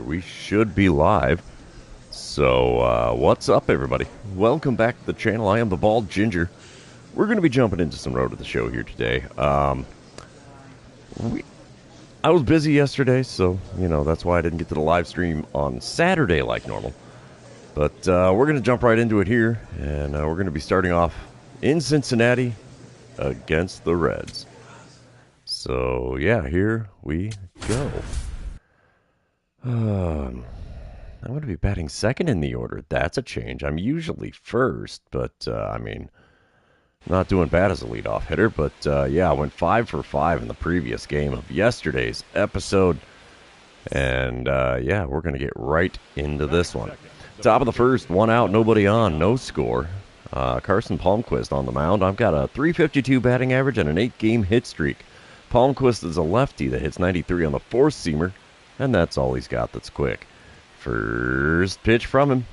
We should be live. So, what's up, everybody? Welcome back to the channel. I am the Bald Ginger. We're going to be jumping into some Road to the Show here today. I was busy yesterday, so, that's why I didn't get to the live stream on Saturday like normal. But we're going to jump right into it here, and we're going to be starting off in Cincinnati against the Reds. So, yeah, here we go. I'm going to be batting second in the order. That's a change. I'm usually first, but, not doing bad as a leadoff hitter. But, I went 5 for 5 in the previous game of yesterday's episode. And, we're going to get right into this one. Top of the first, 1 out, nobody on, no score. Carson Palmquist on the mound. I've got a .352 batting average and an 8-game hit streak. Palmquist is a lefty that hits 93 on the four-seamer. And that's all he's got that's quick. First pitch from him.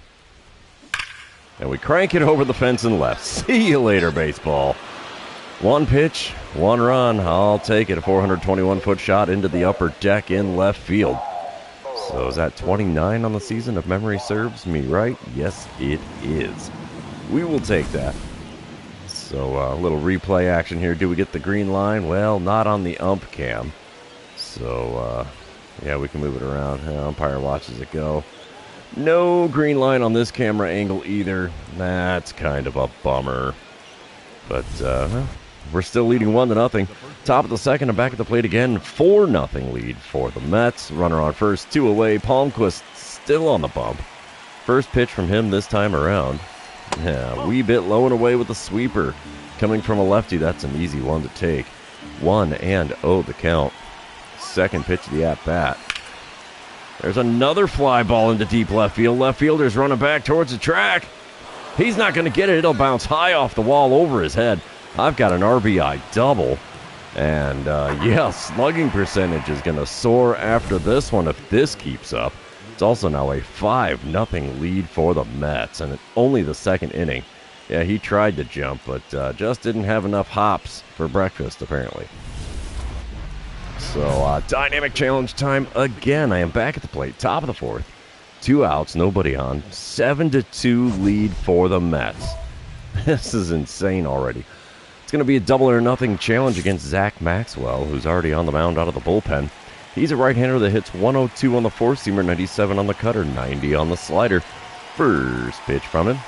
And we crank it over the fence and left. See you later, baseball. 1 pitch, 1 run. I'll take it. A 421-foot shot into the upper deck in left field. So is that 29 on the season, if memory serves me right? Yes, it is. We will take that. So a little replay action here. Do we get the green line? Well, not on the ump cam. So, we can move it around. Umpire watches it go. No green line on this camera angle either. That's kind of a bummer. But we're still leading 1-0. Top of the second and back at the plate again. 4-0 lead for the Mets. Runner on first, 2 away. Palmquist still on the bump. First pitch from him this time around. Yeah, a wee bit low and away with the sweeper. Coming from a lefty, that's an easy one to take. 1-0 the count. Second pitch of the at-bat. There's another fly ball into deep left field. Left fielder's running back towards the track. He's not going to get it. It'll bounce high off the wall over his head. I've got an RBI double. And, slugging percentage is going to soar after this one if this keeps up. It's also now a 5-0 lead for the Mets. And only the second inning. Yeah, he tried to jump, but just didn't have enough hops for breakfast, apparently. So, dynamic challenge time again. I am back at the plate, top of the fourth. 2 outs, nobody on. 7-2 lead for the Mets. This is insane already. It's going to be a double or nothing challenge against Zach Maxwell, who's already on the mound out of the bullpen. He's a right-hander that hits 102 on the four-seamer, 97 on the cutter, 90 on the slider. First pitch from him.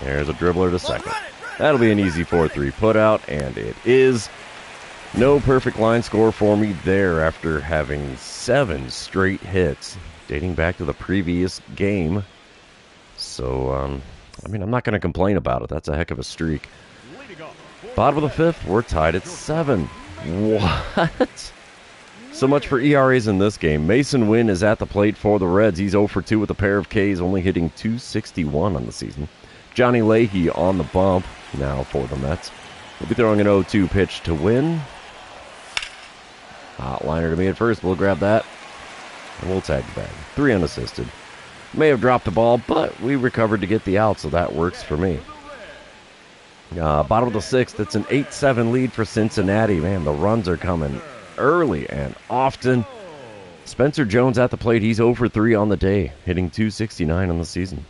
There's a dribbler to second. That'll be an easy 4-3 putout, and it is. No perfect line score for me there after having 7 straight hits dating back to the previous game. So, I'm not going to complain about it. That's a heck of a streak. Bottom of the fifth, we're tied at 7. What? So much for ERAs in this game. Mason Wynn is at the plate for the Reds. He's 0 for 2 with a pair of Ks, only hitting .261 on the season. Johnny Leahy on the bump now for the Mets. We'll be throwing an 0-2 pitch to Wynn. Hot liner to me at first. We'll grab that. And we'll tag the bag. 3 unassisted. May have dropped the ball, but we recovered to get the out, so that works for me. Bottom of the sixth, it's an 8-7 lead for Cincinnati. Man, the runs are coming early and often. Spencer Jones at the plate. He's 0 for 3 on the day, hitting .269 on the season.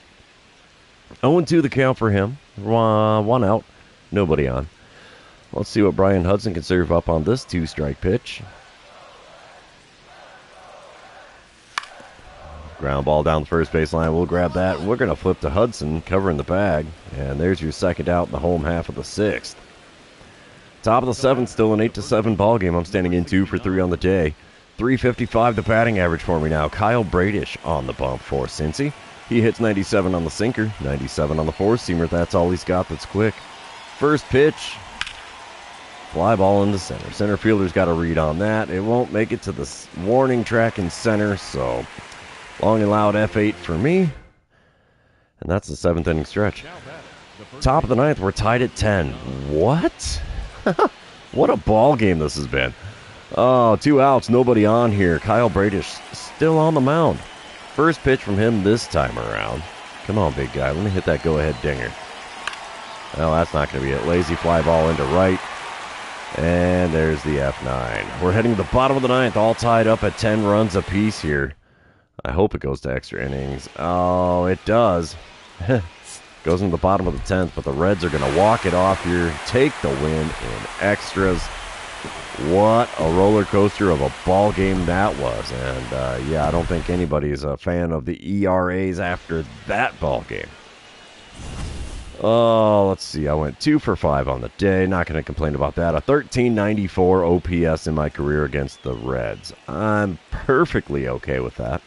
0-2 the count for him. 1 out, nobody on. Let's see what Brian Hudson can serve up on this 2-strike pitch. Ground ball down the first baseline. We'll grab that. We're going to flip to Hudson, covering the bag. And there's your second out in the home half of the sixth. Top of the seventh, still an 8-7 ball game. I'm standing in 2 for 3 on the day. .355 the batting average for me now. Kyle Bradish on the bump for Cincy. He hits 97 on the sinker, 97 on the four-seamer. That's all he's got that's quick. First pitch. Fly ball into center. Center fielder's got a read on that. It won't make it to the warning track in center, so long and loud F8 for me. And that's the 7th inning stretch. Top of the 9th, we're tied at 10. What? What a ball game this has been. Oh, 2 outs, nobody on here. Kyle Bradish still on the mound. First pitch from him this time around. Come on, big guy. Let me hit that go-ahead dinger. Well, that's not going to be it. Lazy fly ball into right. And there's the F9. We're heading to the bottom of the 9th, all tied up at 10 runs apiece here. I hope it goes to extra innings. Oh, it does. Goes into the bottom of the 10th, but the Reds are going to walk it off here, take the win in extras. What a roller coaster of a ball game that was. And, yeah, I don't think anybody's a fan of the ERAs after that ball game. Oh, let's see. I went 2 for 5 on the day. Not going to complain about that. A 1394 OPS in my career against the Reds. I'm perfectly okay with that.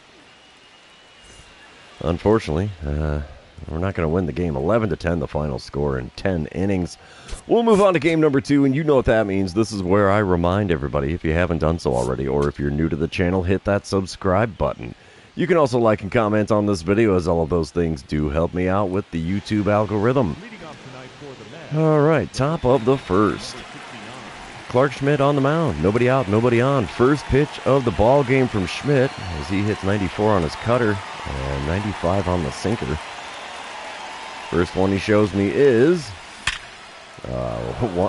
Unfortunately, we're not going to win the game. 11-10, the final score in 10 innings. We'll move on to game number 2, and you know what that means. This is where I remind everybody, if you haven't done so already, or if you're new to the channel, hit that subscribe button. You can also like and comment on this video, as all of those things do help me out with the YouTube algorithm. All right, top of the first. Clark Schmidt on the mound. Nobody out, nobody on. First pitch of the ball game from Schmidt as he hits 94 on his cutter and 95 on the sinker. First one he shows me is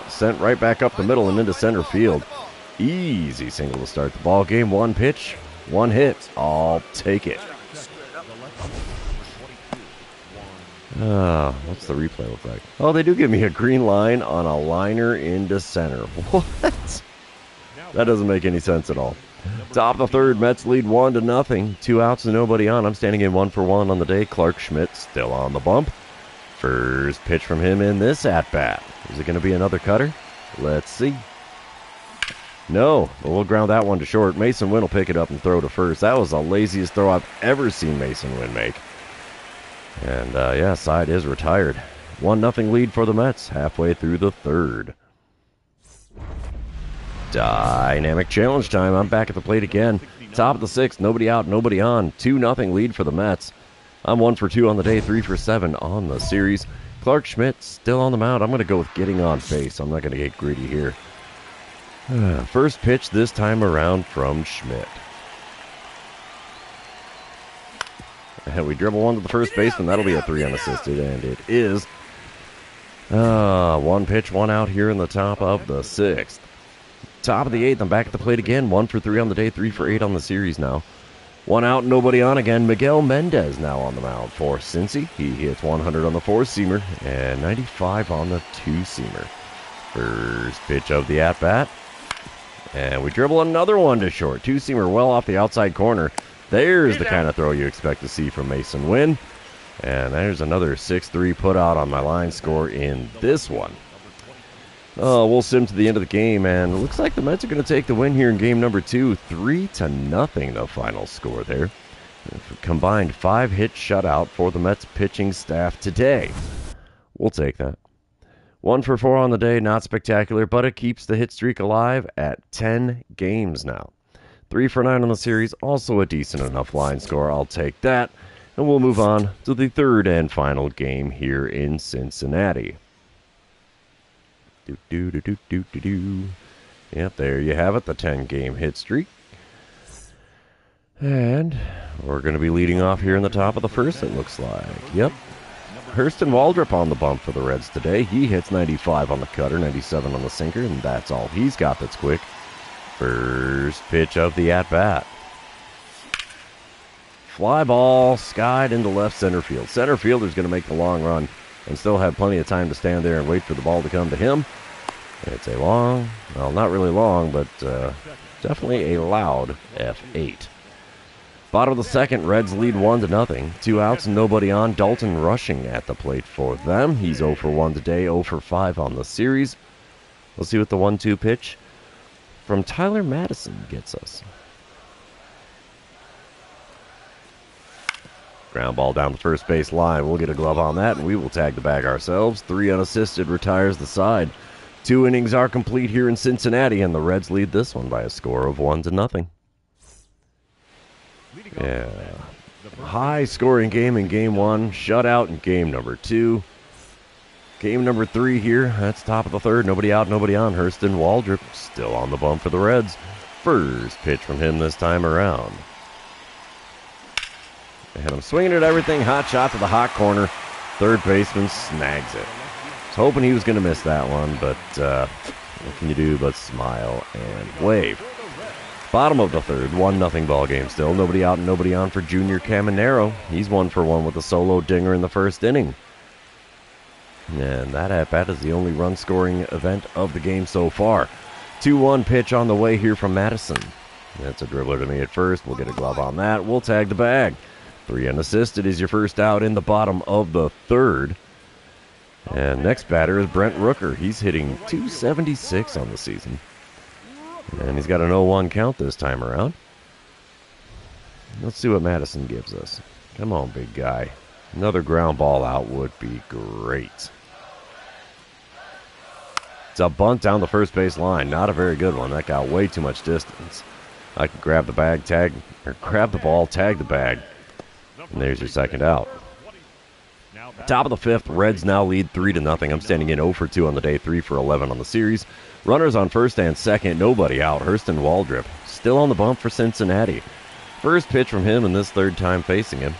sent right back up the middle and into center field. Easy single to start the ball game. One pitch, one hit. I'll take it. What's the replay look like? Oh, they do give me a green line on a liner into center. What? That doesn't make any sense at all. Top of the third, Mets lead 1-0. 2 outs and nobody on. I'm standing in 1 for 1 on the day. Clark Schmidt still on the bump. First pitch from him in this at-bat. Is it going to be another cutter? Let's see. No, but we'll ground that one to short. Mason Wynn will pick it up and throw to first. That was the laziest throw I've ever seen Mason Wynn make. And, yeah, side is retired. 1-0 lead for the Mets halfway through the third. Dynamic challenge time. I'm back at the plate again. Top of the 6th, nobody out, nobody on. 2-0 lead for the Mets. I'm 1 for 2 on the day, 3 for 7 on the series. Clark Schmidt still on the mound. I'm going to go with getting on base. I'm not going to get greedy here. First pitch this time around from Schmidt. And we dribble one to the first baseman. That'll be a 3 unassisted, and it is. One pitch, one out here in the top of the 6th. Top of the 8th, I'm back at the plate again. 1 for 3 on the day, 3 for 8 on the series now. 1 out, nobody on again. Miguel Mendez now on the mound for Cincy. He hits 100 on the 4-seamer and 95 on the 2-seamer. First pitch of the at-bat. And we dribble another one to short. 2-seamer well off the outside corner. There's the kind of throw you expect to see from Mason Wynn. And there's another 6-3 put out on my line score in this one. We'll sim to the end of the game, and it looks like the Mets are going to take the win here in game number 2. 3-0 the final score there. Combined 5-hit shutout for the Mets pitching staff today. We'll take that. 1 for 4 on the day, not spectacular, but it keeps the hit streak alive at 10 games now. 3 for 9 on the series, also a decent enough line score. I'll take that. And we'll move on to the third and final game here in Cincinnati. Yep, there you have it, the 10-game hit streak. And we're going to be leading off here in the top of the first, it looks like. Yep. Hurston Waldrop on the bump for the Reds today. He hits 95 on the cutter, 97 on the sinker, and that's all he's got that's quick. First pitch of the at-bat. Fly ball skied into left center field. Center fielder's going to make the long run and still have plenty of time to stand there and wait for the ball to come to him. It's a long, well, not really long, but definitely a loud F8. Bottom of the second, Reds lead 1-0. 2 outs and nobody on. Dalton rushing at the plate for them. He's 0 for 1 today, 0 for 5 on the series. We'll see what the 1-2 pitch from Tyler Madison gets us. Ground ball down the first base line. We'll get a glove on that, and we will tag the bag ourselves. 3 unassisted retires the side. 2 innings are complete here in Cincinnati, and the Reds lead this one by a score of 1-0. Yeah. High-scoring game in Game 1. Shutout in Game number 2. Game number 3 here. That's top of the third. Nobody out, nobody on. Hurston Waldrop still on the bump for the Reds. First pitch from him this time around. They had him swinging at everything. Hot shot to the hot corner. Third baseman snags it. Was hoping he was going to miss that one, but what can you do but smile and wave? Bottom of the third, 1-0 ball game still. Nobody out and nobody on for Junior Caminero. He's 1 for 1 with a solo dinger in the first inning. And that at-bat is the only run-scoring event of the game so far. 2-1 pitch on the way here from Madison. That's a dribbler to me at first. We'll get a glove on that. We'll tag the bag. 3 unassisted is your first out in the bottom of the third. And next batter is Brent Rooker. He's hitting .276 on the season. And he's got an 0-1 count this time around. Let's see what Madison gives us. Come on, big guy. Another ground ball out would be great. It's a bunt down the first base line. Not a very good one. That got way too much distance. I could grab the bag, grab the ball, tag the bag. And there's your second out. Top of the fifth, Reds now lead 3-0. I'm standing in 0 for 2 on the day, 3 for 11 on the series. Runners on first and second, nobody out. Hurston Waldrop still on the bump for Cincinnati. First pitch from him in this third time facing him.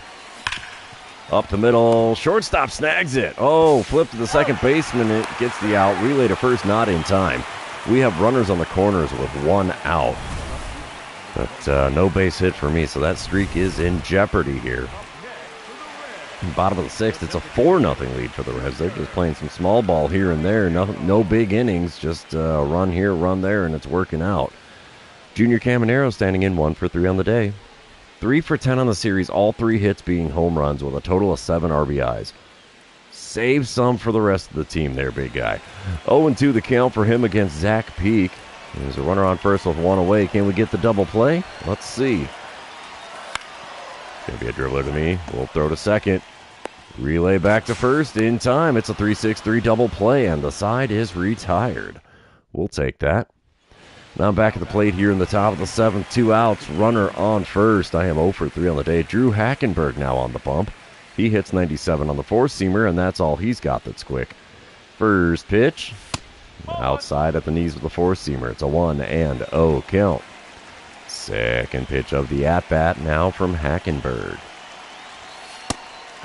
Up the middle, shortstop snags it. Oh, flip to the second baseman, it gets the out. Relay to first, not in time. We have runners on the corners with 1 out. But no base hit for me, so that streak is in jeopardy here. Bottom of the sixth, it's a 4-0 lead for the Reds. They're just playing some small ball here and there. No big innings, just run here, run there, and it's working out. Junior Caminero standing in 1 for 3 on the day. 3 for 10 on the series, all 3 hits being home runs with a total of 7 RBIs. Save some for the rest of the team there, big guy. 0-2 the count for him against Zach Peak. There's a runner on first with 1 away. Can we get the double play? Let's see. Going to be a dribbler to me. We'll throw to second. Relay back to first in time. It's a 3-6-3 double play, and the side is retired. We'll take that. Now I'm back at the plate here in the top of the seventh. 2 outs, runner on first. I am 0 for 3 on the day. Drew Hackenberg now on the bump. He hits 97 on the four-seamer, and that's all he's got that's quick. First pitch, outside at the knees with the four-seamer. It's a 1-0 count. Second pitch of the at-bat now from Hackenberg.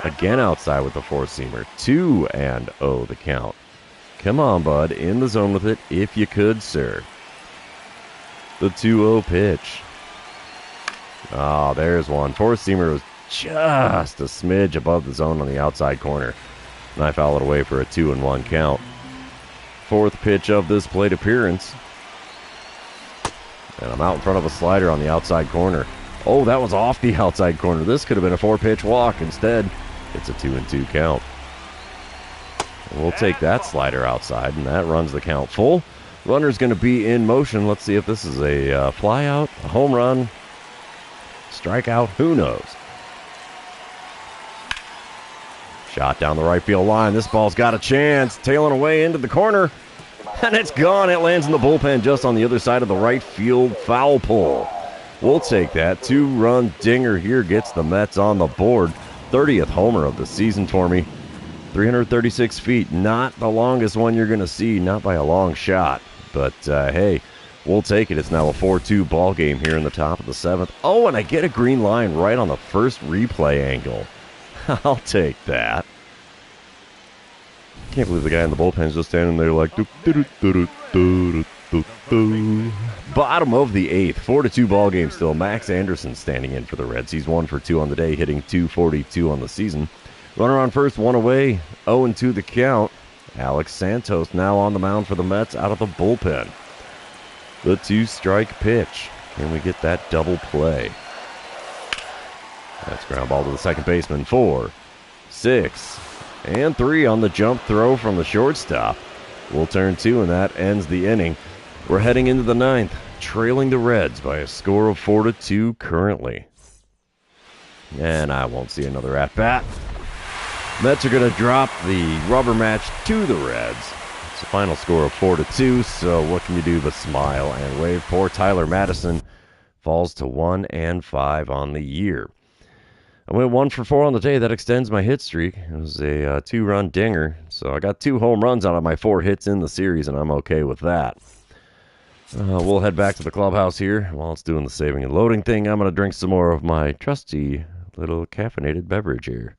Again outside with the four-seamer. 2-0 the count. Come on, bud. In the zone with it if you could, sir. The 2-0 pitch. Oh, there's one. Four-seamer was just a smidge above the zone on the outside corner. And I foul it away for a 2-1 count. Fourth pitch of this plate appearance. And I'm out in front of a slider on the outside corner. Oh, that was off the outside corner. This could have been a 4-pitch walk. Instead, it's a 2-2 count. And we'll take that slider outside, and that runs the count full. Runner's going to be in motion. Let's see if this is a fly out, a home run, strikeout, who knows. Shot down the right field line. This ball's got a chance. Tailing away into the corner. And it's gone. It lands in the bullpen just on the other side of the right field foul pole. We'll take that. 2-run dinger here gets the Mets on the board. 30th homer of the season for me. 336 feet. Not the longest one you're going to see. Not by a long shot. But, hey, we'll take it. It's now a 4-2 ball game here in the top of the seventh. Oh, and I get a green line right on the first replay angle. I'll take that. Can't believe the guy in the bullpen's just standing there like... Bottom of the eighth. 4-2 ball game still. Max Anderson standing in for the Reds. He's 1 for 2 on the day, hitting .242 on the season. Runner on first, 1 away. 0-2 the count. Alex Santos now on the mound for the Mets out of the bullpen. The 2-strike pitch. Can we get that double play? That's ground ball to the second baseman. 4, 6, and 3 on the jump throw from the shortstop. We'll turn 2, and that ends the inning. We're heading into the ninth, trailing the Reds by a score of 4-2 currently. And I won't see another at-bat. Mets are going to drop the rubber match to the Reds. It's a final score of 4-2, so what can you do but smile and wave? Poor Tyler Madison falls to 1-5 on the year. I went 1 for 4 on the day. That extends my hit streak. It was a 2-run dinger, so I got 2 home runs out of my 4 hits in the series, and I'm okay with that. We'll head back to the clubhouse here. While it's doing the saving and loading thing, I'm going to drink some more of my trusty little caffeinated beverage here.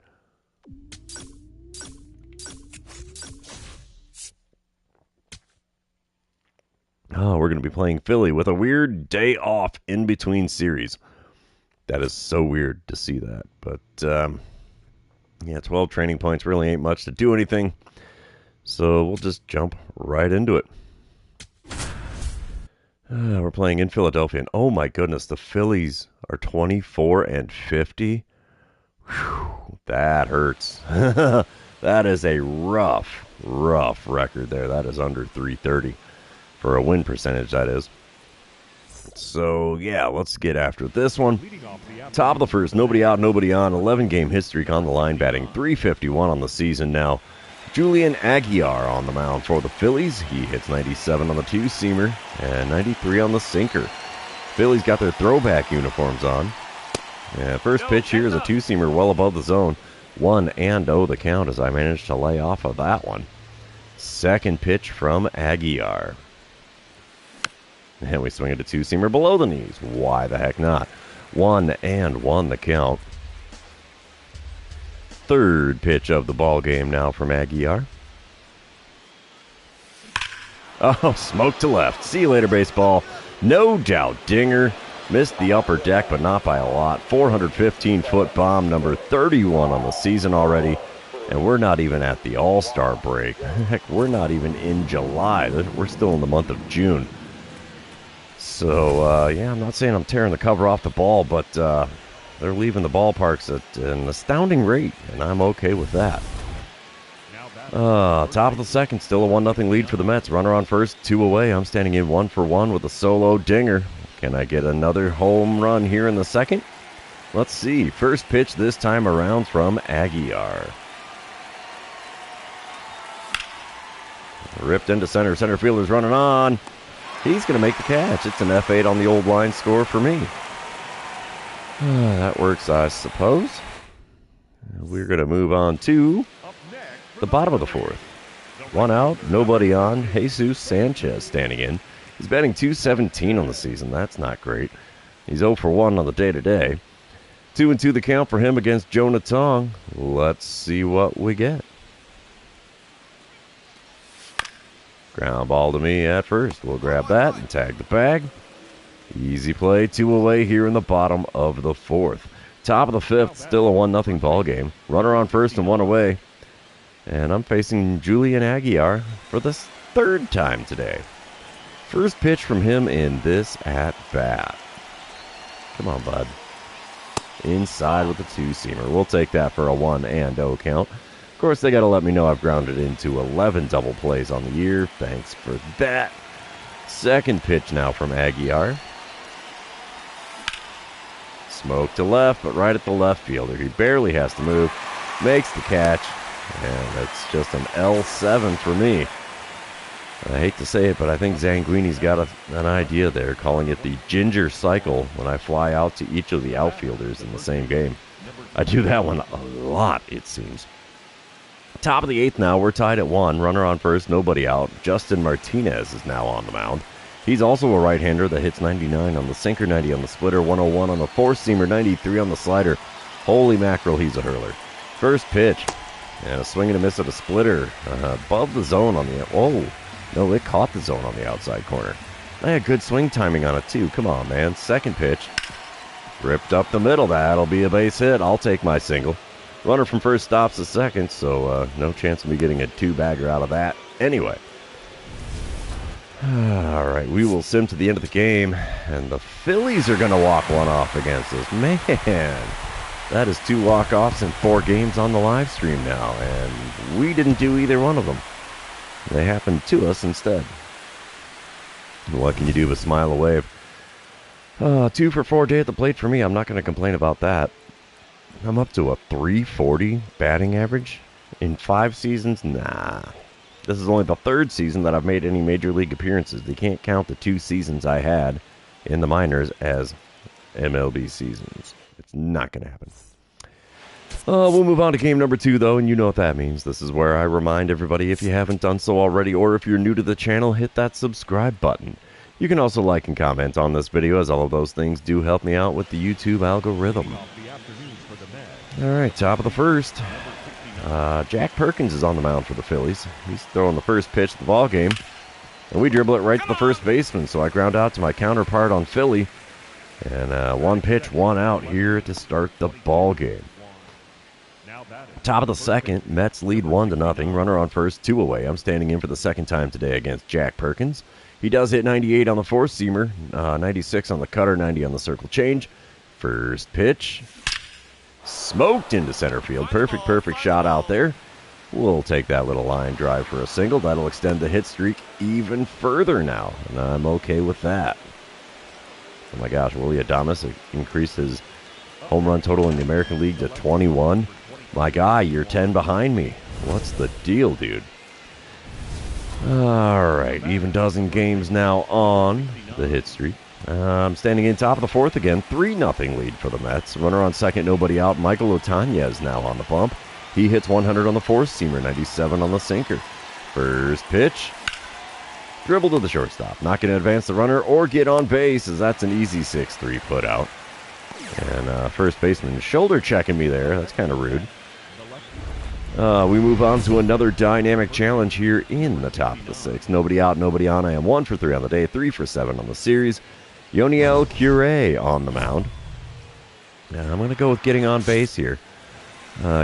Oh, we're going to be playing Philly with a weird day off in between series. That is so weird to see that. But, yeah, 12 training points really ain't much to do anything. So we'll just jump right into it. We're playing in Philadelphia. And oh my goodness, the Phillies are 24-50. Whew, that hurts. That is a rough record there. That is under 330 for a win percentage, that is. So, yeah, let's get after this one. Top of the first, nobody out, nobody on. 11-game hit streak on the line, batting .351 on the season now. Julian Aguilar on the mound for the Phillies. He hits 97 on the two-seamer and 93 on the sinker. Phillies got their throwback uniforms on. First pitch here is a two-seamer well above the zone. 1-0 the count as I managed to lay off of that one. Second pitch from Aguilar. And we swing it a two-seamer below the knees. Why the heck not? 1-1 the count. Third pitch of the ball game now from Aguilar. Oh, smoke to left. See you later, baseball. No doubt dinger. Missed the upper deck, but not by a lot. 415-foot bomb, number 31 on the season already. And we're not even at the All-Star break. Heck, we're not even in July. We're still in the month of June. So, yeah, I'm not saying I'm tearing the cover off the ball, but they're leaving the ballparks at an astounding rate, and I'm okay with that. Top of the second, still a 1-0 lead for the Mets. Runner on first, 2 away. I'm standing in 1-for-1 with a solo dinger. Can I get another home run here in the second? Let's see. First pitch this time around from Aguilar. Ripped into center. Center fielder's running on. He's going to make the catch. It's an F8 on the old line score for me. That works, I suppose. We're going to move on to the bottom of the fourth. One out, nobody on. Jesus Sanchez standing in. He's batting .217 on the season. That's not great. He's 0-for-1 on the day-to-day. 2-2 the count for him against Jonah Tong. Let's see what we get. Ground ball to me at first. We'll grab that and tag the bag. Easy play, 2 away here in the bottom of the fourth. Top of the fifth, still a 1-0 ball game. Runner on first and 1 away. And I'm facing Julian Aguilar for the third time today. First pitch from him in this at-bat. Come on, bud. Inside with a two-seamer. We'll take that for a 1-0 count. Of course, they got to let me know I've grounded into 11 double plays on the year. Thanks for that. Second pitch now from Aguilar. Smoke to left, but right at the left fielder. He barely has to move. Makes the catch. And it's just an L7 for me. I hate to say it, but I think Zanguini's got an idea there, calling it the ginger cycle when I fly out to each of the outfielders in the same game. I do that one a lot, it seems. Top of the eighth now, we're tied at 1. Runner on first, nobody out. Justin Martinez is now on the mound. He's also a right-hander that hits 99 on the sinker, 90 on the splitter, 101 on the four-seamer, 93 on the slider. Holy mackerel, he's a hurler. First pitch, and a swing and a miss at a splitter. Above the zone on the... Oh, no, it caught the zone on the outside corner. I had good swing timing on it, too. Come on, man. Second pitch. Ripped up the middle. That'll be a base hit. I'll take my single. Runner from first stops the second, so no chance of me getting a two-bagger out of that. Anyway. All right, we will sim to the end of the game, and the Phillies are going to walk one off against us. Man, that is 2 walk-offs in 4 games on the live stream now, and we didn't do either one of them. They happened to us instead. What can you do but smile and wave? 2 for 4 day at the plate for me. I'm not going to complain about that. I'm up to a 340 batting average in 5 seasons. Nah. This is only the 3rd season that I've made any major league appearances. They can't count the 2 seasons I had in the minors as MLB seasons. It's not going to happen. We'll move on to game number 2, though, and you know what that means. This is where I remind everybody, if you haven't done so already, or if you're new to the channel, hit that subscribe button. You can also like and comment on this video, as all of those things do help me out with the YouTube algorithm. All right, top of the first. Jack Perkins is on the mound for the Phillies. He's throwing the first pitch of the ball game. And we dribble it right to the first baseman, so I ground out to my counterpart on Philly. And one pitch, one out here to start the ball game. Top of the second, Mets lead 1-0. Runner on first, 2 away. I'm standing in for the second time today against Jack Perkins. He does hit 98 on the four-seamer, 96 on the cutter, 90 on the circle change. First pitch, smoked into center field. Perfect shot out there. We'll take that little line drive for a single. That'll extend the hit streak even further now, and I'm okay with that. Oh my gosh, Willie Adames increased his home run total in the American League to 21. My guy, you're 10 behind me. What's the deal, dude? All right, even dozen games now on the hit streak. I'm standing in top of the fourth again. 3-0 lead for the Mets. Runner on second, nobody out. Michael Otanez now on the bump. He hits 100 on the four-seamer, 97 on the sinker. First pitch. Dribble to the shortstop. Not going to advance the runner or get on base, as that's an easy 6-3 put out. And first baseman shoulder checking me there. That's kind of rude. We move on to another dynamic challenge here in the top of the sixth. Nobody out, nobody on. I am 1 for 3 on the day, 3 for 7 on the series. Yoniel Cure on the mound. I'm going to go with getting on base here.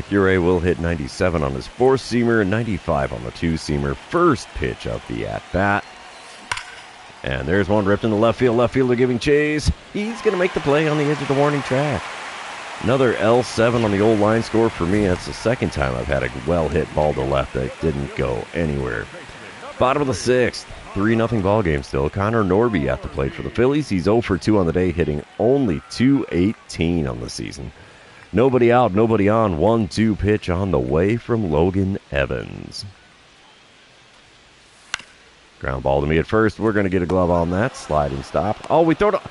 Cure will hit 97 on his four-seamer, 95 on the two-seamer. First pitch of the at-bat. And there's one ripped in the left field. Left fielder giving chase. He's going to make the play on the edge of the warning track. Another L7 on the old line score for me. That's the second time I've had a well-hit ball to left that didn't go anywhere. Bottom of the sixth, 3-0 ball game still. Connor Norby at the plate for the Phillies. He's 0 for 2 on the day, hitting only .218 on the season. Nobody out, nobody on. 1-2 pitch on the way from Logan Evans. Ground ball to me at first. We're going to get a glove on that. Sliding stop. Oh, we throw it.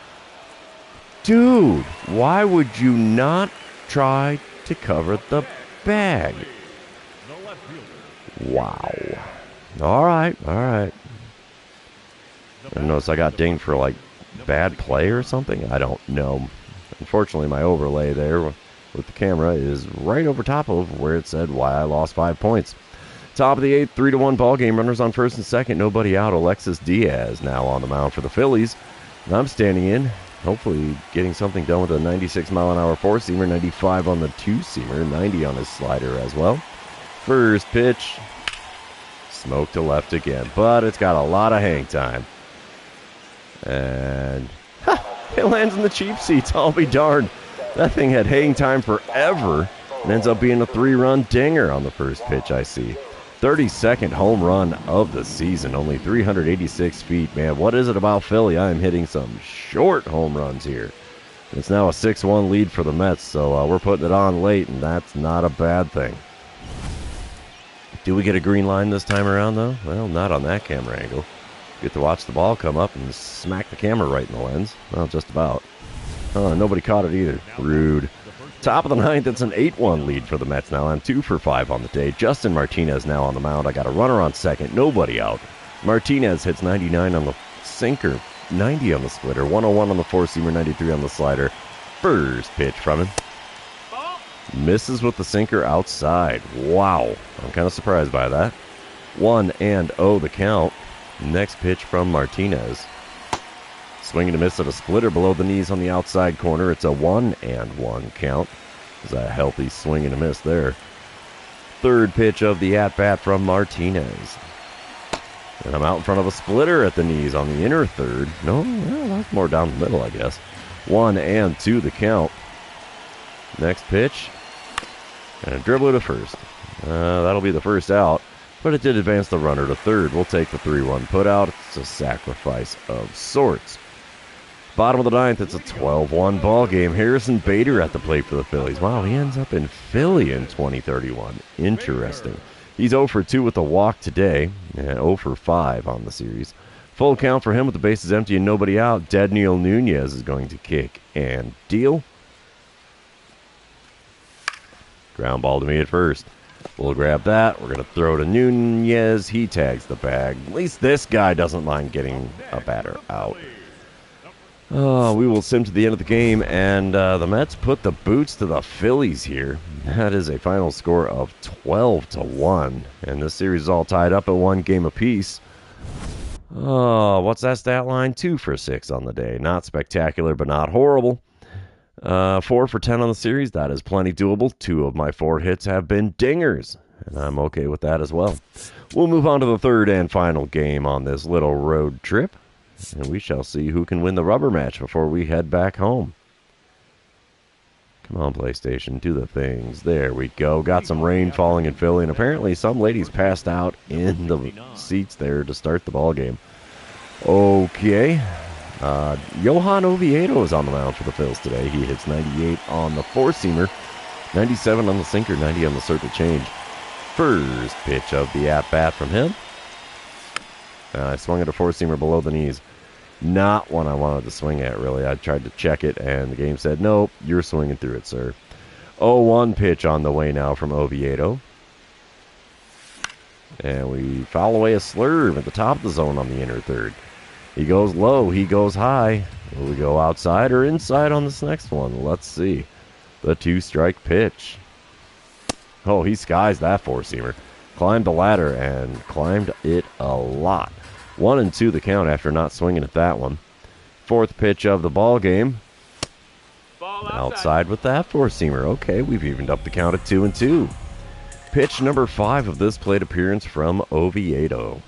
Dude, why would you not try to cover the bag? Wow. All right. I notice I got dinged for, like, bad play or something. I don't know. Unfortunately, my overlay there with the camera is right over top of where it said why I lost 5 points. Top of the eighth, 3-1 ball game. Runners on first and second. Nobody out. Alexis Diaz now on the mound for the Phillies. And I'm standing in. Hopefully getting something done with a 96-mile-an-hour four-seamer, 95 on the two-seamer, 90 on his slider as well. First pitch, smoke to left again, but it's got a lot of hang time. And it lands in the cheap seats, I'll be darned. That thing had hang time forever and ends up being a 3-run dinger on the first pitch I see. 32nd home run of the season, only 386 feet. Man, what is it about Philly? I am hitting some short home runs here. It's now a 6-1 lead for the Mets, so we're putting it on late, and that's not a bad thing. Do we get a green line this time around, though? Well, not on that camera angle. Get to watch the ball come up and smack the camera right in the lens. Well, just about. Nobody caught it either. Rude. Top of the ninth, it's an 8-1 lead for the Mets now. I'm 2 for 5 on the day. Justin Martinez now on the mound. I got a runner on second. Nobody out. Martinez hits 99 on the sinker, 90 on the splitter, 101 on the four-seamer, 93 on the slider. First pitch from him. Misses with the sinker outside. Wow. I'm kind of surprised by that. 1-0 the count. Next pitch from Martinez. Swing and a miss at a splitter below the knees on the outside corner. It's a 1-1 count. It's a healthy swing and a miss there. Third pitch of the at-bat from Martinez. And I'm out in front of a splitter at the knees on the inner third. No, well, that's more down the middle, I guess. 1-2 the count. Next pitch. And a dribbler to first. That'll be the first out. But it did advance the runner to third. We'll take the 3-1 put out. It's a sacrifice of sorts. Bottom of the ninth, it's a 12-1 ball game. Harrison Bader at the plate for the Phillies. Wow, he ends up in Philly in 2031. Interesting. He's 0 for 2 with a walk today. And 0 for 5 on the series. Full count for him with the bases empty and nobody out. Dedniel Nunez is going to kick and deal. Ground ball to me at first. We'll grab that. We're going to throw to Nunez. He tags the bag. At least this guy doesn't mind getting a batter out. We will sim to the end of the game, and the Mets put the boots to the Phillies here. That is a final score of 12-1, and this series is all tied up at 1 game apiece. Oh, what's that stat line? 2 for 6 on the day. Not spectacular, but not horrible. 4 for 10 on the series. That is plenty doable. 2 of my 4 hits have been dingers, and I'm okay with that as well. We'll move on to the third and final game on this little road trip, and we shall see who can win the rubber match before we head back home. Come on, PlayStation, do the things. There we go. Got some rain falling in Philly, and apparently some ladies passed out in the seats there to start the ball game. Okay. Johan Oviedo is on the mound for the Phils today. He hits 98 on the four-seamer, 97 on the sinker, 90 on the circle change. First pitch of the at-bat from him. I swung at a four-seamer below the knees. Not one I wanted to swing at, really. I tried to check it, and the game said, nope, you're swinging through it, sir. 0-1 pitch on the way now from Oviedo. And we foul away a slurve at the top of the zone on the inner third. He goes low, he goes high. Will we go outside or inside on this next one? Let's see. The 2-strike pitch. Oh, he skies that four-seamer. Climbed the ladder and climbed it a lot. 1-2 the count after not swinging at that one. Fourth pitch of the ball game. Outside with that four-seamer. Okay, we've evened up the count at 2-2. Pitch number 5 of this plate appearance from Oviedo.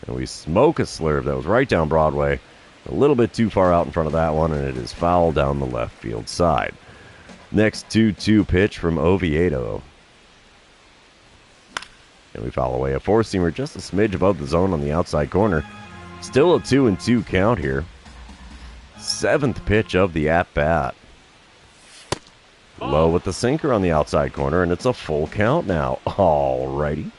And we smoke a slurve that was right down Broadway. A little bit too far out in front of that one, and it is foul down the left field side. Next 2-2 pitch from Oviedo. And we foul away a four-seamer just a smidge above the zone on the outside corner. Still a 2-2 count here. Seventh pitch of the at-bat. Low with the sinker on the outside corner, and it's a full count now. Alrighty.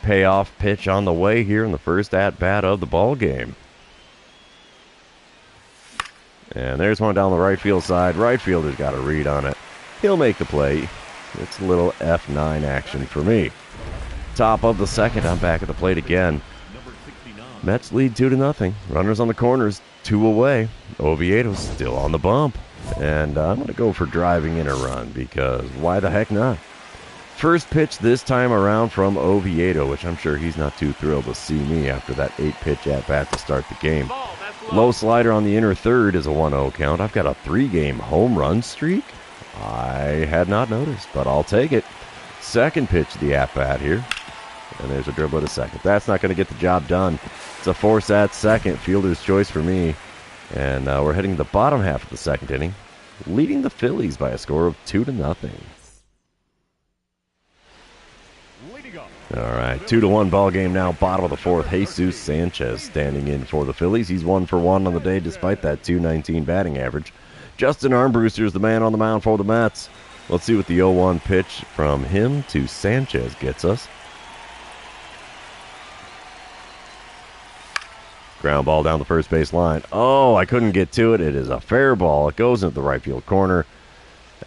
Payoff pitch on the way here in the first at-bat of the ball game. And there's one down the right field side. Right fielder's got a read on it. He'll make the play. It's a little F9 action for me. Top of the second, I'm back at the plate again. Mets lead 2-0. Runners on the corners, 2 away. Oviedo's still on the bump. And I'm going to go for driving in a run because why the heck not? First pitch this time around from Oviedo, which I'm sure he's not too thrilled to see me after that 8-pitch at-bat to start the game. Low slider on the inner third is a 1-0 count. I've got a 3-game home run streak. I had not noticed, but I'll take it. Second pitch of the at-bat here. And there's a dribble at a second. That's not going to get the job done. It's a force at second. Fielder's choice for me. And we're heading to the bottom half of the second inning, leading the Phillies by a score of 2-0. All right, 2-1 ball game now. Bottom of the fourth. Jesus Sanchez standing in for the Phillies. He's 1 for 1 on the day despite that .219 batting average. Justin Armbruster is the man on the mound for the Mets. Let's see what the 0-1 pitch from him to Sanchez gets us. Ground ball down the first base line. Oh, I couldn't get to it. It is a fair ball. It goes into the right field corner.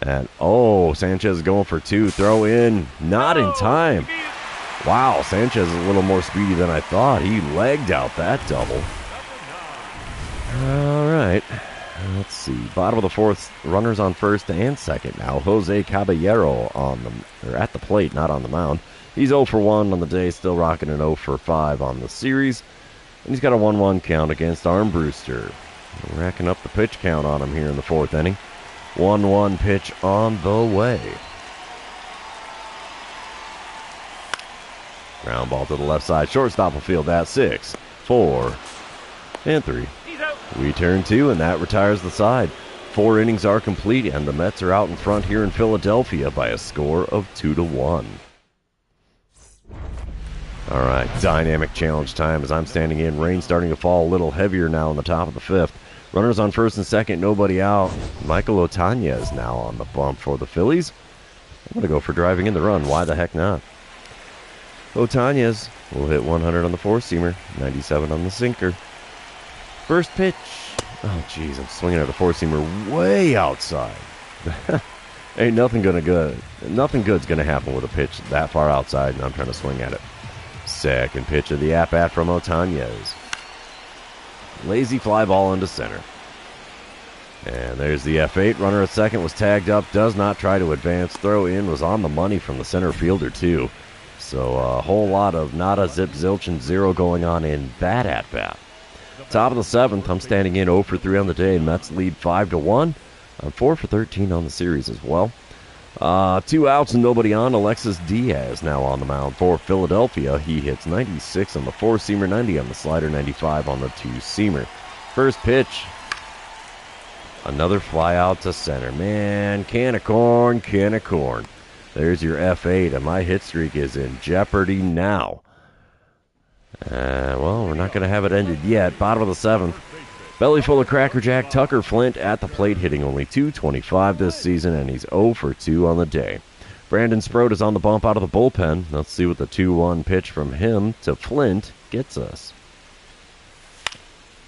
And, oh, Sanchez is going for 2. Throw in. Not in time. Wow, Sanchez is a little more speedy than I thought. He legged out that double. All right. Let's see. Bottom of the fourth. Runners on first and second now. Jose Caballero at the plate, not on the mound. He's 0 for 1 on the day. Still rocking an 0 for 5 on the series. And he's got a 1-1 count against Armbruster. Racking up the pitch count on him here in the fourth inning. 1-1 pitch on the way. Ground ball to the left side. Shortstop will field that. 6, 4, and 3. We turn 2, and that retires the side. 4 innings are complete, and the Mets are out in front here in Philadelphia by a score of 2-1. All right, dynamic challenge time as I'm standing in. Rain starting to fall a little heavier now in the top of the fifth. Runners on first and second, nobody out. Michael Ohtani is now on the bump for the Phillies. I'm going to go for driving in the run. Why the heck not? Ohtani will hit 100 on the four-seamer, 97 on the sinker. First pitch. Oh, jeez, I'm swinging at a four-seamer way outside. Ain't nothing good. Nothing good's going to happen with a pitch that far outside, and I'm trying to swing at it. Second pitch of the at-bat from Ohtani. Lazy fly ball into center. And there's the F8. Runner at second was tagged up. Does not try to advance. Throw in was on the money from the center fielder, too. So a whole lot of nada, zip, zilch, and zero going on in that at-bat. Top of the 7th, I'm standing in 0 for 3 on the day. Mets lead 5-1. I'm 4 for 13 on the series as well. 2 outs and nobody on. Alexis Diaz now on the mound for Philadelphia. He hits 96 on the 4-seamer, 90 on the slider, 95 on the 2-seamer. First pitch, another fly out to center. Man, can of corn, can of corn. There's your F8, and my hit streak is in jeopardy now. Well, we're not going to have it ended yet. Bottom of the 7th. Belly full of Cracker Jack. Tucker Flint at the plate, hitting only .225 this season, and he's 0 for 2 on the day. Brandon Sproat is on the bump out of the bullpen. Let's see what the 2-1 pitch from him to Flint gets us.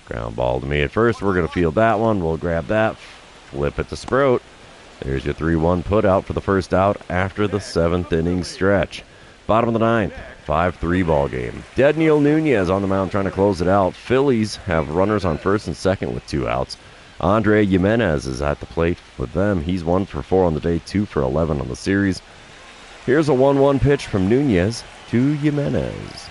Ground ball to me at first. We're going to field that one. We'll grab that. Flip it to Sproat. There's your 3-1 put out for the first out after the 7th inning stretch. Bottom of the 9th. 5-3 ball game. Dedniel Nunez on the mound trying to close it out. Phillies have runners on first and second with 2 outs. Andre Jimenez is at the plate with them. He's 1 for 4 on the day, 2 for 11 on the series. Here's a 1-1 pitch from Nunez to Jimenez.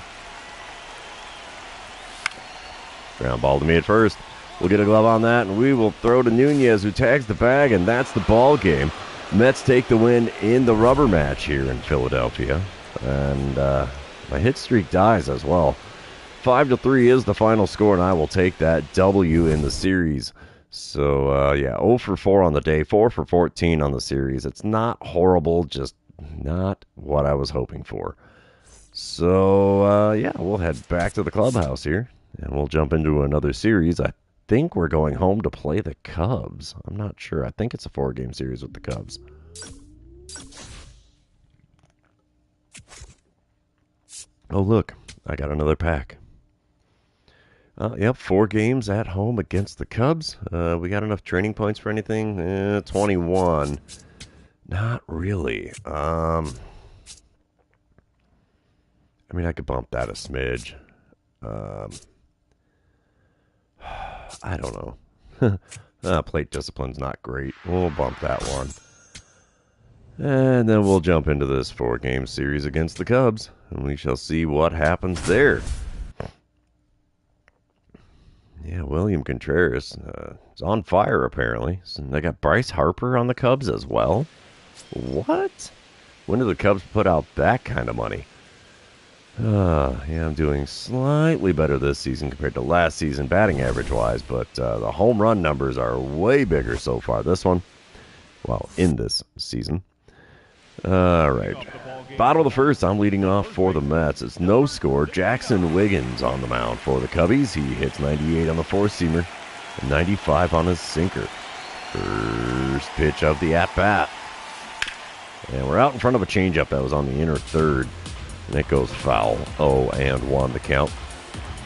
Ground ball to me at first. We'll get a glove on that, and we will throw to Nunez, who tags the bag, and that's the ball game. Mets take the win in the rubber match here in Philadelphia. And my hit streak dies as well. 5-3 is the final score, and I will take that W in the series. So, yeah, 0 for 4 on the day, 4 for 14 on the series. It's not horrible, just not what I was hoping for. So, yeah, we'll head back to the clubhouse here, and we'll jump into another series. I think we're going home to play the Cubs. I'm not sure. I think it's a 4-game series with the Cubs. Oh, look, I got another pack. Yep, 4 games at home against the Cubs. We got enough training points for anything? 21. Not really. I mean, I could bump that a smidge. I don't know. Plate discipline's not great. We'll bump that one. And then we'll jump into this 4-game series against the Cubs, and we shall see what happens there. Yeah, William Contreras is on fire, apparently. So they got Bryce Harper on the Cubs as well. What? When did the Cubs put out that kind of money? Yeah, I'm doing slightly better this season compared to last season, batting average-wise, but the home run numbers are way bigger so far. This one, well, in this season. All right. Bottom of the 1st, I'm leading off for the Mets. It's no score. Jackson Wiggins on the mound for the Cubbies. He hits 98 on the 4-seamer and 95 on his sinker. First pitch of the at-bat. And we're out in front of a changeup that was on the inner third. And it goes foul. 0-1 the count.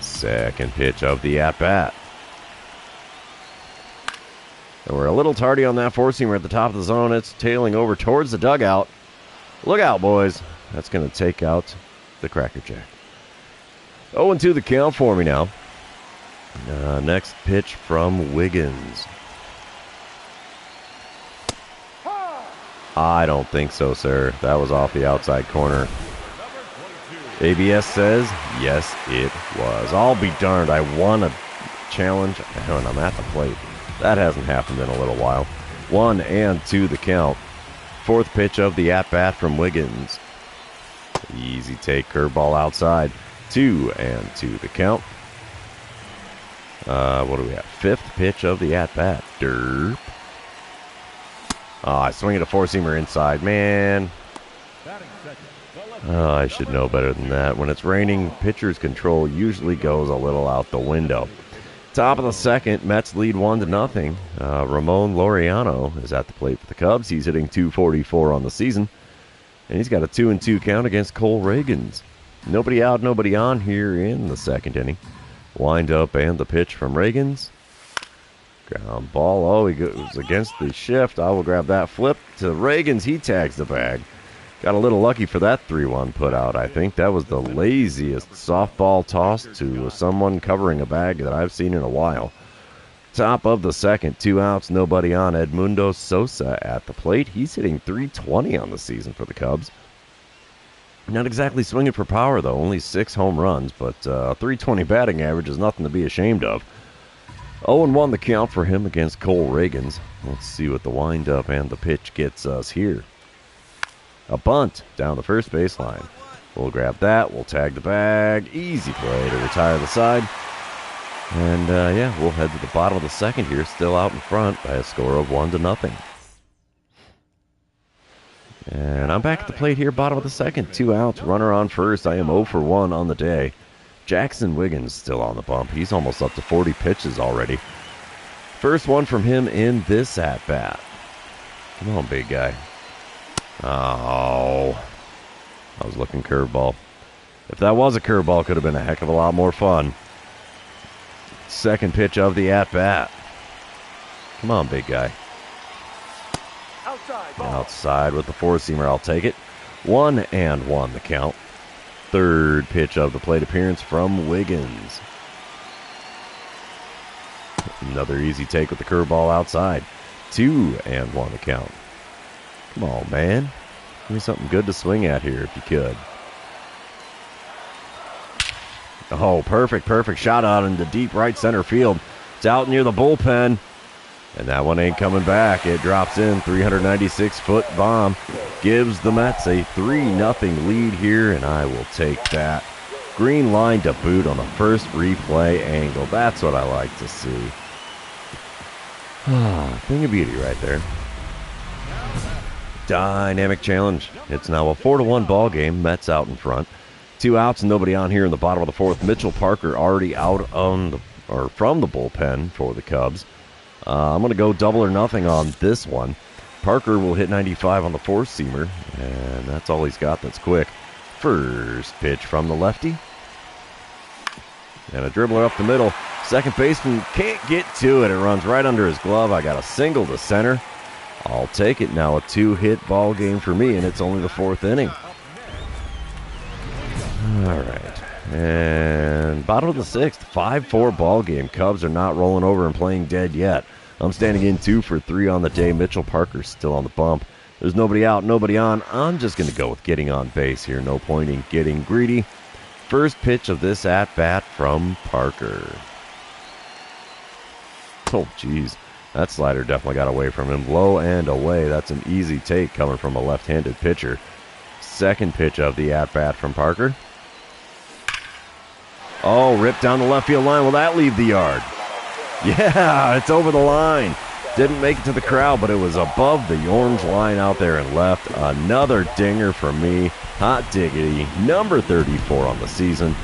Second pitch of the at-bat. And we're a little tardy on that 4-seamer at the top of the zone. It's tailing over towards the dugout. Look out, boys. That's going to take out the Cracker Jack. 0-2 the count for me now. Next pitch from Wiggins. I don't think so, sir. That was off the outside corner. ABS says, yes, it was. I'll be darned. I won a challenge, and I'm at the plate. That hasn't happened in a little while. 1-2 the count. 4th pitch of the at-bat from Wiggins. Easy take, curveball outside. 2-2 the count. What do we have? 5th pitch of the at-bat. Derp. I swing at a 4-seamer inside. Man. I should know better than that. When it's raining, pitcher's control usually goes a little out the window. Top of the 2nd, Mets lead 1-0. Ramon Laureano is at the plate for the Cubs. He's hitting .244 on the season. And he's got a 2-2 count against Cole Reagans. Nobody out, nobody on here in the 2nd inning. Wind up and the pitch from Reagans. Ground ball. Oh, he goes against the shift. I will grab that. Flip to Reagans. He tags the bag. Got a little lucky for that 3-1 put out, I think. That was the laziest softball toss to someone covering a bag that I've seen in a while. Top of the 2nd, 2 outs, nobody on. Edmundo Sosa at the plate. He's hitting .320 on the season for the Cubs. Not exactly swinging for power, though. Only 6 home runs, but 320 batting average is nothing to be ashamed of. 0-1 the count for him against Cole Reagans. Let's see what the windup and the pitch gets us here. A bunt down the first baseline. We'll grab that. We'll tag the bag. Easy play to retire the side. And, yeah, we'll head to the bottom of the second here, still out in front by a score of 1-0. And I'm back at the plate here, bottom of the second. 2 outs, runner on first. I am 0 for 1 on the day. Jackson Wiggins still on the bump. He's almost up to 40 pitches already. First one from him in this at-bat. Come on, big guy. Oh, I was looking curveball. If that was a curveball, it could have been a heck of a lot more fun. Second pitch of the at-bat. Come on, big guy. Outside with the four-seamer, I'll take it. 1-1 the count. Third pitch of the plate appearance from Wiggins. Another easy take with the curveball outside. 2-1 the count. Come on, man. Give me something good to swing at here if you could. Oh, perfect shot out into deep right center field. It's out near the bullpen. And that one ain't coming back. It drops in. 396-foot bomb. Gives the Mets a 3-0 lead here, and I will take that. Green line to boot on the first replay angle. That's what I like to see. Thing of beauty right there. Dynamic challenge. It's now a 4-1 ball game. Mets out in front. 2 outs and nobody on here in the bottom of the fourth. Mitchell Parker already out on from the bullpen for the Cubs. I'm going to go double or nothing on this one. Parker will hit 95 on the four-seamer, and that's all he's got that's quick. First pitch from the lefty. And a dribbler up the middle. Second baseman can't get to it. It runs right under his glove. I got a single to center. I'll take it now. A 2-hit ball game for me, and it's only the 4th inning. All right. And bottom of the 6th, 5-4 ball game. Cubs are not rolling over and playing dead yet. I'm standing in 2 for 3 on the day. Mitchell Parker's still on the bump. There's nobody out, nobody on. I'm just going to go with getting on base here. No point in getting greedy. First pitch of this at-bat from Parker. Oh, geez. That slider definitely got away from him. Low and away. That's an easy take coming from a left-handed pitcher. Second pitch of the at-bat from Parker. Oh, ripped down the left field line. Will that leave the yard? Yeah, it's over the line. Didn't make it to the crowd, but it was above the orange line out there and left. Another dinger from me. Hot diggity. Number 34 on the season.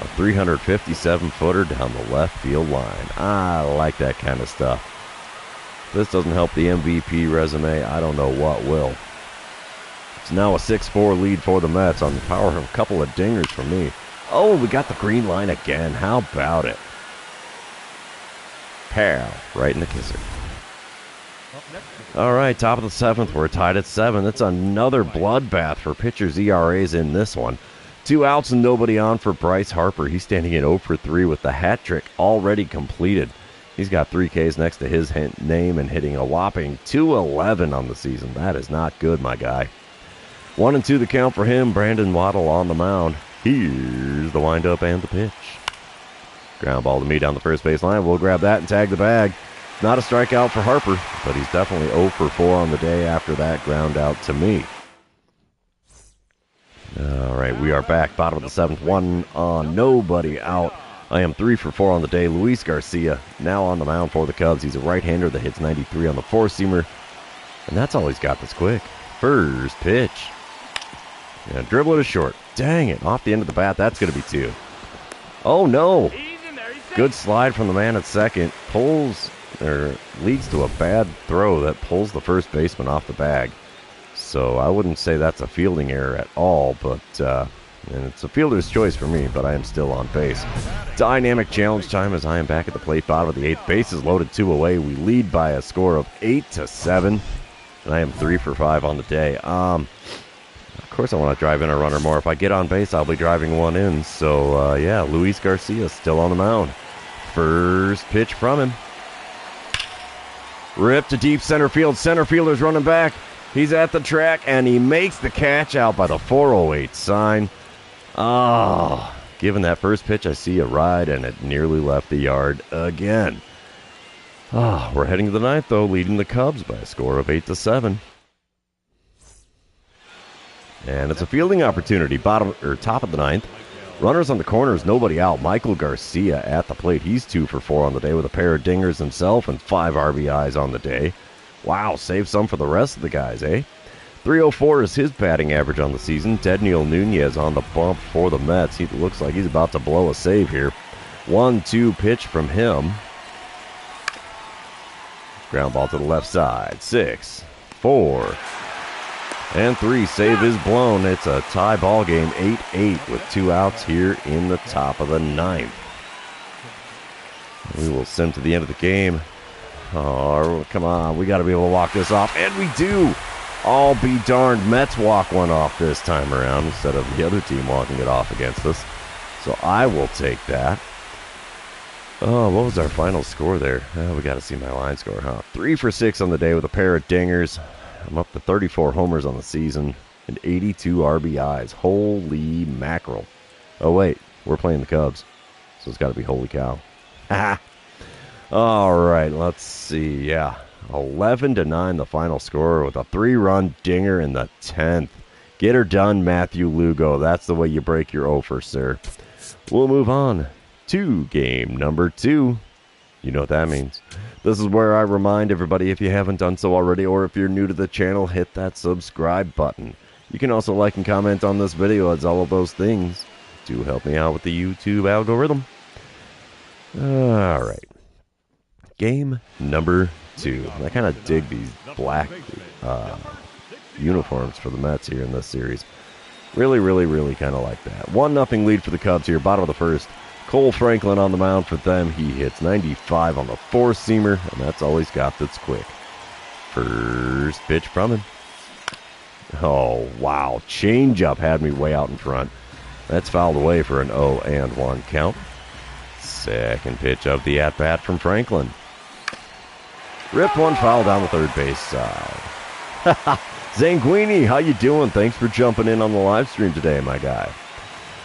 A 357-footer down the left field line. I like that kind of stuff. If this doesn't help the MVP resume, I don't know what will. It's now a 6-4 lead for the Mets on the power of a couple of dingers from me. Oh, we got the green line again. How about it? Pow, right in the kisser. All right, top of the 7th. We're tied at 7. It's another bloodbath for pitchers' ERAs in this one. 2 outs and nobody on for Bryce Harper. He's standing at 0 for 3 with the hat trick already completed. He's got 3 Ks next to his name and hitting a whopping .211 on the season. That is not good, my guy. 1-2 the count for him. Brandon Waddle on the mound. Here's the windup and the pitch. Ground ball to me down the first base line. We'll grab that and tag the bag. Not a strikeout for Harper, but he's definitely 0 for 4 on the day after that ground out to me. All right, we are back. Bottom of the 7th. 1 on, nobody out. I am 3 for 4 on the day. Luis Garcia now on the mound for the Cubs. He's a right-hander that hits 93 on the four-seamer. And that's all he's got that's quick. First pitch. Yeah, dribble to short. Dang it. Off the end of the bat. That's going to be 2. Oh, no. Good slide from the man at second. Leads to a bad throw that pulls the first baseman off the bag. So I wouldn't say that's a fielding error at all, but and it's a fielder's choice for me, but I am still on base. Dynamic challenge time as I am back at the plate, bottom of the 8th. Bases loaded, 2 away. We lead by a score of 8-7, and I am 3 for 5 on the day. Of course I want to drive in a runner more. If I get on base, I'll be driving one in. So, yeah, Luis Garcia still on the mound. First pitch from him. Ripped to deep center field. Center fielder's running back. He's at the track, and he makes the catch out by the 408 sign. Oh, given that first pitch, I see a ride, and it nearly left the yard again. Oh, we're heading to the ninth, though, leading the Cubs by a score of 8-7. And it's a fielding opportunity, top of the ninth. Runners on the corners, nobody out. Michael Garcia at the plate. He's 2 for 4 on the day with a pair of dingers himself and 5 RBIs on the day. Wow, save some for the rest of the guys, eh? 304 is his batting average on the season. Dedniel Nunez on the bump for the Mets. He looks like he's about to blow a save here. 1-2 pitch from him. Ground ball to the left side. 6, 4, and 3. Save is blown. It's a tie ball game, 8-8 with 2 outs here in the top of the ninth. We will send to the end of the game. Oh, come on. We got to be able to walk this off. And we do. I'll be darned. Mets walk one off this time around instead of the other team walking it off against us. So I will take that. Oh, what was our final score there? Oh, we got to see my line score, huh? 3 for 6 on the day with a pair of dingers. I'm up to 34 homers on the season and 82 RBIs. Holy mackerel. Oh, wait. We're playing the Cubs. So it's got to be holy cow. All right. Let's see. Yeah. 11-9 the final score with a 3-run dinger in the 10th. Get her done, Matthew Lugo. That's the way you break your offer, sir. We'll move on to game number 2. You know what that means. This is where I remind everybody, if you haven't done so already, or if you're new to the channel, hit that subscribe button. You can also like and comment on this video, as all of those things do help me out with the YouTube algorithm. All right. Game number 2. I kind of dig these black uniforms for the Mets here in this series. Really, really, really kind of like that. 1-0 lead for the Cubs here, bottom of the first. Cole Franklin on the mound for them. He hits 95 on the 4-seamer, and that's all he's got that's quick. First pitch from him. Oh, wow. Changeup had me way out in front. That's fouled away for an 0-1 count. Second pitch of the at-bat from Franklin. Ripped one foul down the third base side. Zanguini, how you doing? Thanks for jumping in on the live stream today, my guy.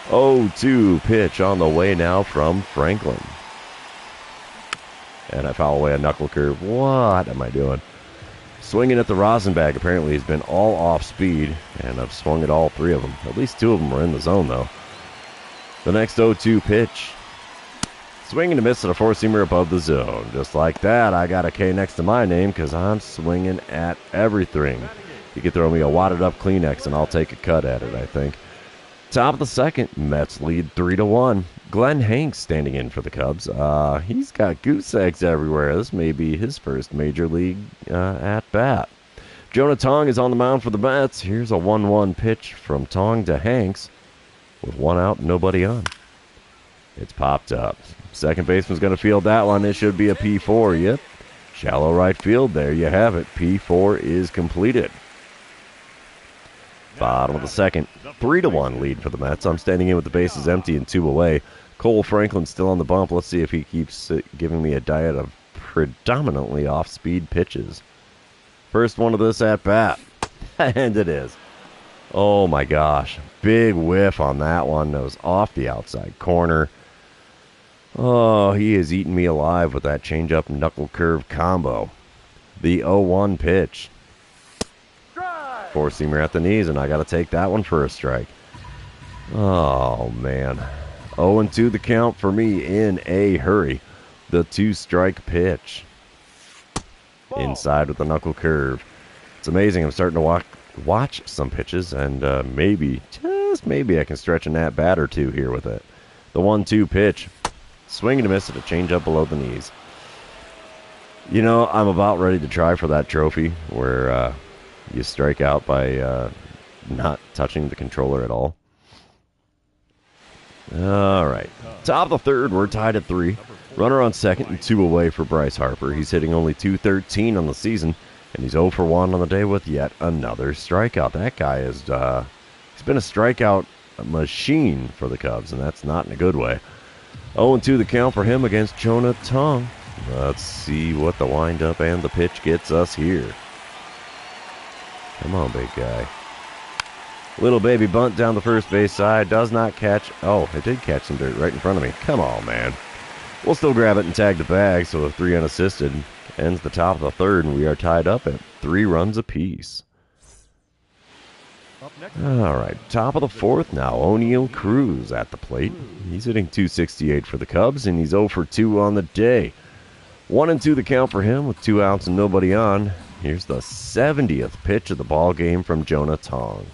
0-2 pitch on the way now from Franklin. And I foul away a knuckle curve. What am I doing? Swinging at the Rosenbag. Apparently he's been all off speed, and I've swung at all 3 of them. At least 2 of them were in the zone, though. The next 0-2 pitch. Swinging to miss at a 4-seamer above the zone. Just like that, I got a K next to my name because I'm swinging at everything. You can throw me a wadded up Kleenex, and I'll take a cut at it, I think. Top of the second, Mets lead 3-1. Glenn Hanks standing in for the Cubs. He's got goose eggs everywhere. This may be his first major league at-bat. Jonah Tong is on the mound for the Mets. Here's a 1-1 pitch from Tong to Hanks with 1 out and nobody on. It's popped up. Second baseman's going to field that one. It should be a P4. Yep. Shallow right field. There you have it. P4 is completed. Bottom of the second, 3-1 lead for the Mets. I'm standing in with the bases empty and 2 away. Cole Franklin still on the bump. Let's see if he keeps giving me a diet of predominantly off-speed pitches. First one of this at-bat, and it is. Oh my gosh, big whiff on that one. That was off the outside corner. Oh, he is eating me alive with that changeup knuckle curve combo. The 0-1 pitch. 4-seamer at the knees, and I got to take that one for a strike. Oh, man. 0-2 the count for me in a hurry. The 2-strike pitch. Inside with the knuckle curve. It's amazing. I'm starting to watch some pitches, and maybe, just maybe, I can stretch an at-bat or 2 here with it. The 1-2 pitch. Swing and a miss at a changeup below the knees. You know, I'm about ready to try for that trophy where you strike out by not touching the controller at all. All right. Top of the third, we're tied at 3. Runner on second and 2 away for Bryce Harper. He's hitting only .213 on the season, and he's 0 for 1 on the day with yet another strikeout. That guy is, he's been a strikeout machine for the Cubs, and that's not in a good way. 0-2 the count for him against Jonah Tong. Let's see what the windup and the pitch gets us here. Come on, big guy. Little baby bunt down the first base side. Does not catch. Oh, it did catch some dirt right in front of me. Come on, man. We'll still grab it and tag the bag, so the 3 unassisted ends the top of the third, and we are tied up at 3 runs apiece. All right, top of the fourth now. O'Neal Cruz at the plate. He's hitting .268 for the Cubs, and he's 0 for 2 on the day. 1-2 the count for him with 2 outs and nobody on. Here's the 70th pitch of the ball game from Jonah Tong.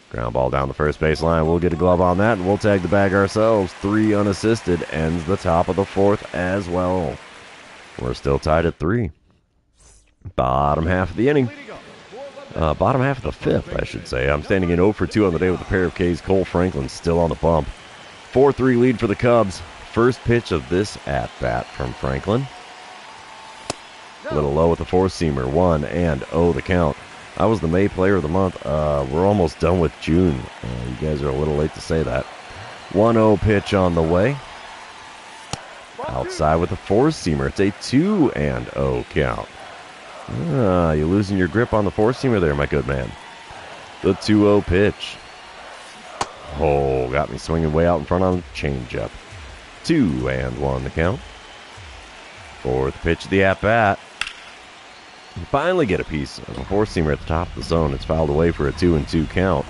Ground ball down the first base line. We'll get a glove on that, and we'll tag the bag ourselves. 3 unassisted ends the top of the fourth as well. We're still tied at 3. Bottom half of the inning. Bottom half of the fifth, I should say. I'm standing in 0 for 2 on the day with a pair of Ks. Cole Franklin still on the bump. 4-3 lead for the Cubs. First pitch of this at-bat from Franklin. A little low with the four-seamer. 1-0 the count. I was the May Player of the Month. We're almost done with June. You guys are a little late to say that. 1-0 pitch on the way. Outside with a four-seamer. It's a 2-0 count. You're losing your grip on the four-seamer there, my good man. The 2-0 pitch. Oh, got me swinging way out in front on the changeup. 2-1 the count. Fourth pitch of the at-bat. You finally get a piece of a four-seamer at the top of the zone. It's fouled away for a 2-2 count.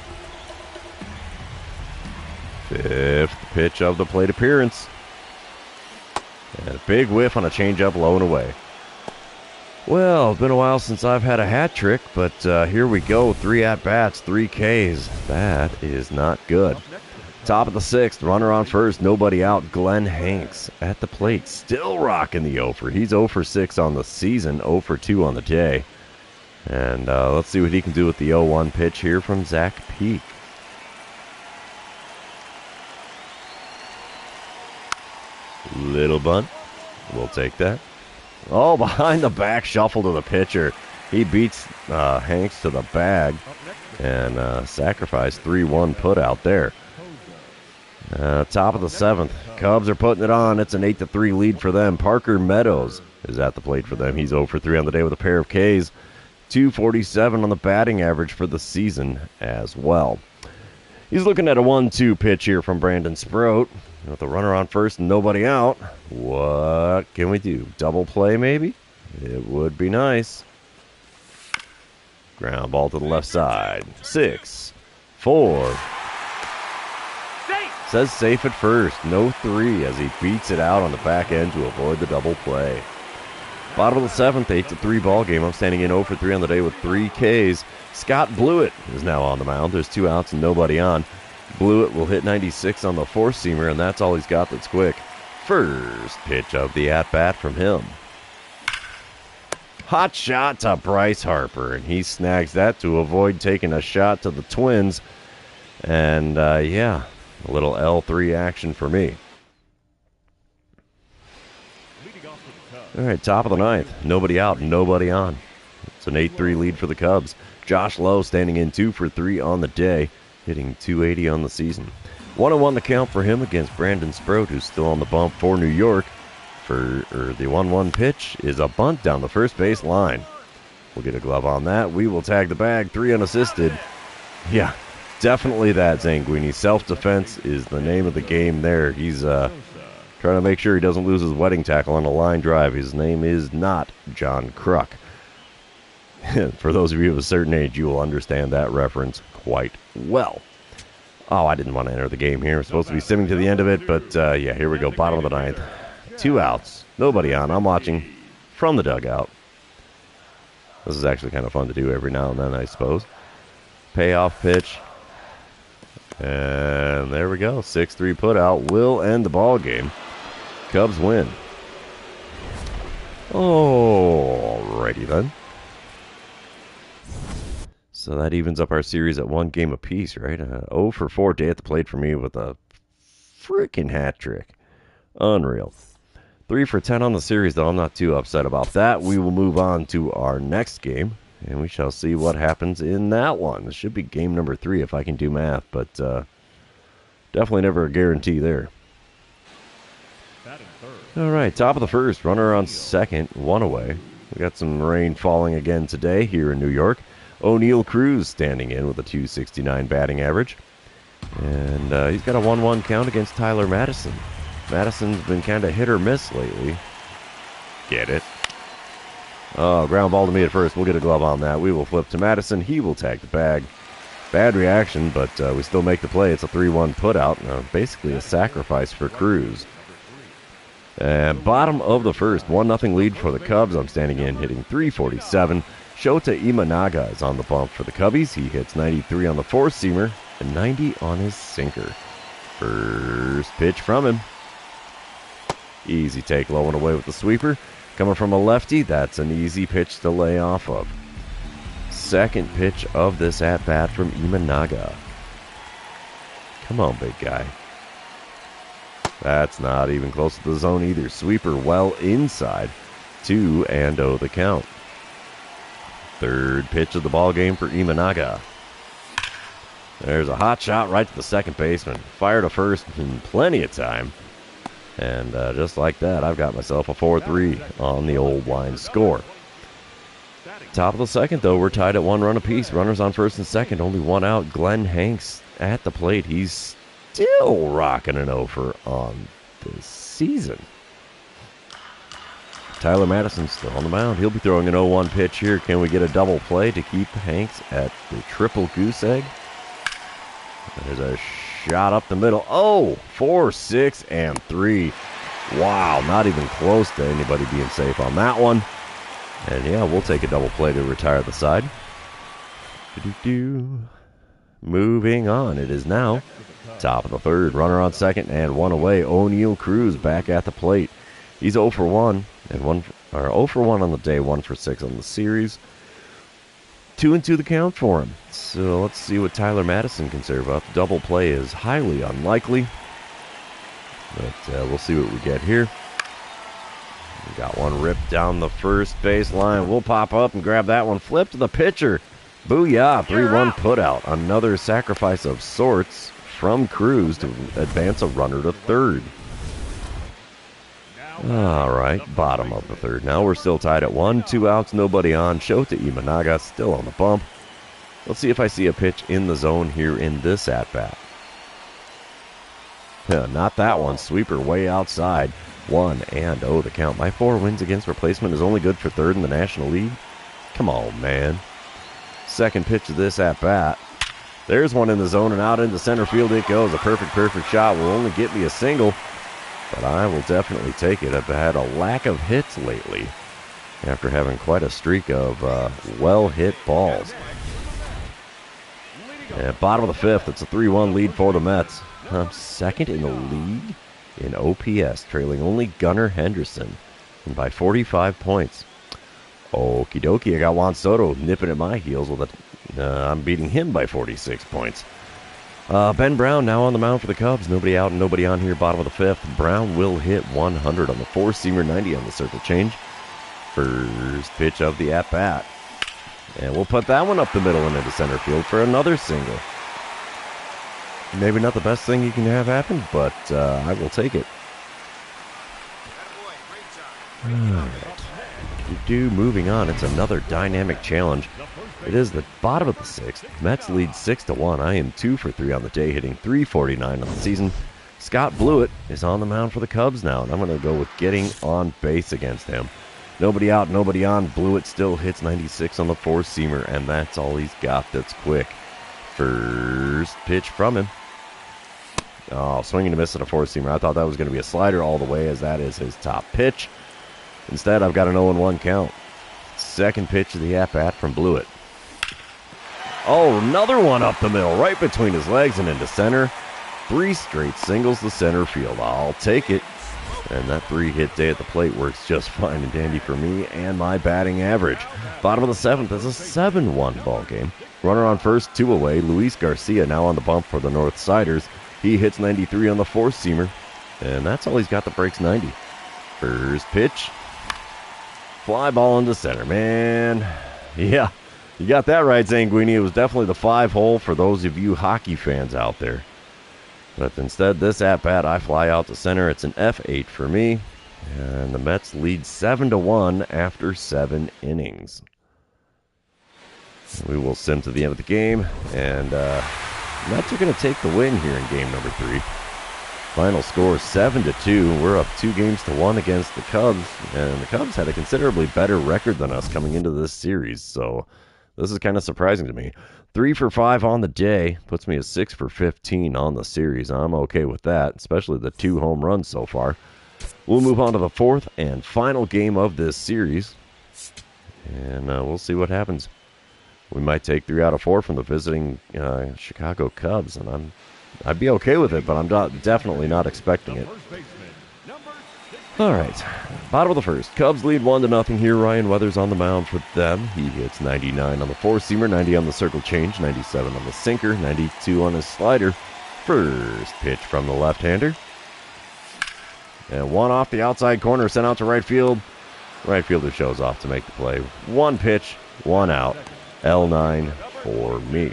Fifth pitch of the plate appearance. And a big whiff on a changeup low and away. Well, it's been a while since I've had a hat trick, but here we go. 3 at-bats, 3 Ks. That is not good. Top of the sixth, runner on first, nobody out. Glenn Hanks at the plate, still rocking the 0 for. He's 0 for 6 on the season, 0 for 2 on the day. And let's see what he can do with the 0-1 pitch here from Zach Peak. Little bunt. We'll take that. Oh, behind the back shuffle to the pitcher. He beats Hanks to the bag and sacrificed 3-1 put out there. Top of the seventh. Cubs are putting it on. It's an 8-3 lead for them. Parker Meadows is at the plate for them. He's 0 for 3 on the day with a pair of Ks. 247 on the batting average for the season as well. He's looking at a 1-2 pitch here from Brandon Sproat. With a runner on first and nobody out. What can we do? Double play maybe? It would be nice. Ground ball to the left side. 6-4. Says safe at first. No 3 as he beats it out on the back end to avoid the double play. Bottom of the seventh, 8-3 ball game. I'm standing in 0 for 3 on the day with 3 Ks. Scott Blewett is now on the mound. There's 2 outs and nobody on. Blewett will hit 96 on the four-seamer, and that's all he's got that's quick. First pitch of the at-bat from him. Hot shot to Bryce Harper, and he snags that to avoid taking a shot to the Twins. And, yeah, a little L3 action for me. All right, top of the ninth. Nobody out, nobody on. It's an 8-3 lead for the Cubs. Josh Lowe standing in 2 for 3 on the day, hitting .280 on the season. 1-1 the count for him against Brandon Sproat, who's still on the bump for New York. The 1-1 pitch is a bunt down the first base line. We'll get a glove on that. We will tag the bag, 3 unassisted. Yeah, definitely that, Zanguini. Self-defense is the name of the game there. He's trying to make sure he doesn't lose his wedding tackle on a line drive. His name is not John Kruk. For those of you of a certain age, you will understand that reference quite well. Oh, I didn't want to enter the game here. I'm supposed to be simming to the end of it, but yeah, here we go. Bottom of the ninth. 2 outs. Nobody on. I'm watching from the dugout. This is actually kind of fun to do every now and then, I suppose. Payoff pitch. And there we go. 6-3 put out will end the ball game. Cubs win. Alrighty then. So that evens up our series at 1 game apiece, right? 0 for 4 day at the plate for me with a freaking hat trick. Unreal. 3 for 10 on the series, though. I'm not too upset about that. We will move on to our next game, and we shall see what happens in that one. This should be game number 3 if I can do math, but definitely never a guarantee there. All right, top of the first. Runner on second, 1 away. We got some rain falling again today here in New York. O'Neal Cruz standing in with a .269 batting average. And he's got a 1-1 count against Tyler Madison. Madison's been kind of hit or miss lately. Get it? Oh, ground ball to me at first. We'll get a glove on that. We will flip to Madison. He will tag the bag. Bad reaction, but we still make the play. It's a 3-1 putout. Basically a sacrifice for Cruz. And bottom of the first, 1-0 lead for the Cubs. I'm standing in, hitting .347. Shota Imanaga is on the bump for the Cubbies. He hits 93 on the four-seamer and 90 on his sinker. First pitch from him. Easy take, low and away with the sweeper. Coming from a lefty, that's an easy pitch to lay off of. Second pitch of this at-bat from Imanaga. Come on, big guy. That's not even close to the zone either. Sweeper well inside. 2-0 the count. Third pitch of the ball game for Imanaga. There's a hot shot right to the second baseman. Fired to first in plenty of time. And just like that, I've got myself a 4-3 on the old line score. Top of the second, though, we're tied at 1 run apiece. Runners on first and second, only 1 out. Glenn Hanks at the plate. He's still rocking an over on this season. Tyler Madison still on the mound. He'll be throwing an 0-1 pitch here. Can we get a double play to keep Hanks at the triple goose egg? There's a shot up the middle. Oh, 4, 6, and 3. Wow, not even close to anybody being safe on that one. And yeah, we'll take a double play to retire the side. Moving on, it is now top of the third. Runner on second and 1 away. O'Neal Cruz back at the plate. He's 0 for 1 and 0 for 1 on the day, 1 for 6 on the series. 2-2 the count for him. So let's see what Tyler Madison can serve up. Double play is highly unlikely, but we'll see what we get here. We got one ripped down the first base line. We'll pop up and grab that one. Flip to the pitcher. Booyah, 3-1 putout. Another sacrifice of sorts from Cruz to advance a runner to third. All right, bottom of the third. Now we're still tied at 1. 2 outs, nobody on. Shota Imanaga still on the bump. Let's see if I see a pitch in the zone here in this at-bat. Not that one. Sweeper way outside. 1-0 the count. My 4 wins against replacement is only good for third in the National League. Come on, man. Second pitch of this at-bat. There's one in the zone and out into center field it goes. A perfect shot will only get me a single, but I will definitely take it. I've had a lack of hits lately after having quite a streak of well-hit balls. At bottom of the fifth, it's a 3-1 lead for the Mets. Second in the league in OPS, trailing only Gunnar Henderson, and by 45 points. Okie dokie, I got Juan Soto nipping at my heels with I'm beating him by 46 points. Ben Brown now on the mound for the Cubs. Nobody out and nobody on here, bottom of the fifth. Brown will hit 100 on the four-seamer, 90 on the circle change. First pitch of the at-bat. And we'll put that one up the middle and into center field for another single. Maybe not the best thing you can have happen, but I will take it. All right. Moving on, it's another dynamic challenge. It is the bottom of the sixth. Mets lead 6-1. I am 2 for 3 on the day, hitting .349 on the season. Scott Blewett is on the mound for the Cubs now, and I'm going to go with getting on base against him. Nobody out, nobody on. Blewett still hits 96 on the four-seamer, and that's all he's got that's quick. First pitch from him. Oh, swinging to miss at a four-seamer. I thought that was going to be a slider all the way, as that is his top pitch. Instead, I've got an 0-1 count. Second pitch of the at-bat from Blewett. Oh, another one up the middle, right between his legs and into center. 3 straight singles to center field. I'll take it. And that 3-hit day at the plate works just fine and dandy for me and my batting average. Bottom of the seventh is a 7-1 ball game. Runner on first, 2 away. Luis Garcia now on the bump for the North Siders. He hits 93 on the four-seamer, and that's all he's got that breaks 90. First pitch. Fly ball into center, man. Yeah, you got that right, Zanguini. It was definitely the 5-hole for those of you hockey fans out there. But instead, this at-bat, I fly out to center. It's an F8 for me. And the Mets lead 7-1 after 7 innings. We will sim to the end of the game, and Mets are going to take the win here in game number 3. Final score 7-2. We're up 2-1 against the Cubs, and the Cubs had a considerably better record than us coming into this series, so this is kind of surprising to me. 3 for 5 on the day puts me at 6 for 15 on the series. I'm okay with that, especially the 2 home runs so far. We'll move on to the 4th and final game of this series, and we'll see what happens. We might take 3 out of 4 from the visiting Chicago Cubs, and I'd be okay with it, but I'm definitely not expecting it. All right, bottom of the first. Cubs lead 1-0 here. Ryan Weathers on the mound for them. He hits 99 on the four-seamer, 90 on the circle change, 97 on the sinker, 92 on his slider. First pitch from the left-hander. And one off the outside corner, sent out to right field. Right fielder shows off to make the play. 1 pitch, 1 out. L9 for me.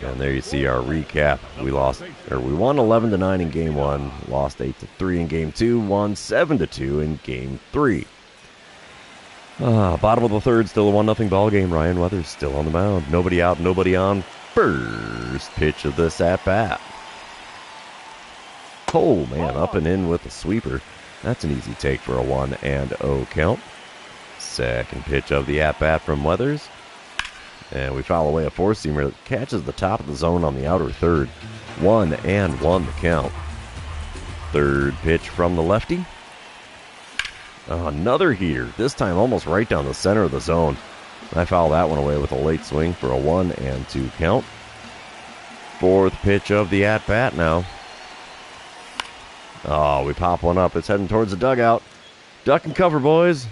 And there you see our recap. We won 11-9 in game 1, lost 8-3 in game 2, won 7-2 in game 3. Bottom of the third, still a 1-0 ball game. Ryan Weathers still on the mound. Nobody out, nobody on. First pitch of this at bat. Oh man, up and in with a sweeper. That's an easy take for a 1-0 count. Second pitch of the at bat from Weathers. And we foul away a four-seamer that catches the top of the zone on the outer third. 1-1 the count. Third pitch from the lefty. Another heater, this time almost right down the center of the zone. I foul that one away with a late swing for a 1-2 count. Fourth pitch of the at-bat now. Oh, we pop one up. It's heading towards the dugout. Duck and cover, boys.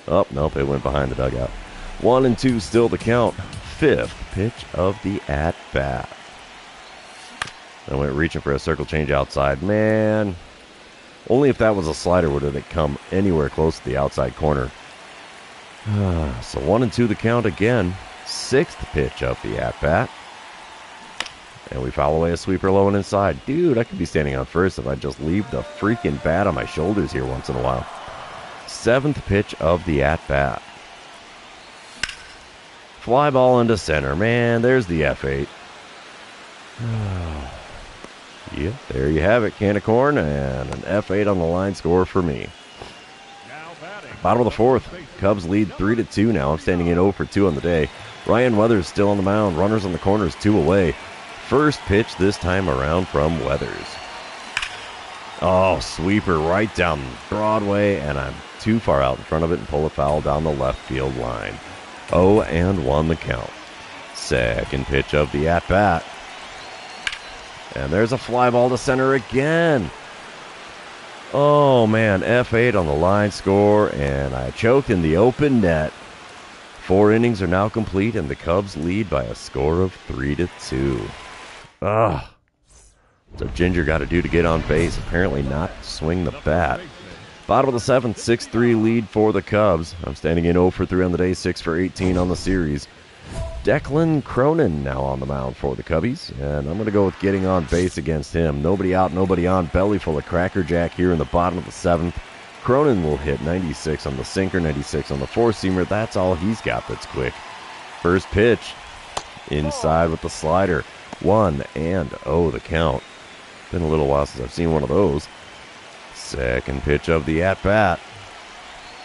Oh, nope, it went behind the dugout. 1-2 still the count. Fifth pitch of the at-bat. I went reaching for a circle change outside. Man, only if that was a slider would it come anywhere close to the outside corner. So 1-2 the count again. Sixth pitch of the at-bat. And we foul away a sweeper low and inside. Dude, I could be standing on first if I just leave the freaking bat on my shoulders here once in a while. Seventh pitch of the at-bat. Fly ball into center. Man, there's the F8. Yep, there you have it. Can of corn and an F8 on the line score for me. Bottom of the fourth. Cubs lead 3-2 now. I'm standing in 0 for 2 on the day. Ryan Weathers still on the mound. Runners on the corners, 2 away. First pitch this time around from Weathers. Oh, sweeper right down Broadway, and I'm too far out in front of it and pull a foul down the left field line. 0-1 the count. Second pitch of the at-bat. And there's a fly ball to center again. Oh, man, F8 on the line score, and I choked in the open net. 4 innings are now complete, and the Cubs lead by a score of 3-2. What's Ginger got to do to get on base? Apparently not swing the bat. Bottom of the 7th, 6-3 lead for the Cubs. I'm standing in 0 for 3 on the day, 6 for 18 on the series. Declan Cronin now on the mound for the Cubbies, and I'm going to go with getting on base against him. Nobody out, nobody on, belly full of Cracker Jack here in the bottom of the 7th. Cronin will hit 96 on the sinker, 96 on the four-seamer. That's all he's got that's quick. First pitch, inside with the slider. 1-0 the count. Been a little while since I've seen one of those. Second pitch of the at-bat.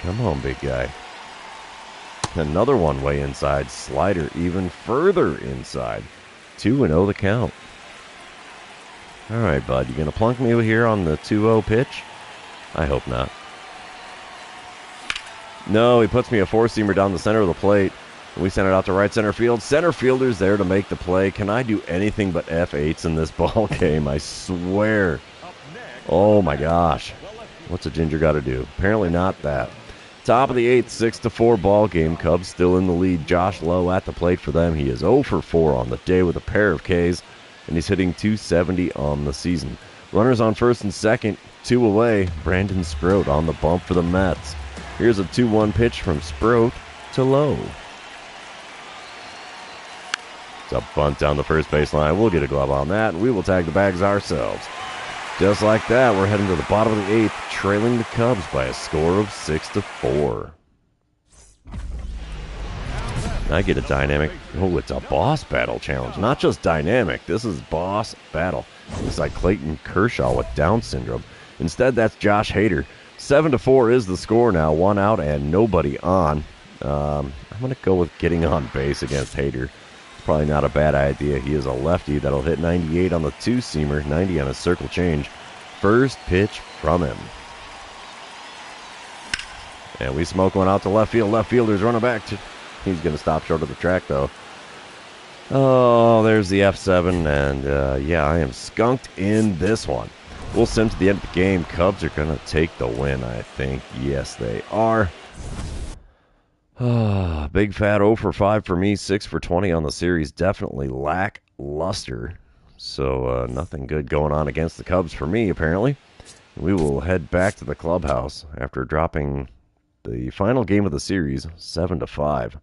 Come on, big guy. Another one way inside. Slider even further inside. 2-0 the count. All right, bud. You going to plunk me here on the 2-0 pitch? I hope not. No, he puts me a four-seamer down the center of the plate. We send it out to right center field. Center fielder's there to make the play. Can I do anything but F8s in this ball game? I swear. Oh, my gosh. What's a Ginger got to do? Apparently not that. Top of the 8th, 6-4 ball game. Cubs still in the lead. Josh Lowe at the plate for them. He is 0 for 4 on the day with a pair of Ks, and he's hitting .270 on the season. Runners on first and second, 2 away. Brandon Sproat on the bump for the Mets. Here's a 2-1 pitch from Sproat to Lowe. It's a bunt down the first baseline. We'll get a glove on that, and we will tag the bags ourselves. Just like that, we're heading to the bottom of the 8th, trailing the Cubs by a score of 6-4. I get a dynamic. Oh, it's a boss battle challenge. Not just dynamic. This is boss battle. It's like Clayton Kershaw with Down syndrome. Instead, that's Josh Hader. 7-4 is the score now. 1 out and nobody on. I'm going to go with getting on base against Hader. It's probably not a bad idea. He is a lefty that'll hit 98 on the two-seamer, 90 on a circle change. First pitch from him. And we smoke one out to left field. Left fielder's running back. He's going to stop short of the track, though. Oh, there's the F7. And, yeah, I am skunked in this one. We'll sim to the end of the game. Cubs are going to take the win, I think. Yes, they are. Big fat 0 for 5 for me. 6 for 20 on the series. Definitely lackluster. So, nothing good going on against the Cubs for me, apparently. We will head back to the clubhouse after dropping the final game of the series, 7-5.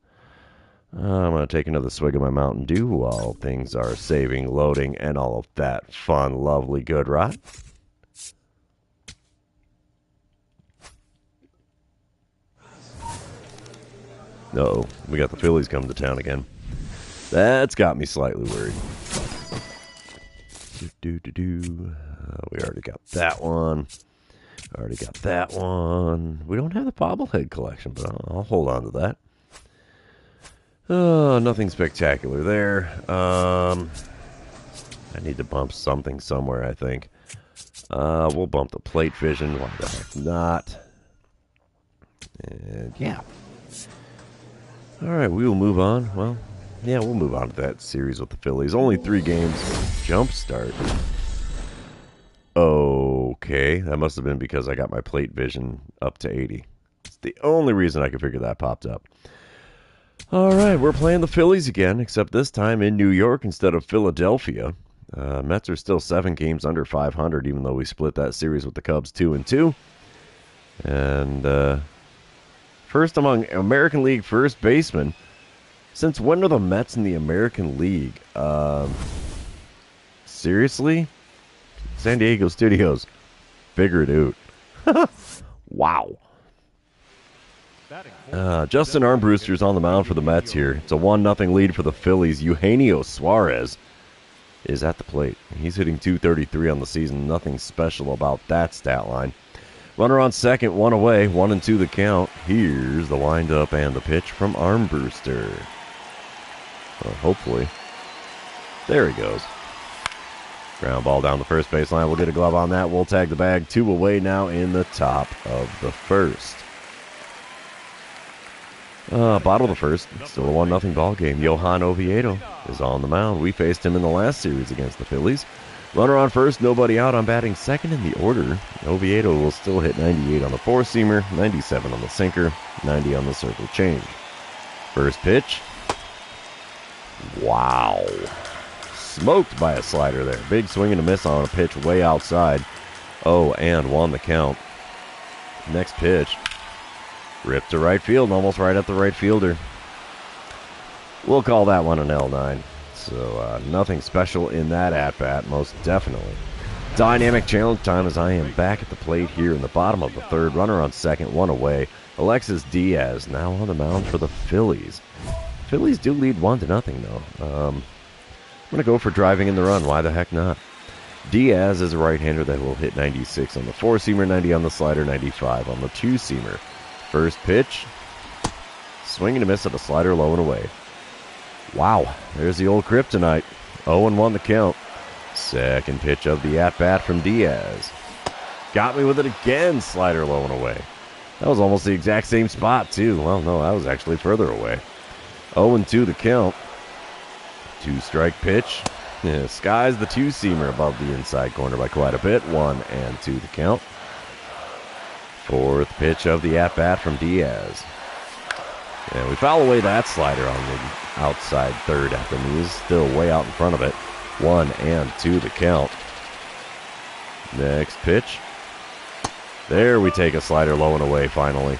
I'm going to take another swig of my Mountain Dew while things are saving, loading, and all of that fun, lovely, good rot. Uh-oh, we got the Phillies coming to town again. That's got me slightly worried. We already got that one. Already got that one. We don't have the bobblehead collection, but I'll hold on to that. Nothing spectacular there. I need to bump something somewhere, I think. We'll bump the plate vision. Why the heck not? And yeah. All right, we will move on. Well, yeah, we'll move on to that series with the Phillies. Only 3 games. Jump start. Okay, that must have been because I got my plate vision up to 80. It's the only reason I could figure that popped up. All right, we're playing the Phillies again, except this time in New York instead of Philadelphia. Mets are still 7 games under 500, even though we split that series with the Cubs 2-2. And first among American League first basemen. Since when are the Mets in the American League? Seriously? San Diego Studios. Figure it out. Wow. Justin Armbruster's on the mound for the Mets here. It's a 1-0 lead for the Phillies. Eugenio Suarez is at the plate. He's hitting .233 on the season. Nothing special about that stat line. Runner on second, 1 away, 1-2 the count. Here's the windup and the pitch from Armbruster. Well, hopefully. There he goes. Ground ball down the first baseline. We'll get a glove on that. We'll tag the bag. 2 away now in the top of the first. Bottom of the first. Still a 1-0 ball game. Johan Oviedo is on the mound. We faced him in the last series against the Phillies. Runner on first, nobody out. I'm batting second in the order. Oviedo will still hit 98 on the four-seamer, 97 on the sinker, 90 on the circle change. First pitch. Wow. Smoked by a slider there. Big swing and a miss on a pitch way outside. 0-1 the count. Next pitch. Ripped to right field, almost right at the right fielder. We'll call that one an L9. So nothing special in that at-bat, most definitely. Dynamic challenge time as I am back at the plate here in the bottom of the third. Runner on second, 1 away. Alexis Diaz now on the mound for the Phillies. Phillies do lead 1-0 though. I'm going to go for driving in the run. Why the heck not? Diaz is a right-hander that will hit 96 on the four-seamer, 90 on the slider, 95 on the two-seamer. First pitch. Swing and a miss at a slider low and away. Wow, there's the old kryptonite. 0-1 the count. Second pitch of the at-bat from Diaz. Got me with it again, slider low and away. That was almost the exact same spot, too. Well, no, that was actually further away. 0-2 the count. 2-strike pitch. Yeah, skies the two-seamer above the inside corner by quite a bit. 1-2 the count. Fourth pitch of the at-bat from Diaz. And we foul away that slider on the outside third at the knees. Still way out in front of it. 1-2 the count. Next pitch. There we take a slider low and away finally.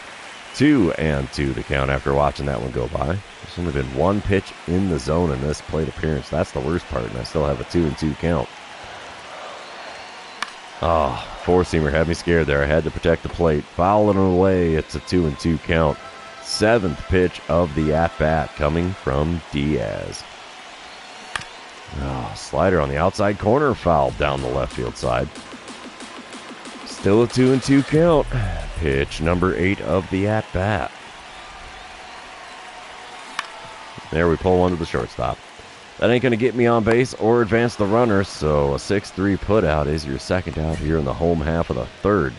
2-2 the count after watching that one go by. There's only been one pitch in the zone in this plate appearance. That's the worst part, and I still have a 2-2 count. Four-seamer had me scared there. I had to protect the plate. Fouling it away. It's a 2-2 count. 7th pitch of the at-bat coming from Diaz. Oh, slider on the outside corner, foul down the left field side. Still a 2-2 count. Pitch number 8 of the at-bat. There, we pull one to the shortstop. That ain't going to get me on base or advance the runner, so a 6-3 putout is your second out here in the home half of the third.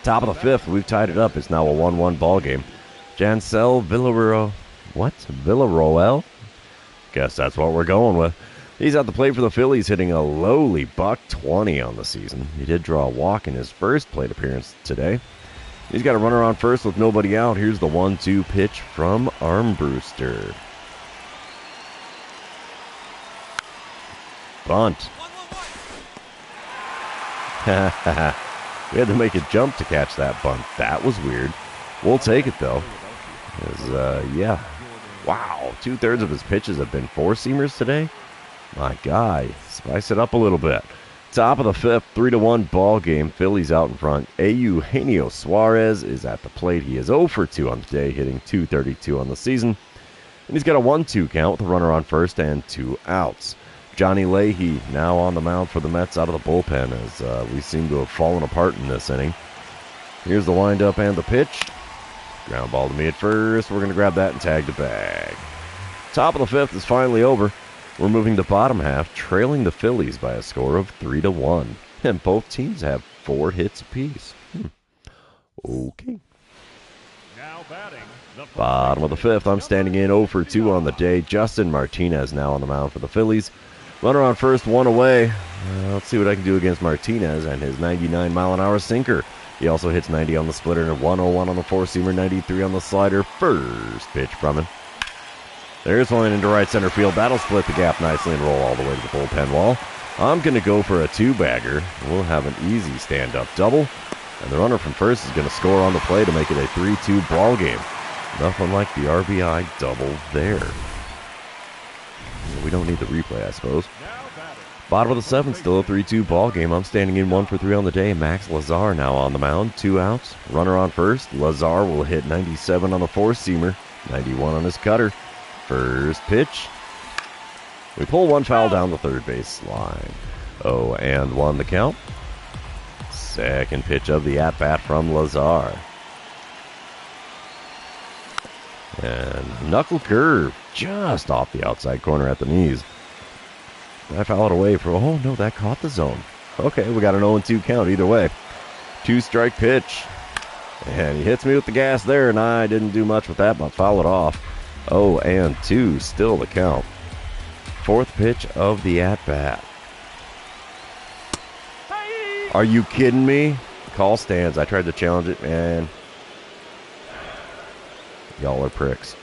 Top of the fifth, we've tied it up. It's now a 1-1 ball game. Jansel Villaroel? Guess that's what we're going with. He's at the plate for the Phillies, hitting a lowly .120 on the season. He did draw a walk in his first plate appearance today. He's got a runner on first with nobody out. Here's the 1-2 pitch from Armbruster. Bunt. We had to make a jump to catch that bunt. That was weird. We'll take it, though. Yeah. Wow, 2/3 of his pitches have been four-seamers today. My guy, spice it up a little bit. Top of the fifth, 3-1 ball game. Phillies out in front. Eugenio Suarez is at the plate. He is 0 for 2 on the day, hitting .232 on the season. And he's got a 1-2 count with a runner on first and 2 outs. Johnny Leahy now on the mound for the Mets out of the bullpen as we seem to have fallen apart in this inning. Here's the windup and the pitch. Ground ball to me at first. We're going to grab that and tag the bag. Top of the fifth is finally over. We're moving to bottom half, trailing the Phillies by a score of 3-1. And both teams have 4 hits apiece. Okay. Now batting the bottom of the fifth, I'm standing in 0 for 2 on the day. Justin Martinez now on the mound for the Phillies. Runner on first, 1 away. Let's see what I can do against Martinez and his 99-mile-an-hour sinker. He also hits 90 on the splitter and 101 on the four-seamer, 93 on the slider. First pitch from him. There's one into right center field. That'll split the gap nicely and roll all the way to the bullpen wall. I'm going to go for a 2-bagger. We'll have an easy stand-up double. And the runner from first is going to score on the play to make it a 3-2 ball game. Nothing like the RBI double there. We don't need the replay, I suppose. Bottom of the seventh, still a 3-2 ball game. I'm standing in 1 for 3 on the day. Max Lazar now on the mound. 2 outs. Runner on first. Lazar will hit 97 on the four-seamer. 91 on his cutter. First pitch. We pull one foul down the third base line. 0-1 the count. Second pitch of the at-bat from Lazar. And knuckle curve just off the outside corner at the knees. I foul it away for, oh no, that caught the zone. Okay, we got an 0-2 count either way. 2-strike pitch. And he hits me with the gas there, and I didn't do much with that, but foul it off. 0-2, still the count. Fourth pitch of the at-bat. Are you kidding me? Call stands. I tried to challenge it, and y'all are pricks.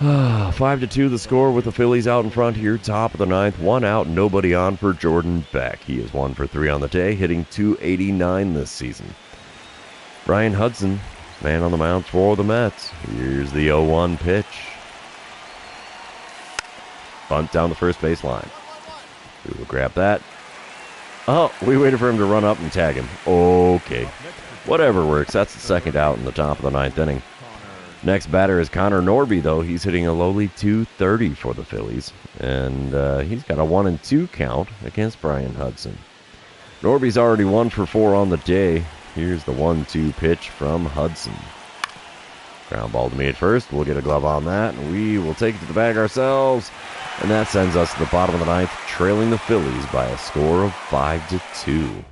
5-2 the score with the Phillies out in front here. Top of the ninth. 1 out, nobody on for Jordan Beck. He is 1 for 3 on the day, hitting .289 this season. Brian Hudson, man on the mound for the Mets. Here's the 0-1 pitch. Bunt down the first base line. We will grab that. Oh, we waited for him to run up and tag him. Okay. Whatever works. That's the second out in the top of the ninth inning. Next batter is Connor Norby, though. He's hitting a lowly .230 for the Phillies. And he's got a 1-2 count against Brian Hudson. Norby's already 1 for 4 on the day. Here's the 1-2 pitch from Hudson. Ground ball to me at first. We'll get a glove on that, and we will take it to the bag ourselves. And that sends us to the bottom of the ninth, trailing the Phillies by a score of 5-2.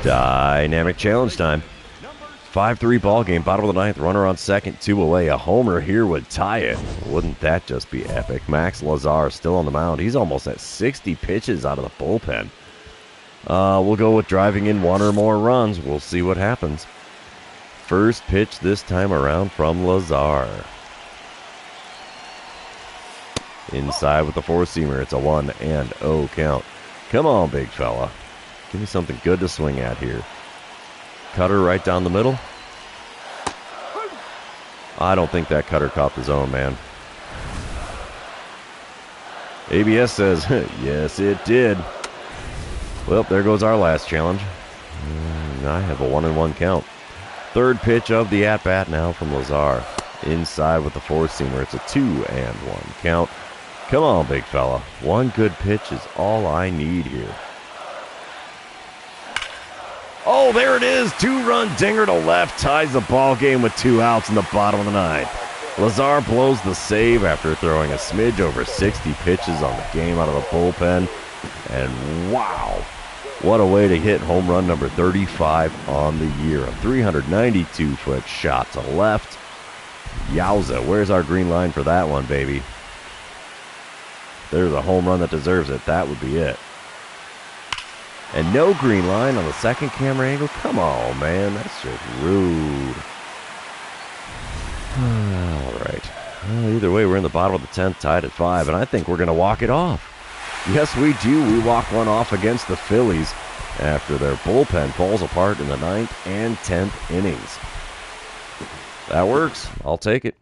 Dynamic challenge time. 5-3 ball game, bottom of the ninth, runner on second, 2 away. A homer here would tie it. Wouldn't that just be epic? Max Lazar still on the mound. He's almost at 60 pitches out of the bullpen. We'll go with driving in 1 or more runs. We'll see what happens. First pitch this time around from Lazar. Inside with the four-seamer. It's a 1-0 count. Come on, big fella. Give me something good to swing at here. Cutter right down the middle. I don't think that cutter caught the zone, man. ABS says, yes, it did. Well, there goes our last challenge. And I have a 1-1 count. Third pitch of the at-bat now from Lazar. Inside with the four-seamer. It's a 2-1 count. Come on, big fella. One good pitch is all I need here. Oh, there it is. 2-run dinger to left. Ties the ball game with 2 outs in the bottom of the ninth. Lazar blows the save after throwing a smidge over 60 pitches on the game out of the bullpen. And wow, what a way to hit home run number 35 on the year. A 392-foot shot to left. Yowza, where's our green line for that one, baby? There's a home run that deserves it. That would be it. And no green line on the second camera angle. Come on, man. That's just rude. All right. Well, either way, we're in the bottom of the 10th, tied at 5, and I think we're going to walk it off. Yes, we do. We walk one off against the Phillies after their bullpen falls apart in the 9th and 10th innings. That works. I'll take it.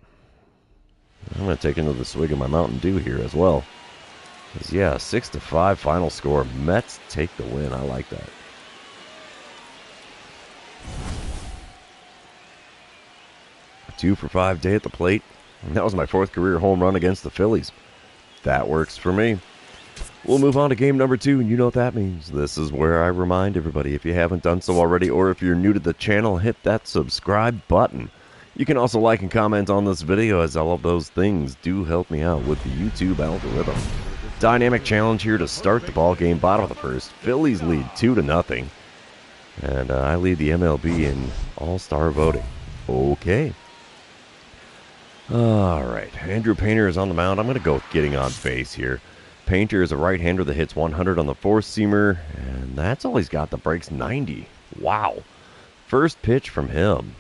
I'm going to take another swig of my Mountain Dew here as well. Yeah, 6-5 final score. Mets take the win. I like that. A 2-for-5 day at the plate. And that was my 4th career home run against the Phillies. That works for me. We'll move on to game number 2, and you know what that means. This is where I remind everybody, if you haven't done so already, or if you're new to the channel, hit that subscribe button. You can also like and comment on this video, as all of those things do help me out with the YouTube algorithm. Dynamic challenge here to start the ball game, bottom of the first. Phillies lead 2-0, and I lead the MLB in all-star voting. Okay. All right, Andrew Painter is on the mound. I'm going to go with getting on base here. Painter is a right-hander that hits 100 on the four-seamer, and that's all he's got that breaks 90. Wow. First pitch from him.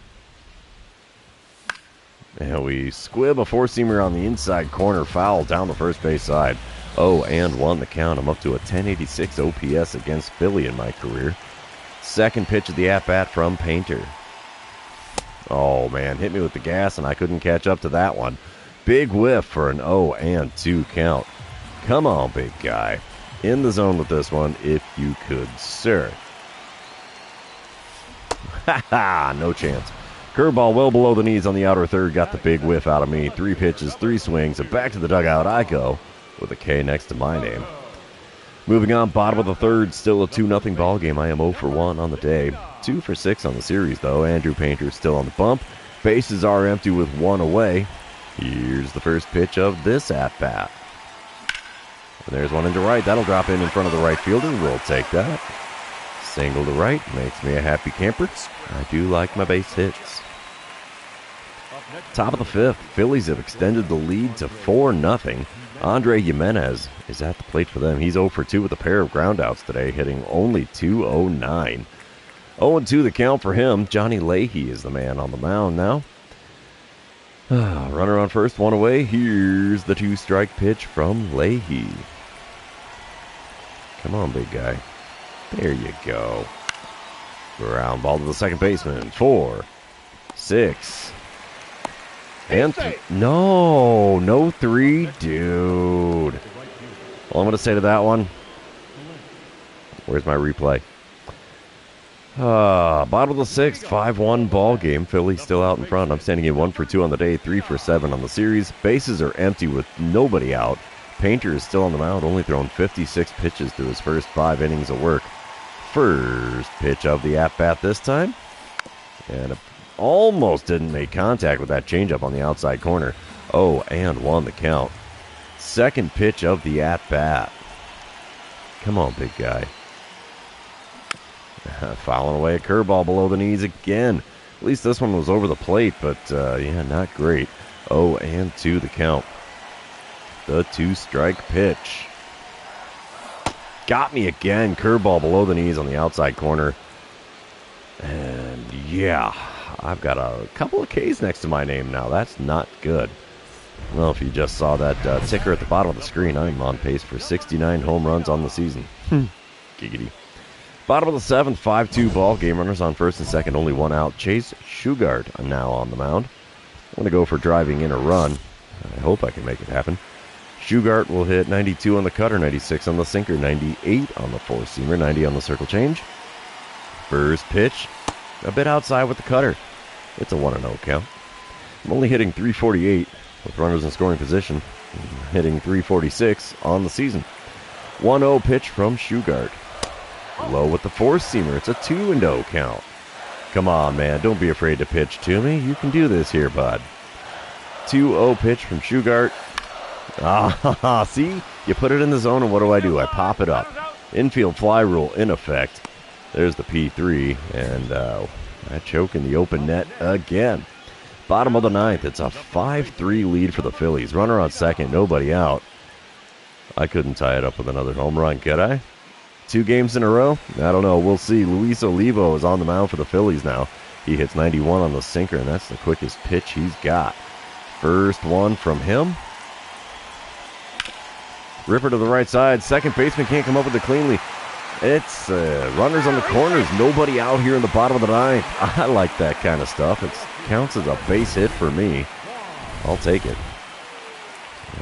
And we squib a four-seamer on the inside corner, foul down the first base side. 0-1 the count. I'm up to a 1086 OPS against Philly in my career. Second pitch of the at-bat from Painter. Oh, man, hit me with the gas, and I couldn't catch up to that one. Big whiff for an 0-2 count. Come on, big guy. In the zone with this one, if you could, sir. Ha ha, no chance. Curveball well below the knees on the outer third. Got the big whiff out of me. 3 pitches, 3 swings, and back to the dugout I go with a K next to my name. Moving on, bottom of the third, still a 2-0 ball game. I am 0-for-1 on the day. 2-for-6 on the series, though. Andrew Painter still on the bump. Bases are empty with 1 away. Here's the first pitch of this at-bat. And there's one into right. That'll drop in front of the right fielder. We'll take that. Single to right makes me a happy camper. I do like my base hits. Top of the 5th, Phillies have extended the lead to 4-0. Andre Jimenez is at the plate for them. He's 0-for-2 with a pair of groundouts today, hitting only .209. 0-2 the count for him. Johnny Leahy is the man on the mound now. Runner on first, 1 away. Here's the 2-strike pitch from Leahy. Come on, big guy. There you go. Ground ball to the second baseman. 4, 6, and no 3, dude. All I'm going to say to that one, where's my replay? Bottom of the 6th, 5-1 ball game. Philly still out in front. I'm standing in 1-for-2 on the day, 3-for-7 on the series. Bases are empty with nobody out. Painter is still on the mound, only thrown 56 pitches through his first 5 innings of work. First pitch of the at-bat this time. And almost didn't make contact with that changeup on the outside corner. 0-1 the count. Second pitch of the at-bat. Come on, big guy. Fouling away a curveball below the knees again. At least this one was over the plate, but yeah, not great. 0-2 the count. The 2-strike pitch. Got me again. Curveball below the knees on the outside corner. And yeah, I've got a couple of Ks next to my name now. That's not good. Well, if you just saw that ticker at the bottom of the screen, I'm on pace for 69 home runs on the season. Giggity. Bottom of the 7th, 5-2 ball game. Runners on first and second, only 1 out. Chase Shugart now on the mound. I'm going to go for driving in a run. I hope I can make it happen. Shugart will hit 92 on the cutter, 96 on the sinker, 98 on the four-seamer, 90 on the circle change. First pitch, a bit outside with the cutter. It's a 1-0 count. I'm only hitting 348 with runners in scoring position. I'm hitting 346 on the season. 1-0 pitch from Shugart. Low with the four-seamer. It's a 2-0 count. Come on, man. Don't be afraid to pitch to me. You can do this here, bud. 2-0 pitch from Shugart. Ah, see? You put it in the zone, and what do? I pop it up. Infield fly rule in effect. There's the P3, and that choke in the open net again. Bottom of the ninth, it's a 5-3 lead for the Phillies. Runner on second, nobody out. I couldn't tie it up with another home run, could I? 2 games in a row? I don't know. We'll see. Luis Olivo is on the mound for the Phillies now. He hits 91 on the sinker, and that's the quickest pitch he's got. First one from him. Ripper to the right side. Second baseman can't come up with it cleanly. It's runners on the corners. Nobody out here in the bottom of the ninth. I like that kind of stuff. It counts as a base hit for me. I'll take it.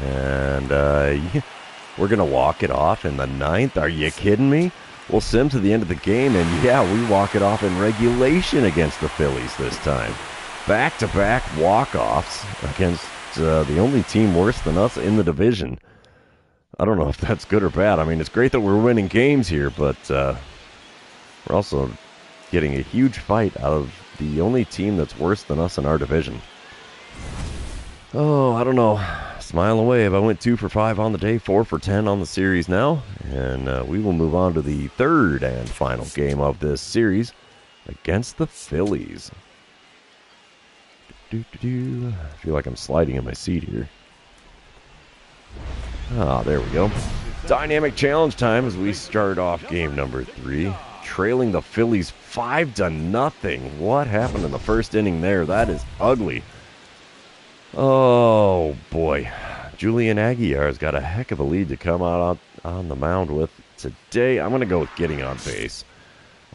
And we're going to walk it off in the ninth. Are you kidding me? We'll sim to the end of the game, and yeah, we walk it off in regulation against the Phillies this time. Back-to-back walk-offs against the only team worse than us in the division. I don't know if that's good or bad. I mean, it's great that we're winning games here, but we're also getting a huge fight out of the only team that's worse than us in our division. Oh, I don't know. Smile and wave. I went 2 for 5 on the day, 4 for 10 on the series now, and we will move on to the third and final game of this series against the Phillies. I feel like I'm sliding in my seat here. Ah, there we go. Dynamic challenge time as we start off game number 3. Trailing the Phillies 5-0. What happened in the first inning there? That is ugly. Oh, boy. Julian Aguilar's got a heck of a lead to come out on the mound with today. I'm going to go with getting on base.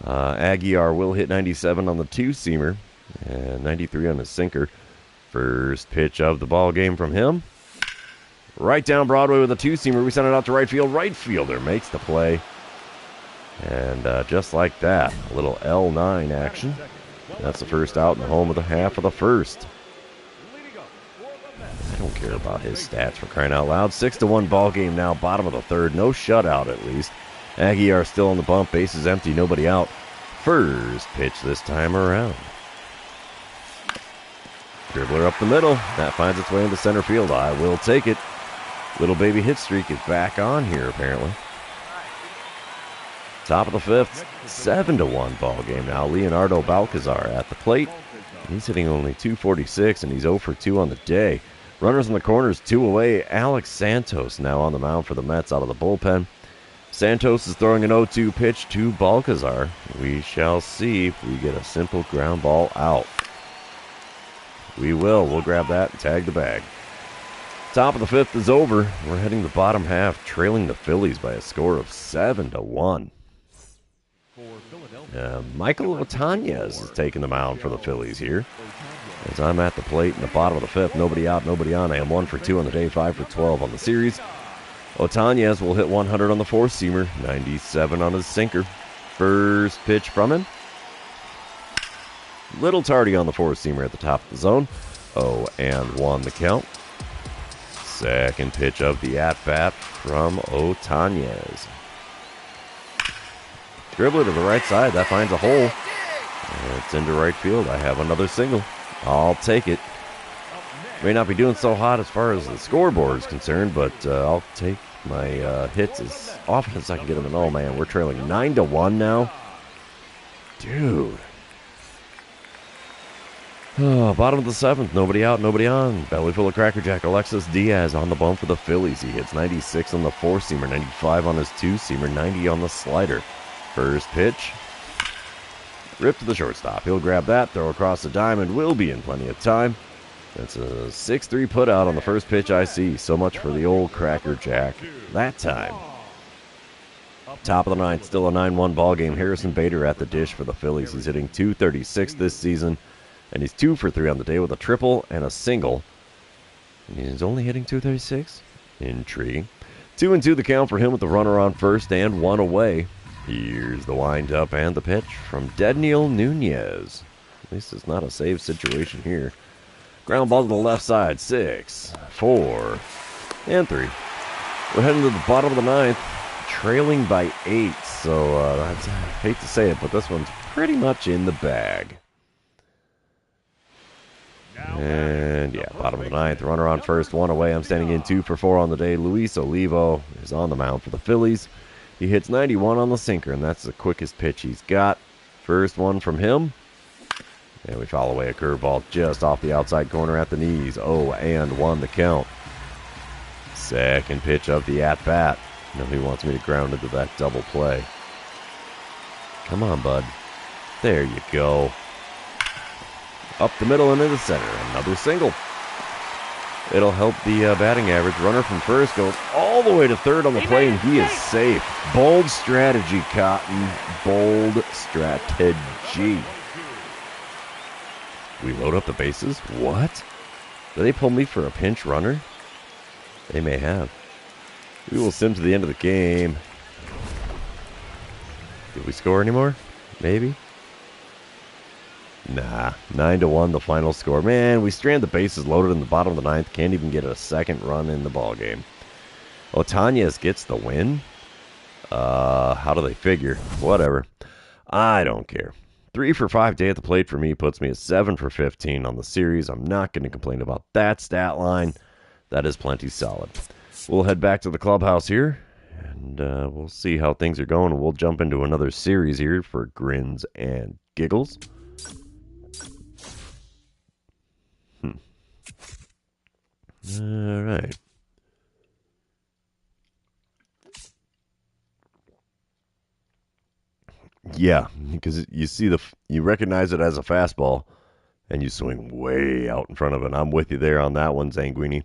Aguilar will hit 97 on the two-seamer and 93 on his sinker. First pitch of the ball game from him. Right down Broadway with a two-seamer. We send it out to right field. Right fielder makes the play. And just like that, a little L9 action. That's the first out in the home of the half of the first. I don't care about his stats, for crying out loud. 6-1 ball game now, bottom of the third. No shutout at least. Aguilar still on the bump. Bases empty, nobody out. First pitch this time around. Dribbler up the middle. That finds its way into center field. I will take it. Little baby hit streak is back on here, apparently. Top of the fifth, 7-1 ball game now. Leonardo Balcazar at the plate. He's hitting only 246, and he's 0 for 2 on the day. Runners in the corners, 2 away. Alex Santos now on the mound for the Mets out of the bullpen. Santos is throwing an 0-2 pitch to Balcazar. We shall see if we get a simple ground ball out. We will. We'll grab that and tag the bag. Top of the fifth is over. We're heading the bottom half, trailing the Phillies by a score of 7-1. Michael Otanez is taking the mound for the Phillies here. As I'm at the plate in the bottom of the fifth, nobody out, nobody on. I am 1 for 2 on the day, 5 for 12 on the series. Otanez will hit 100 on the four-seamer, 97 on his sinker. First pitch from him. Little tardy on the four-seamer at the top of the zone. 0-1 the count. Second pitch of the at-bat from Otanez. Dribbler to the right side. That finds a hole. It's into right field. I have another single. I'll take it. May not be doing so hot as far as the scoreboard is concerned, but I'll take my hits as often as I can get them in. Oh, man, we're trailing 9-1 now. Dude. Oh, bottom of the seventh. Nobody out, nobody on. Belly full of Cracker Jack. Alexis Diaz on the bump for the Phillies. He hits 96 on the four-seamer, 95 on his two-seamer, 90 on the slider. First pitch. Rip to the shortstop. He'll grab that, throw across the diamond. Will be in plenty of time. That's a 6-3 putout on the first pitch I see. So much for the old Cracker Jack that time. Top of the ninth, still a 9-1 ball game. Harrison Bader at the dish for the Phillies. He's hitting 236 this season. And he's 2 for 3 on the day with a triple and a single. And he's only hitting 236. Intriguing. 2-2 the count for him with the runner on first and 1 away. Here's the windup and the pitch from Dedniel Nunez. At least it's not a save situation here. Ground ball to the left side. 6, 4, and 3. We're heading to the bottom of the ninth, trailing by 8. So I hate to say it, but this one's pretty much in the bag. And yeah, bottom of the ninth. Runner on first, 1 away. I'm standing in 2 for 4 on the day. Luis Olivo is on the mound for the Phillies. He hits 91 on the sinker, and that's the quickest pitch he's got. First one from him. And we foul away a curveball just off the outside corner at the knees. 0-1 the count. Second pitch of the at-bat. Now he wants me to ground into that double play. Come on, bud. There you go. Up the middle and into center. Another single. It'll help the batting average. Runner from first goes all the way to third on the play, and he is safe. Bold strategy, Cotton. Bold strategy. We load up the bases? What? Did they pull me for a pinch runner? They may have. We will sim to the end of the game. Did we score anymore? Maybe? Nah. 9-1 the final score. Man, we strand the bases loaded in the bottom of the ninth. Can't even get a second run in the ballgame. Otañez gets the win? How do they figure? Whatever. I don't care. 3 for 5 day at the plate for me puts me at 7 for 15 on the series. I'm not going to complain about that stat line. That is plenty solid. We'll head back to the clubhouse here, and we'll see how things are going. We'll jump into another series here for grins and giggles. All right. Yeah, because you see you recognize it as a fastball, and you swing way out in front of it. I'm with you there on that one, Zanguini.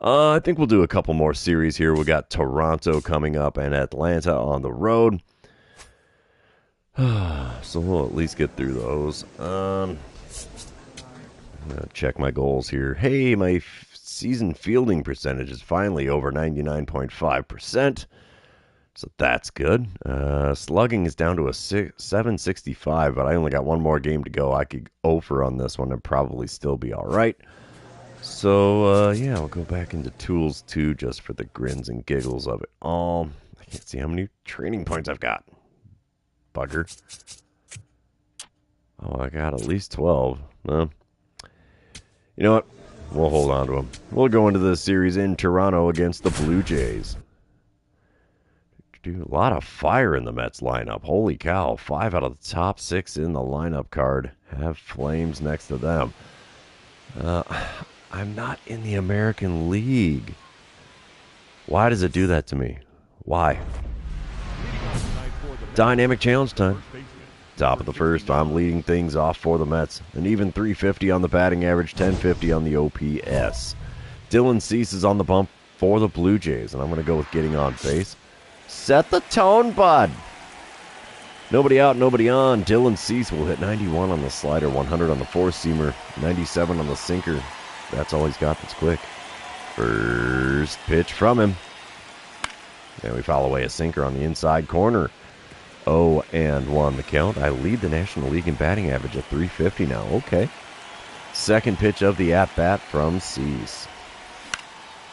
I think we'll do a couple more series here. We got Toronto coming up and Atlanta on the road. So we'll at least get through those. I'm gonna check my goals here. Hey, my season fielding percentage is finally over 99.5%. So that's good. Slugging is down to a 765, but I only got one more game to go. I could over on this one and probably still be all right. So, yeah, I'll go back into tools, too, just for the grins and giggles of it all. I can't see how many training points I've got. Bugger. Oh, I got at least 12. You know what? We'll hold on to them. We'll go into this series in Toronto against the Blue Jays. Dude, a lot of fire in the Mets lineup. Holy cow. 5 out of the top 6 in the lineup card have Flames next to them. I'm not in the American League. Why does it do that to me? Why? Dynamic challenge time. Top of the first, I'm leading things off for the Mets. An even 350 on the batting average, 1050 on the OPS. Dylan Cease is on the bump for the Blue Jays, and I'm going to go with getting on base. Set the tone, bud. Nobody out, nobody on. Dylan Cease will hit 91 on the slider, 100 on the four-seamer, 97 on the sinker. That's all he's got that's quick. First pitch from him. And we foul away a sinker on the inside corner. 0-1 the count. I lead the National League in batting average at 350 now. Okay. Second pitch of the at-bat from Cease.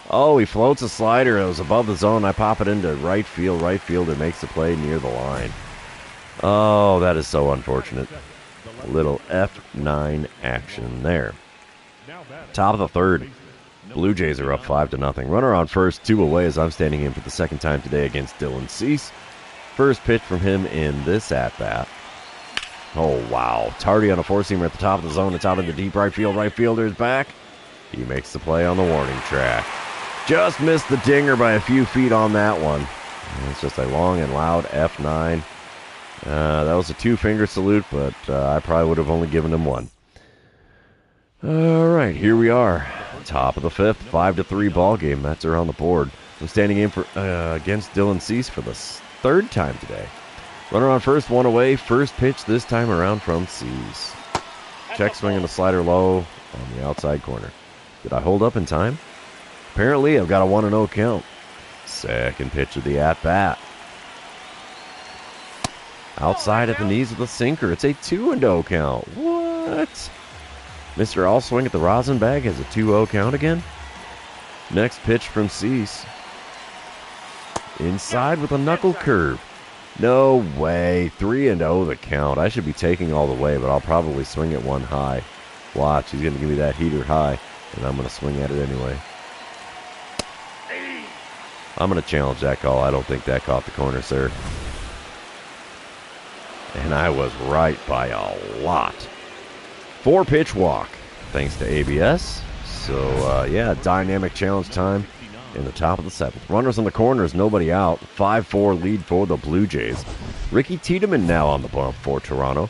Oh, he floats a slider. It was above the zone. I pop it into right field. Right fielder makes the play near the line. Oh, that is so unfortunate. A little F9 action there. Top of the third. Blue Jays are up 5-0. Runner on first, 2 away as I'm standing in for the second time today against Dylan Cease. First pitch from him in this at-bat. Oh, wow. Tardy on a four-seamer at the top of the zone. It's out into deep right field. Right fielder's back. He makes the play on the warning track. Just missed the dinger by a few feet on that one. It's just a long and loud F9. That was a 2-finger salute, but I probably would have only given him 1. All right, here we are. Top of the 5th, 5-3 ball game. Mets are on the board. I'm standing in for against Dylan Cease for the 3rd time today. Runner on first, 1 away. First pitch this time around from Cease. Check swinging the slider low on the outside corner. Did I hold up in time? Apparently, I've got a 1-0 count. Second pitch of the at-bat. Outside at the knees with a sinker. It's a 2-0 count. What? Mr. All Swing at the rosin bag has a 2-0 count again. Next pitch from Cease. Inside with a knuckle curve. No way. 3-0 the count. I should be taking all the way, but I'll probably swing at one high. Watch, he's going to give me that heater high, and I'm going to swing at it anyway. I'm going to challenge that call. I don't think that caught the corner, sir. And I was right by a lot. 4-pitch walk, thanks to ABS. So, yeah, dynamic challenge time in the top of the 7th. Runners in the corners, nobody out. 5-4 lead for the Blue Jays. Ricky Tiedemann now on the bump for Toronto.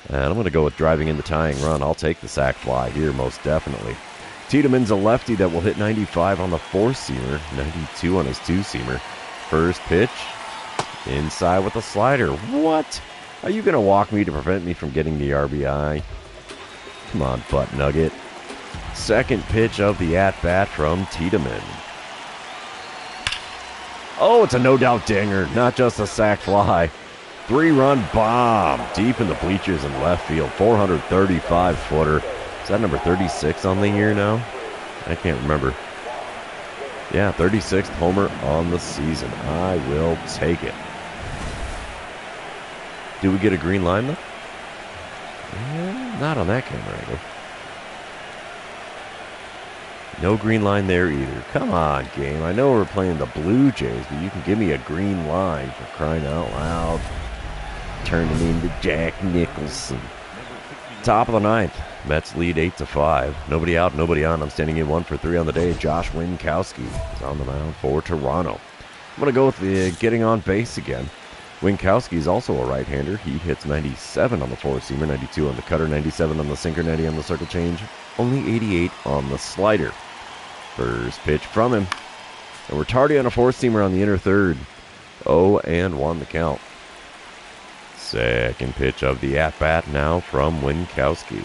And I'm going to go with driving in the tying run. I'll take the sac fly here, most definitely. Tiedemann's a lefty that will hit 95 on the 4-seamer, 92 on his 2-seamer. First pitch, inside with a slider. What? Are you going to walk me to prevent me from getting the RBI? Come on, butt nugget. Second pitch of the at-bat from Tiedemann. Oh, it's a no-doubt dinger, not just a sac fly. 3-run bomb deep in the bleachers in left field. 435-footer. Is that number 36 on the year now? I can't remember. Yeah, 36th homer on the season. I will take it. Do we get a green line, though? Not on that camera angle. No green line there either. Come on, game. I know we're playing the Blue Jays, but you can give me a green line for crying out loud. Turning into Jack Nicholson. Top of the 9th. Mets lead 8-5. Nobody out, nobody on. I'm standing in 1 for 3 on the day. Josh Winkowski is on the mound for Toronto. I'm going to go with the getting on base again. Winkowski is also a right-hander. He hits 97 on the 4-seamer, 92 on the cutter, 97 on the sinker, 90 on the circle change, only 88 on the slider. First pitch from him. And we're tardy on a 4-seamer on the inner third. 0-1 the count. Second pitch of the at-bat now from Winkowski.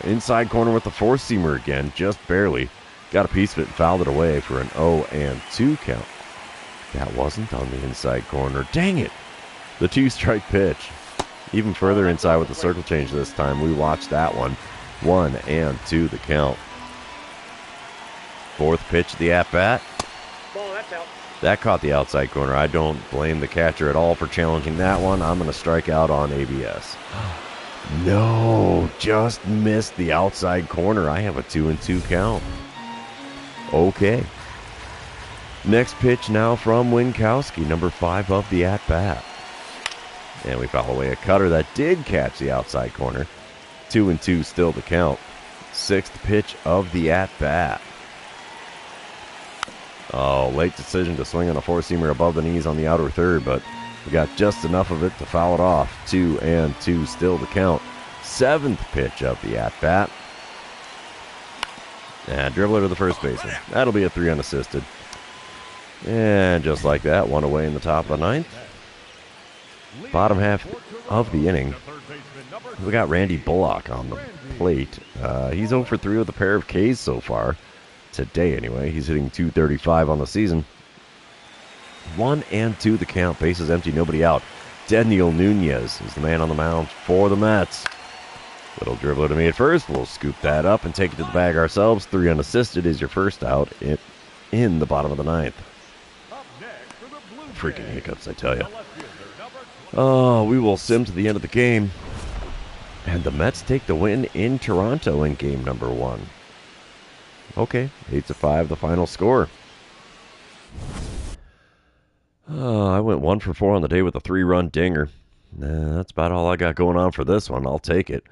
Inside corner with the 4-seamer again, just barely. Got a piece of it and fouled it away for an 0-2 count. That wasn't on the inside corner. Dang it! The 2-strike pitch. Even further inside with the circle change this time. We watched that one. 1-2 the count. Fourth pitch of the at-bat. Ball, that's out. That caught the outside corner. I don't blame the catcher at all for challenging that one. I'm going to strike out on ABS. No, just missed the outside corner. I have a 2-2 count. Okay. Next pitch now from Winkowski, number 5 of the at-bat. And we foul away a cutter that did catch the outside corner. 2-2 still the count. Sixth pitch of the at-bat. Oh, late decision to swing on a 4-seamer above the knees on the outer third, but we got just enough of it to foul it off. 2-2 still the count. Seventh pitch of the at-bat. And dribbler to the first baseman. That'll be a 3 unassisted. And just like that, one away in the top of the 9th. Bottom half of the inning. We got Randy Bullock on the plate. He's 0 for 3 with a pair of Ks so far. Today, anyway. He's hitting .235 on the season. 1-2 the count. Bases empty, nobody out. Daniel Nunez is the man on the mound for the Mets. Little dribbler to me at first. We'll scoop that up and take it to the bag ourselves. 3 unassisted is your first out in the bottom of the 9th. Freaking hiccups, I tell you. Oh, we will sim to the end of the game. And the Mets take the win in Toronto in game number 1. Okay, 8-5, the final score. I went 1 for 4 on the day with a 3-run dinger. That's about all I got going on for this one. I'll take it.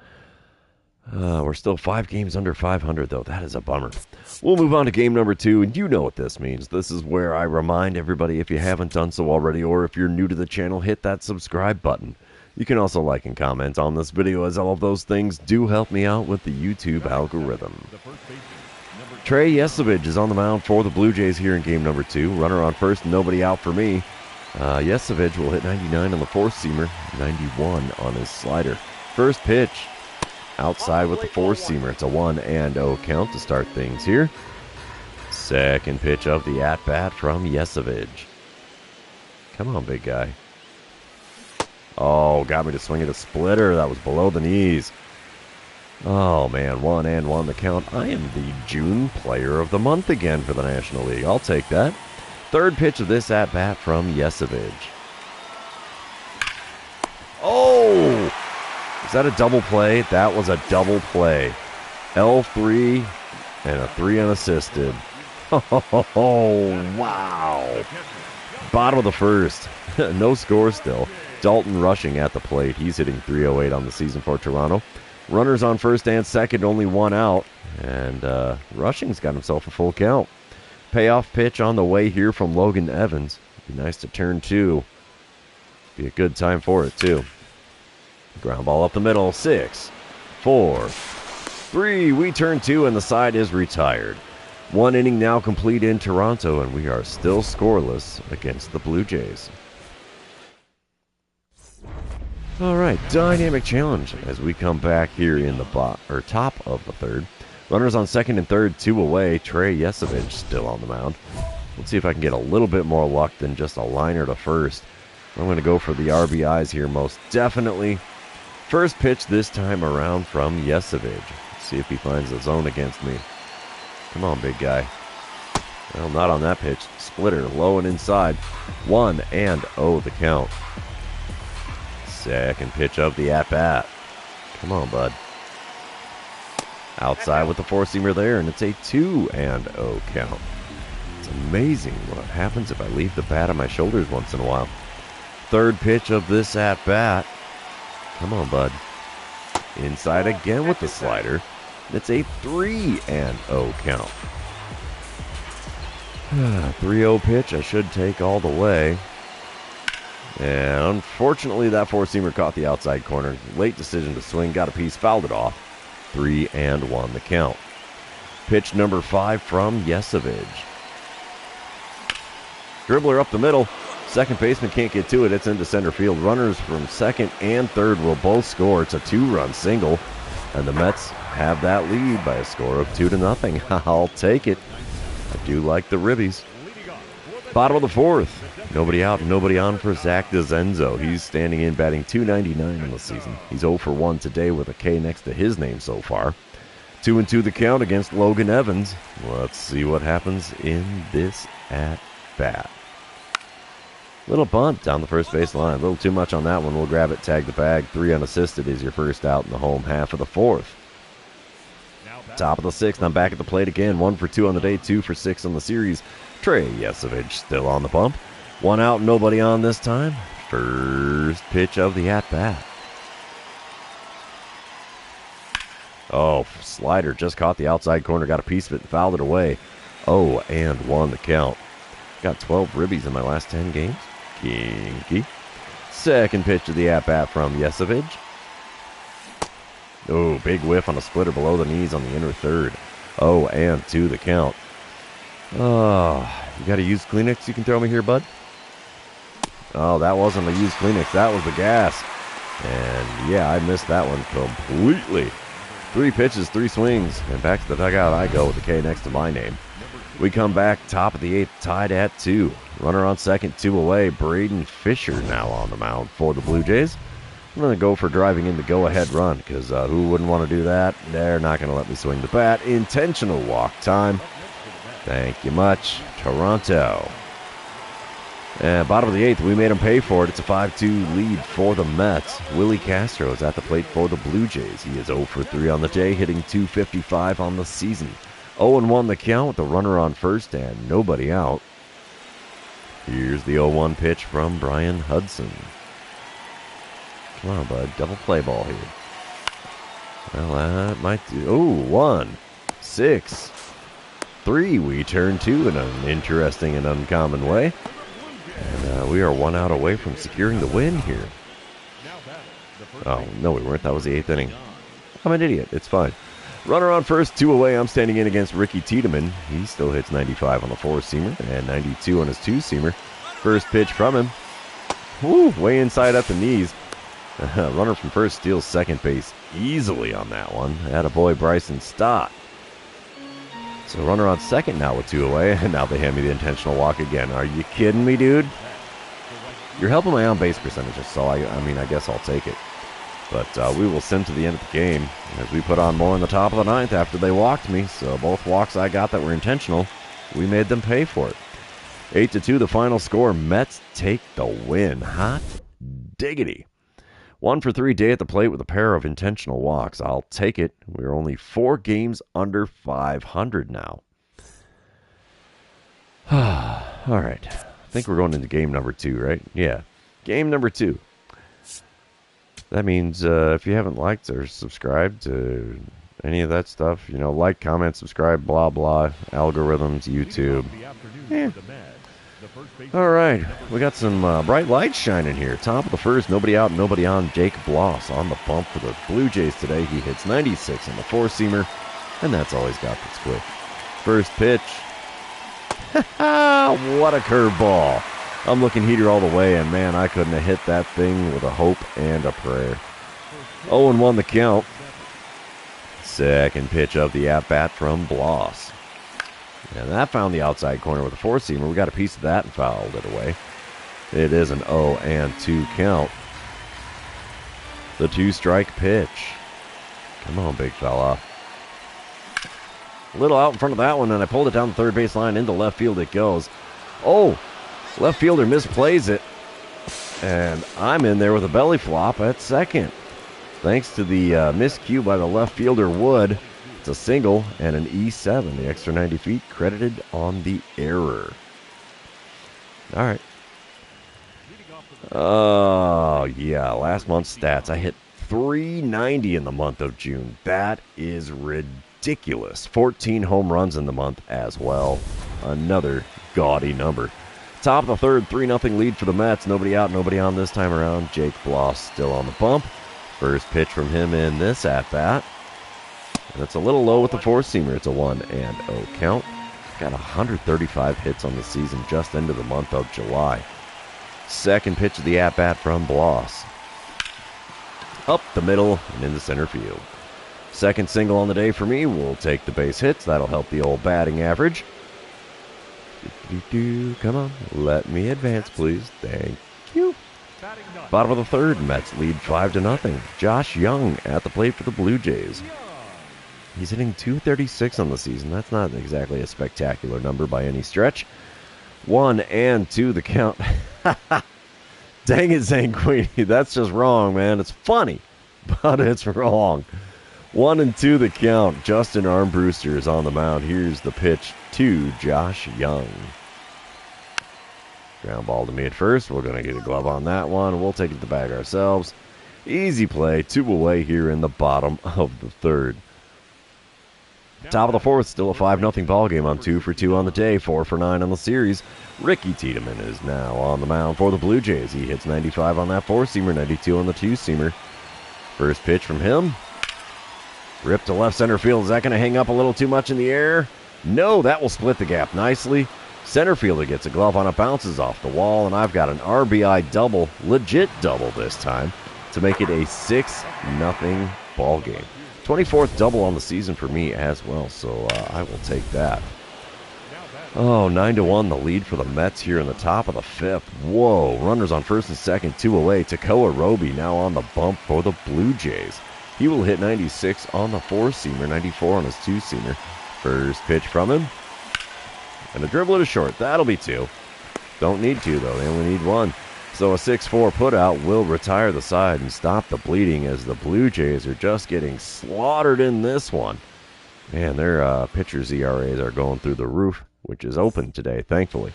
We're still 5 games under 500, though. That is a bummer. We'll move on to game number 2, and you know what this means. This is where I remind everybody, if you haven't done so already, or if you're new to the channel, hit that subscribe button. You can also like and comment on this video, as all of those things do help me out with the YouTube algorithm. Trey Yesovich is on the mound for the Blue Jays here in game number 2. Runner on first, nobody out for me. Yesovich will hit 99 on the 4-seamer, 91 on his slider. First pitch. Outside with the 4-seamer. It's a 1-0 count to start things here. Second pitch of the at-bat from Yesovich. Come on, big guy. Oh, got me to swing at a splitter. That was below the knees. Oh, man, 1-1 the count. I am the June Player of the Month again for the National League. I'll take that. Third pitch of this at-bat from Yesevich. Oh! Is that a double play? That was a double play. L3 and a 3 unassisted. Oh, wow. Bottom of the first. No score still. Dalton rushing at the plate. He's hitting .308 on the season for Toronto. Runners on first and second, only one out. And Rushing's got himself a full count. Payoff pitch on the way here from Logan Evans. Be nice to turn two. Be a good time for it, too. Ground ball up the middle. 6, 4, 3. We turn two, and the side is retired. One inning now complete in Toronto, and we are still scoreless against the Blue Jays. All right, dynamic challenge as we come back here in the top of the third. Runners on second and third, 2 away. Trey Yesevich still on the mound. Let's see if I can get a little bit more luck than just a liner to first. I'm going to go for the RBIs here most definitely. First pitch this time around from Yesevich. Let's see if he finds the zone against me. Come on, big guy. Well, not on that pitch. Splitter, low and inside. 1-0 the count. Second pitch of the at-bat. Come on, bud. Outside with the four-seamer there, and it's a 2-0 count. It's amazing what happens if I leave the bat on my shoulders once in a while. Third pitch of this at-bat. Come on, bud. Inside again with the slider. It's a 3-0 count. 3-0 pitch I should take all the way. And unfortunately, that four-seamer caught the outside corner. Late decision to swing. Got a piece. Fouled it off. 3-1 the count. Pitch number 5 from Yesevich. Dribbler up the middle. Second baseman can't get to it. It's into center field. Runners from second and third will both score. It's a 2-run single. And the Mets have that lead by a score of 2-0. I'll take it. I do like the ribbies. Bottom of the fourth. Nobody out, nobody on for Zach DeZenzo. He's standing in, batting .299 in the season. He's 0 for 1 today with a K next to his name so far. 2-2 the count against Logan Evans. Let's see what happens in this at-bat. Little bunt down the first base line. A little too much on that one. We'll grab it, tag the bag. 3 unassisted is your first out in the home half of the fourth. Top of the sixth. I'm back at the plate again. 1 for 2 on the day, 2 for 6 on the series. Trey Yesevich still on the bump. 1 out, nobody on this time. First pitch of the at-bat. Oh, slider just caught the outside corner. Got a piece of it and fouled it away. 0-1 the count. Got 12 ribbies in my last 10 games. Kinky. Second pitch of the at-bat from Yesevich. Oh, big whiff on a splitter below the knees on the inner third. 0-2 the count. Oh, you got a used Kleenex you can throw me here, bud? Oh, that wasn't a used Kleenex. That was the gas. And, yeah, I missed that one completely. 3 pitches, 3 swings. And back to the dugout I go with the K next to my name. We come back, top of the 8th, tied at 2. Runner on second, 2 away. Braden Fisher now on the mound for the Blue Jays. I'm going to go for driving in the go-ahead run because who wouldn't want to do that? They're not going to let me swing the bat. Intentional walk time. Thank you much, Toronto. And bottom of the 8th, we made them pay for it. It's a 5-2 lead for the Mets. Willie Castro is at the plate for the Blue Jays. He is 0 for 3 on the day, hitting .255 on the season. 0-1 the count with the runner on first and nobody out. Here's the 0-1 pitch from Brian Hudson. Come on, bud. Double play ball here. Well, that might do. Oh, 1, 6, 3. We turn 2 in an interesting and uncommon way. And we are 1 out away from securing the win here. Oh, no, we weren't. That was the 8th inning. I'm an idiot. It's fine. Runner on first, 2 away. I'm standing in against Ricky Tiedemann. He still hits 95 on the 4-seamer and 92 on his 2-seamer. First pitch from him. Woo, way inside at the knees. Runner from first steals second base easily on that one. Attaboy Bryson Stott. So runner on second now with 2 away, and now they hand me the intentional walk again. Are you kidding me, dude? You're helping my on-base percentages, so I guess I'll take it. But we will send to the end of the game as we put on more in the top of the ninth after they walked me. So both walks I got that were intentional, we made them pay for it. 8-2 the final score. Mets take the win. Hot diggity. 1 for 3 day at the plate with a pair of intentional walks. I'll take it. We're only 4 games under 500 now. All right. I think we're going into game number 2, right? Yeah. Game number 2. That means if you haven't liked or subscribed to any of that stuff, like, comment, subscribe, blah, blah, algorithms, YouTube. Yeah. All right. We got some bright lights shining here. Top of the first, nobody out, nobody on. Jake Bloss on the bump for the Blue Jays today. He hits 96 on the four-seamer, and that's all he's got that's quick. First pitch. What a curveball. I'm looking heater all the way, and man, I couldn't have hit that thing with a hope and a prayer. 0-1 the count. Second pitch of the at-bat from Bloss. And that found the outside corner with a four-seamer. We got a piece of that and fouled it away. It is an 0-2 count. The 2-strike pitch. Come on, big fella. A little out in front of that one, and I pulled it down the third base line. Into left field it goes. Oh, left fielder misplays it. And I'm in there with a belly flop at second. Thanks to the miscue by the left fielder, Wood. It's a single and an E7. The extra 90 feet credited on the error. All right. Oh, yeah. Last month's stats. I hit 390 in the month of June. That is ridiculous. 14 home runs in the month as well. Another gaudy number. Top of the third, 3-0 lead for the Mets. Nobody out, nobody on this time around. Jake Bloss still on the bump. First pitch from him in this at-bat. And it's a little low with the four-seamer. It's a 1-0 count. Got 135 hits on the season just into the month of July. Second pitch of the at-bat from Bloss. Up the middle and into center field. Second single on the day for me. We'll take the base hits. That'll help the old batting average. Come on. Let me advance, please. Thank you. Bottom of the third, Mets lead 5-0. Josh Young at the plate for the Blue Jays. He's hitting .236 on the season. That's not exactly a spectacular number by any stretch. 1-2 the count. Dang it, Zanquini. That's just wrong, man. It's funny, but it's wrong. 1-2 the count. Justin Armbruster is on the mound. Here's the pitch to Josh Young. Ground ball to me at first. We're going to get a glove on that one. We'll take it to the bag ourselves. Easy play. 2 away here in the bottom of the third. Top of the fourth, still a 5-0 ball game. I'm 2 for 2 on the day, 4 for 9 on the series. Ricky Tiedemann is now on the mound for the Blue Jays. He hits 95 on that four-seamer, 92 on the two-seamer. First pitch from him. Ripped to left center field. Is that going to hang up a little too much in the air? No, that will split the gap nicely. Center fielder gets a glove on it, bounces off the wall, and I've got an RBI double, legit double this time, to make it a 6-0 ball game. 24th double on the season for me as well, so I will take that. Oh, 9-1 the lead for the Mets here in the top of the fifth. Whoa, runners on first and second, 2 away. Takoa Roby now on the bump for the Blue Jays. He will hit 96 on the four-seamer, 94 on his two-seamer. First pitch from him. And a dribble to short. That'll be 2. Don't need 2, though. They only need 1. So a 6-4 putout will retire the side and stop the bleeding as the Blue Jays are just getting slaughtered in this one. Man, their pitchers' ERAs are going through the roof, which is open today, thankfully.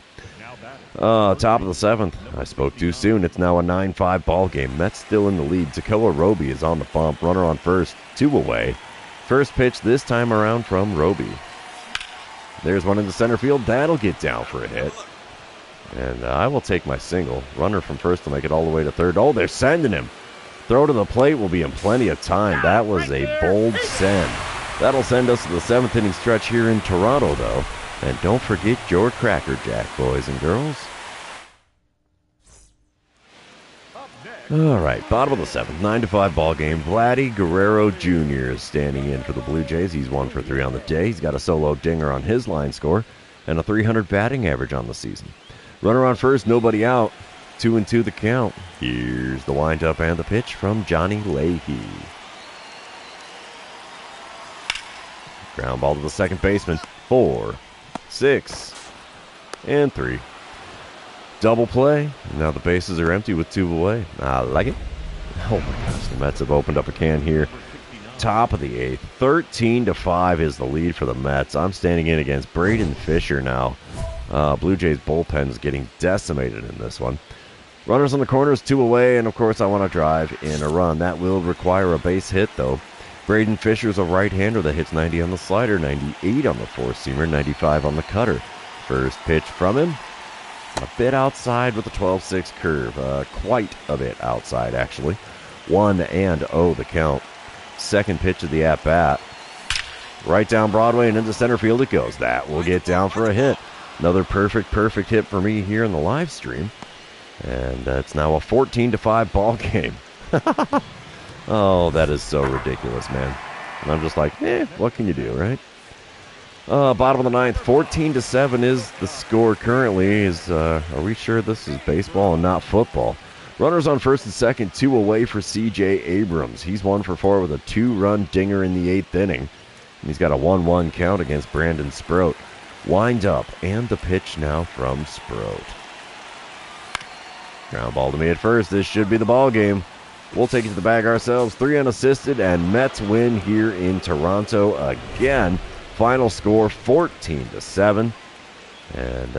Top of the seventh. I spoke too soon. It's now a 9-5 ball game. Mets still in the lead. Takoa Roby is on the bump. Runner on first. 2 away. First pitch this time around from Roby. There's one into center field. That'll get down for a hit. And I will take my single. Runner from first will make it all the way to third. Oh, they're sending him. Throw to the plate will be in plenty of time. That was a bold send. That'll send us to the 7th inning stretch here in Toronto, though. And don't forget your Cracker Jack, boys and girls. All right, bottom of the 7th, 9-5 ball game. Vladdy Guerrero Jr. is standing in for the Blue Jays. He's 1 for 3 on the day. He's got a solo dinger on his line score and a .300 batting average on the season. Runner on first, nobody out. 2-2 the count. Here's the windup and the pitch from Johnny Leahy. Ground ball to the second baseman. 4, 6, and 3. Double play. Now the bases are empty with 2 away. I like it. Oh my gosh, the Mets have opened up a can here. Top of the 8th. 13-5 is the lead for the Mets. I'm standing in against Braden Fisher now. Blue Jays bullpen is getting decimated in this one. Runners on the corners, 2 away, and of course I want to drive in a run. That will require a base hit, though. Braden Fisher's a right-hander that hits 90 on the slider, 98 on the four-seamer, 95 on the cutter. First pitch from him. A bit outside with a 12-6 curve. Quite a bit outside, actually. 1-0 the count. Second pitch of the at-bat. Right down Broadway and into center field it goes. That will get down for a hit. Another perfect hit for me here in the live stream. And it's now a 14-5 ball game. Oh, that is so ridiculous, man. And I'm just like, what can you do, right? Bottom of the 9th, 14-7 is the score currently. Are we sure this is baseball and not football? Runners on first and second, 2 away for C.J. Abrams. He's 1 for 4 with a 2-run dinger in the 8th inning. And he's got a 1-1 count against Brandon Sproat. Wind up, and the pitch now from Sproat. Ground ball to me at first. This should be the ball game. We'll take it to the bag ourselves. 3 unassisted, and Mets win here in Toronto again. Final score 14-7. And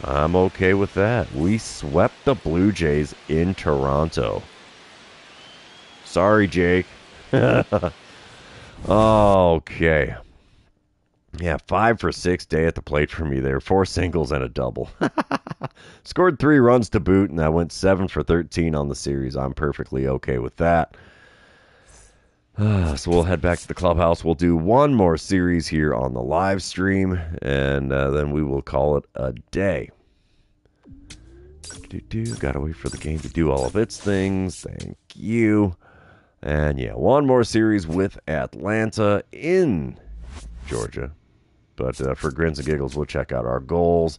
I'm okay with that. We swept the Blue Jays in Toronto. Sorry, Jake. Okay. Yeah, 5 for 6 day at the plate for me there. 4 singles and a double. Scored 3 runs to boot, and I went 7 for 13 on the series. I'm perfectly okay with that. So we'll head back to the clubhouse. We'll do one more series here on the live stream, and then we will call it a day. Gotta wait for the game to do all of its things. Thank you. And yeah, one more series with Atlanta in Georgia. But for grins and giggles, we'll check out our goals.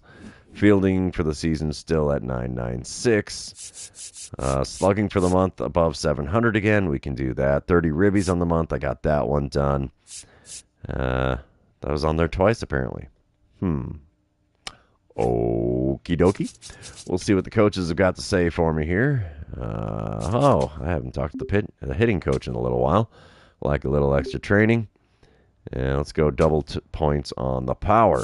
Fielding for the season still at 996. Slugging for the month above 700 again. We can do that. 30 ribbies on the month. I got that one done. That was on there twice, apparently. Okie dokie. We'll see what the coaches have got to say for me here. I haven't talked to the hitting coach in a little while. Like a little extra training. And let's go double points on the power.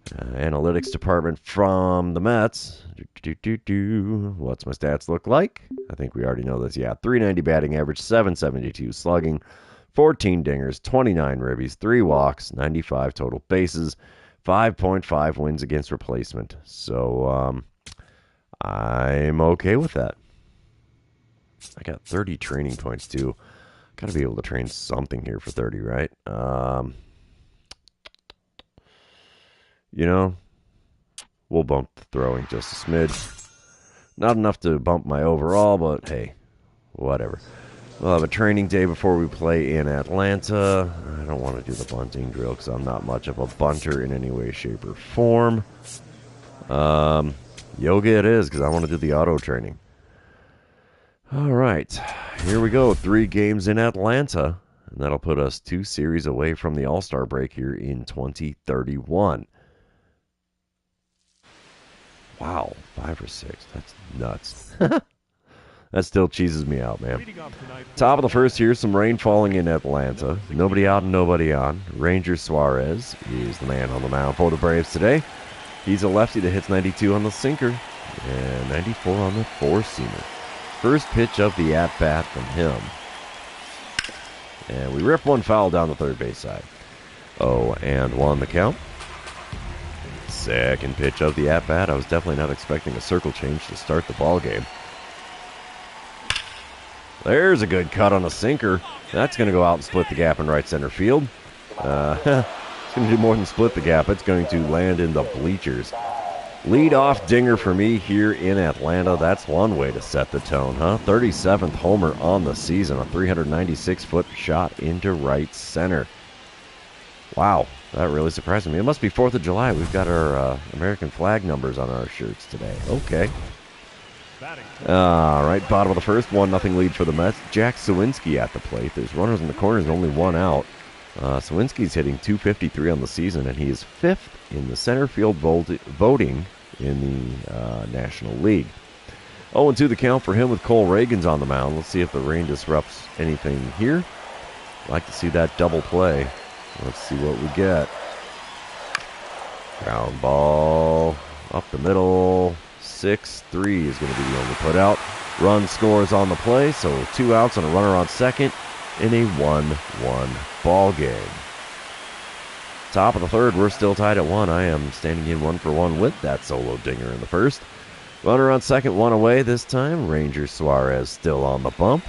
Analytics department from the Mets. What's my stats look like? I think we already know this. Yeah, 390 batting average, 772 slugging, 14 dingers, 29 ribbies, 3 walks, 95 total bases, 5.5 wins against replacement. So I'm okay with that. I got 30 training points too. Got to be able to train something here for 30, right? We'll bump the throwing just a smidge. Not enough to bump my overall, but hey, whatever. We'll have a training day before we play in Atlanta. I don't want to do the bunting drill because I'm not much of a bunter in any way, shape, or form. Yoga it is because I want to do the auto training. All right, here we go. 3 games in Atlanta, and that'll put us 2 series away from the All-Star break here in 2031. Wow, 5 or 6. That's nuts. That still cheeses me out, man. Top of the first here, some rain falling in Atlanta. Nobody out and nobody on. Ranger Suarez is the man on the mound for the Braves today. He's a lefty that hits 92 on the sinker and 94 on the four-seamer. First pitch of the at-bat from him. And we rip one foul down the third base side. 0-1 the count. Second pitch of the at-bat. I was definitely not expecting a circle change to start the ball game. There's a good cut on a sinker. That's going to go out and split the gap in right center field. It's going to do more than split the gap. It's going to land in the bleachers. Lead-off dinger for me here in Atlanta. That's one way to set the tone, huh? 37th homer on the season. A 396-foot shot into right center. Wow, that really surprised me. It must be 4th of July. We've got our American flag numbers on our shirts today. Okay. Batting. All right, bottom of the first, 1-0 lead for the Mets. Jack Sawinski at the plate. There's runners in the corners and only one out. Sawinski's hitting .253 on the season, and he is 5th in the center field voting in the National League. 0-2 the count for him with Cole Reagans on the mound. Let's see if the rain disrupts anything here. I'd like to see that double play. Let's see what we get. Ground ball up the middle. 6-3 is going to be the only put out. Run scores on the play, so 2 outs and a runner on second in a 1-1 ball game. Top of the third, we're still tied at 1. I am standing in 1-for-1 with that solo dinger in the first. Runner on second, 1 away this time. Ranger Suarez still on the bump.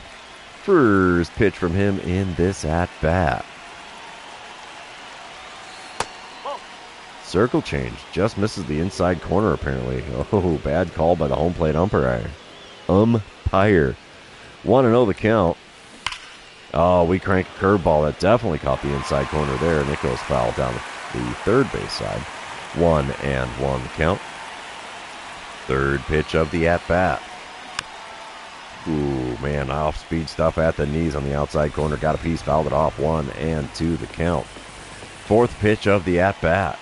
First pitch from him in this at-bat. Circle change. Just misses the inside corner, apparently. Oh, bad call by the home plate umpire. 1-0 the count. Oh, we crank a curveball. That definitely caught the inside corner there, and it goes foul down the third base side. 1-1 the count. Third pitch of the at-bat. Ooh, man, off-speed stuff at the knees on the outside corner. Got a piece, fouled it off. 1-2 the count. Fourth pitch of the at-bat.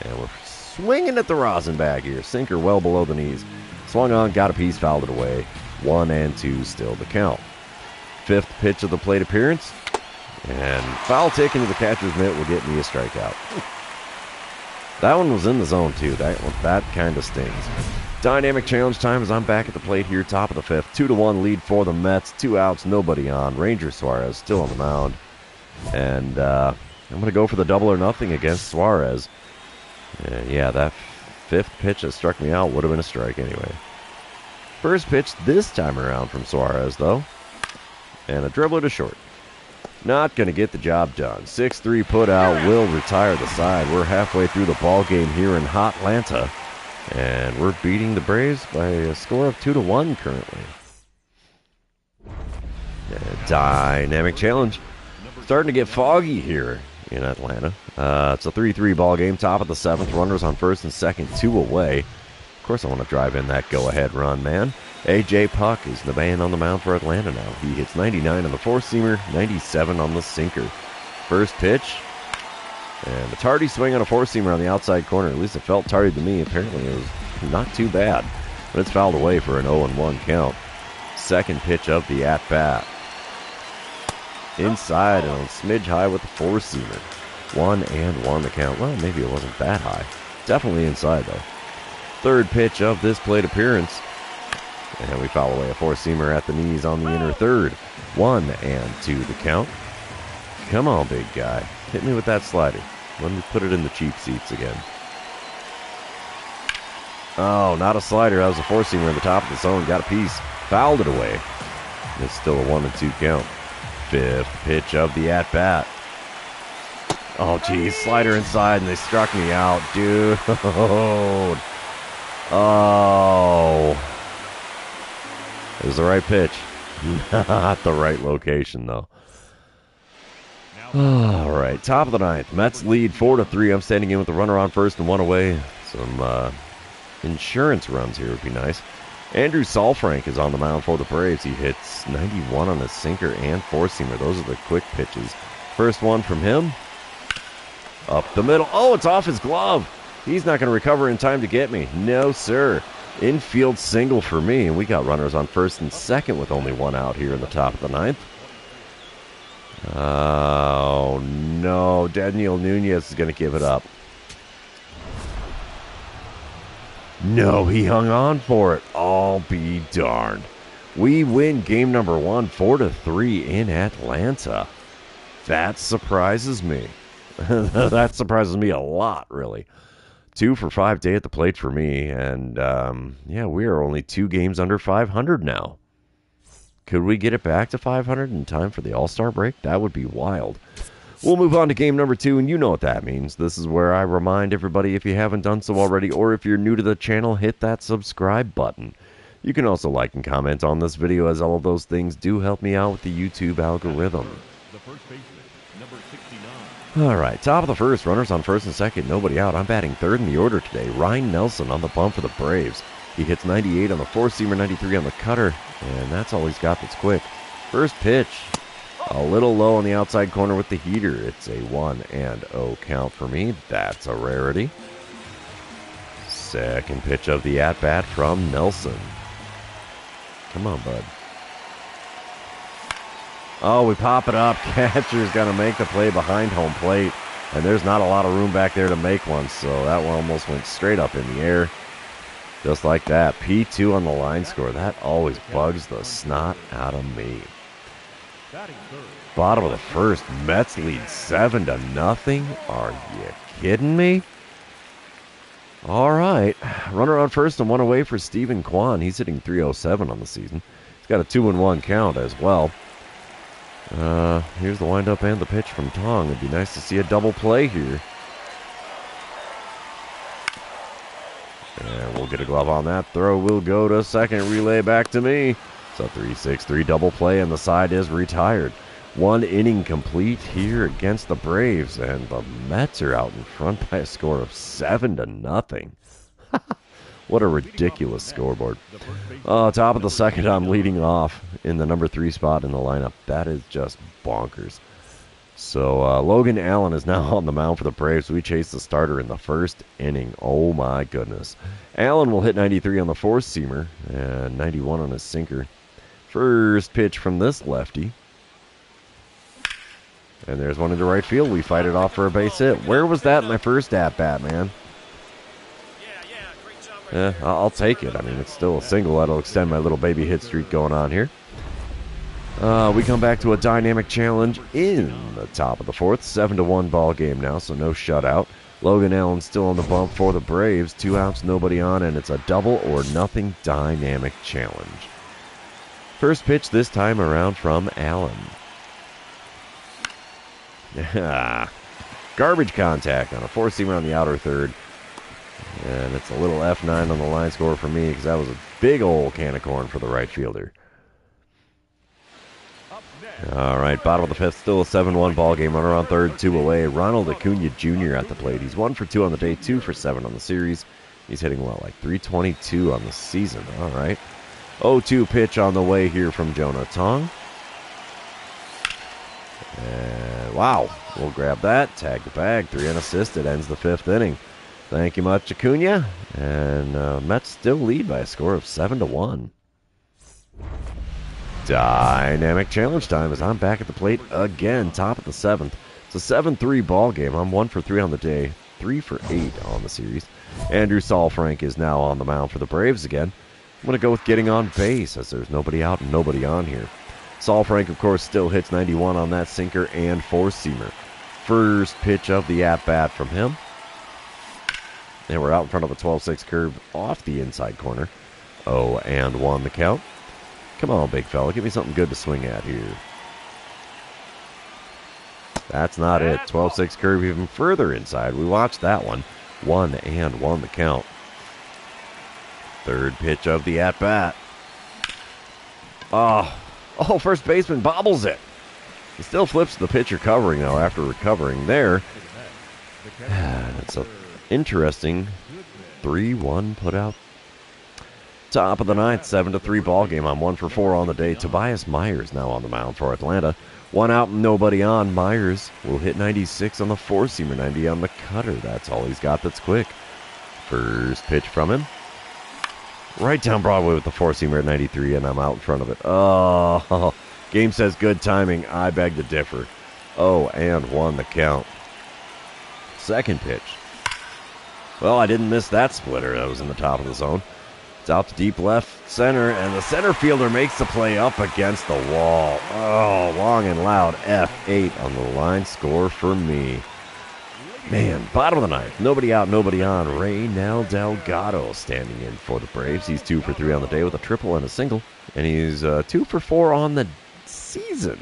And we're swinging at the rosin bag here. Sinker well below the knees. Swung on, got a piece, fouled it away. 1-2 still the count. Fifth pitch of the plate appearance. And foul tick into the catcher's mitt will get me a strikeout. That one was in the zone, too. That kind of stings. Dynamic challenge time as I'm back at the plate here, top of the fifth. 2-1 lead for the Mets. 2 outs, nobody on. Ranger Suarez still on the mound. And I'm going to go for the double or nothing against Suarez. Yeah, that fifth pitch that struck me out would have been a strike anyway. First pitch this time around from Suarez, though. And a dribbler to short. Not going to get the job done. 6-3 put out will retire the side. We're halfway through the ball game here in Hotlanta. And we're beating the Braves by a score of 2-1 currently. Dynamic challenge. Starting to get foggy here in Atlanta. It's a 3-3 ball game. Top of the seventh. Runners on first and second. 2 away. Of course I want to drive in that go-ahead run, man. A.J. Puck is the man on the mound for Atlanta now. He hits 99 on the four-seamer, 97 on the sinker. First pitch. And a tardy swing on a four-seamer on the outside corner. At least it felt tardy to me. Apparently it was not too bad. But it's fouled away for an 0-1 count. Second pitch of the at-bat. Inside and on smidge high with the four-seamer. 1-1 the count. Well, maybe it wasn't that high. Definitely inside, though. Third pitch of this plate appearance. And we foul away a four-seamer at the knees on the inner third. 1-2 the count. Come on, big guy. Hit me with that slider. Let me put it in the cheap seats again. Oh, not a slider. That was a four-seamer at the top of the zone. Got a piece. Fouled it away. It's still a 1-2 count. Fifth pitch of the at-bat. Oh, geez. Slider inside, and they struck me out. Dude. Oh. It was the right pitch. Not the right location, though. All right, top of the ninth. Mets lead 4-3. I'm standing in with the runner on first and 1 away. Some insurance runs here would be nice. Andrew Saalfrank is on the mound for the Braves. He hits 91 on his sinker and four-seamer. Those are the quick pitches. First one from him. Up the middle. Oh, it's off his glove. He's not going to recover in time to get me. No, sir. Infield single for me, and we got runners on first and second with only 1 out here in the top of the ninth. Oh, no. Daniel Nunez is going to give it up. No, he hung on for it. I'll be darned. We win game number 1, 4-3 in Atlanta. That surprises me. That surprises me a lot, really. 2 for 5 day at the plate for me, and yeah, we are only 2 games under 500 now. Could we get it back to 500 in time for the All-Star break? That would be wild. We'll move on to game number 2, and you know what that means. This is where I remind everybody, if you haven't done so already, or if you're new to the channel, hit that subscribe button. You can also like and comment on this video, as all of those things do help me out with the YouTube algorithm. The first baseman, number 69. All right, top of the first, runners on first and second, nobody out. I'm batting third in the order today. Ryan Nelson on the bump for the Braves. He hits 98 on the four-seamer, 93 on the cutter, and that's all he's got that's quick. First pitch, a little low on the outside corner with the heater. It's a 1-0 count for me. That's a rarity. Second pitch of the at-bat from Nelson. Come on, bud. Oh, we pop it up. Catcher's going to make the play behind home plate. And there's not a lot of room back there to make one, so that one almost went straight up in the air. Just like that. P2 on the line score. That always bugs the snot out of me. Bottom of the first. Mets lead 7-0. Are you kidding me? All right. Runner on first and one away for Stephen Kwan. He's hitting .307 on the season. He's got a 2-1 count as well. Here's the windup and the pitch from Tong. It'd be nice to see a double play here. And we'll get a glove on that. Throw will go to second. Relay back to me. It's a 3-6-3 double play, and the side is retired. 1 inning complete here against the Braves, and the Mets are out in front by a score of 7-0. What a ridiculous scoreboard. Top of the second, I'm leading off in the number 3 spot in the lineup. That is just bonkers. So Logan Allen is now on the mound for the Braves. We chase the starter in the first inning. Oh, my goodness. Allen will hit 93 on the four-seamer and 91 on his sinker. First pitch from this lefty. And there's one into right field. We fight it off for a base hit. Where was that in my first at-bat, man? I'll take it. I mean, it's still a single. That'll extend my little baby hit streak going on here. We come back to a dynamic challenge in the top of the fourth. 7-1 ball game now, so no shutout. Logan Allen still on the bump for the Braves. 2 outs, nobody on, and it's a double or nothing dynamic challenge. First pitch this time around from Allen. Garbage contact on a four-seamer on the outer third. And it's a little F9 on the line score for me because that was a big old can of corn for the right fielder. All right, bottom of the fifth, still a 7-1 ball game. Runner on third, 2 away. Ronald Acuna Jr. at the plate. He's 1 for 2 on the day, 2 for 7 on the series. He's hitting, well, like 322 on the season. All right. 0-2 pitch on the way here from Jonah Tong. And wow, we'll grab that. Tag the bag. 3 unassisted. Ends the 5th inning. Thank you much, Acuna. And Mets still lead by a score of 7-1. Dynamic challenge time as I'm back at the plate again, top of the 7th. It's a 7-3 ball game. I'm 1 for 3 on the day, 3 for 8 on the series. Andrew Saalfrank is now on the mound for the Braves again. I'm going to go with getting on base as there's nobody out and nobody on here. Saalfrank, of course, still hits 91 on that sinker and four-seamer. First pitch of the at-bat from him. And we're out in front of a 12-6 curve off the inside corner. 0-1 the count. Come on, big fella. Give me something good to swing at here. That's not it. 12-6 curve even further inside. We watched that one. 1-1 the count. Third pitch of the at-bat. Oh, first baseman bobbles it. He still flips the pitcher covering, though, after recovering there. That's an interesting 3-1 put out. Top of the ninth, 7-3 ball game. I'm 1 for 4 on the day. Tobias Myers now on the mound for Atlanta. 1 out and nobody on. Myers will hit 96 on the four-seamer, 90 on the cutter. That's all he's got that's quick. First pitch from him. Right down Broadway with the four-seamer at 93, and I'm out in front of it. Oh, game says good timing. I beg to differ. 0-1 the count. Second pitch. Well, I didn't miss that splitter. That was in the top of the zone. It's out to deep left center, and the center fielder makes the play up against the wall. Oh, long and loud. F8 on the line score for me. Man, bottom of the ninth. Nobody out, nobody on. Reynel Delgado standing in for the Braves. He's 2 for 3 on the day with a triple and a single. And he's 2 for 4 on the season.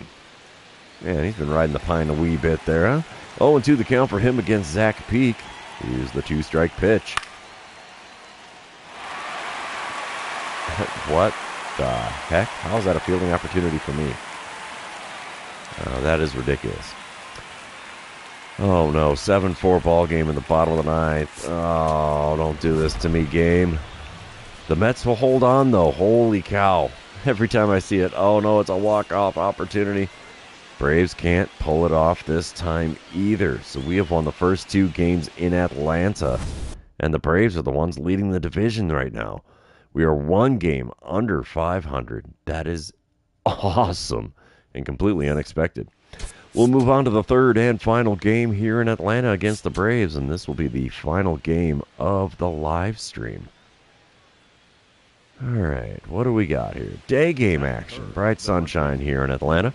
Man, he's been riding the pine a wee bit there, huh? 0-2 the count for him against Zach Peak. Here's the 2-strike pitch. What the heck? How is that a fielding opportunity for me? That is ridiculous. Oh no, 7-4 ball game in the bottom of the ninth. Oh, don't do this to me, game. The Mets will hold on, though. Holy cow. Every time I see it, oh no, it's a walk-off opportunity. Braves can't pull it off this time either. So we have won the first 2 games in Atlanta. And the Braves are the ones leading the division right now. We are 1 game under 500. That is awesome and completely unexpected. We'll move on to the third and final game here in Atlanta against the Braves, and this will be the final game of the live stream. All right, what do we got here? Day game action. Bright sunshine here in Atlanta.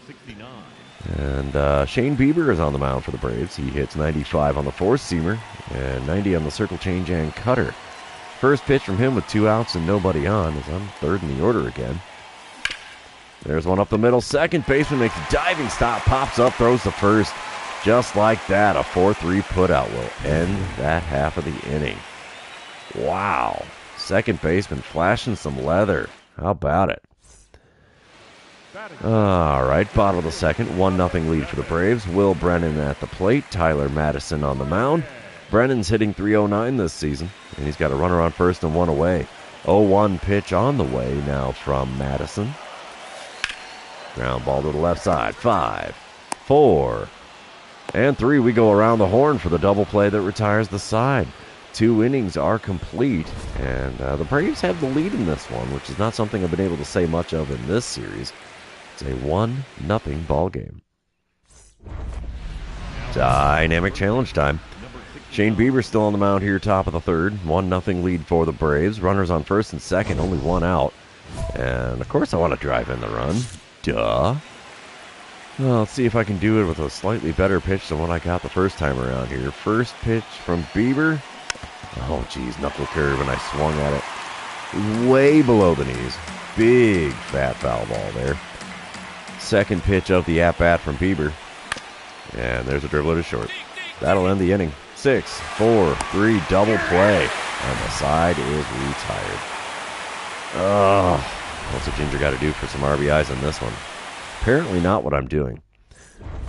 And Shane Bieber is on the mound for the Braves. He hits 95 on the four-seamer and 90 on the circle change and cutter. First pitch from him with 2 outs and nobody on as I'm third in the order again. There's one up the middle. Second baseman makes a diving stop, pops up, throws the first. Just like that, a 4-3 putout will end that half of the inning. Wow. Second baseman flashing some leather. How about it? All right, bottom of the second, 1-0 lead for the Braves. Will Brennan at the plate, Tyler Madison on the mound. Brennan's hitting .309 this season, and he's got a runner on first and 1 away. 0-1 pitch on the way now from Madison. Ground ball to the left side. 5, 4, and 3. We go around the horn for the double play that retires the side. 2 innings are complete, and the Braves have the lead in this one, which is not something I've been able to say much of in this series. It's a 1-0 ball game. Dynamic challenge time. Shane Bieber still on the mound here, top of the third. 1-0 lead for the Braves. Runners on first and second, only 1 out. And, of course, I want to drive in the run. Duh. Well, let's see if I can do it with a slightly better pitch than what I got the first time around here. First pitch from Bieber. Oh, geez, knuckle curve, and I swung at it way below the knees. Big fat foul ball there. Second pitch of the at-bat from Bieber. And there's a dribbler to short. That'll end the inning. 6, 4, 3, double play. And the side is retired. Oh. What's a Ginger got to do for some RBIs in this one? Apparently not what I'm doing.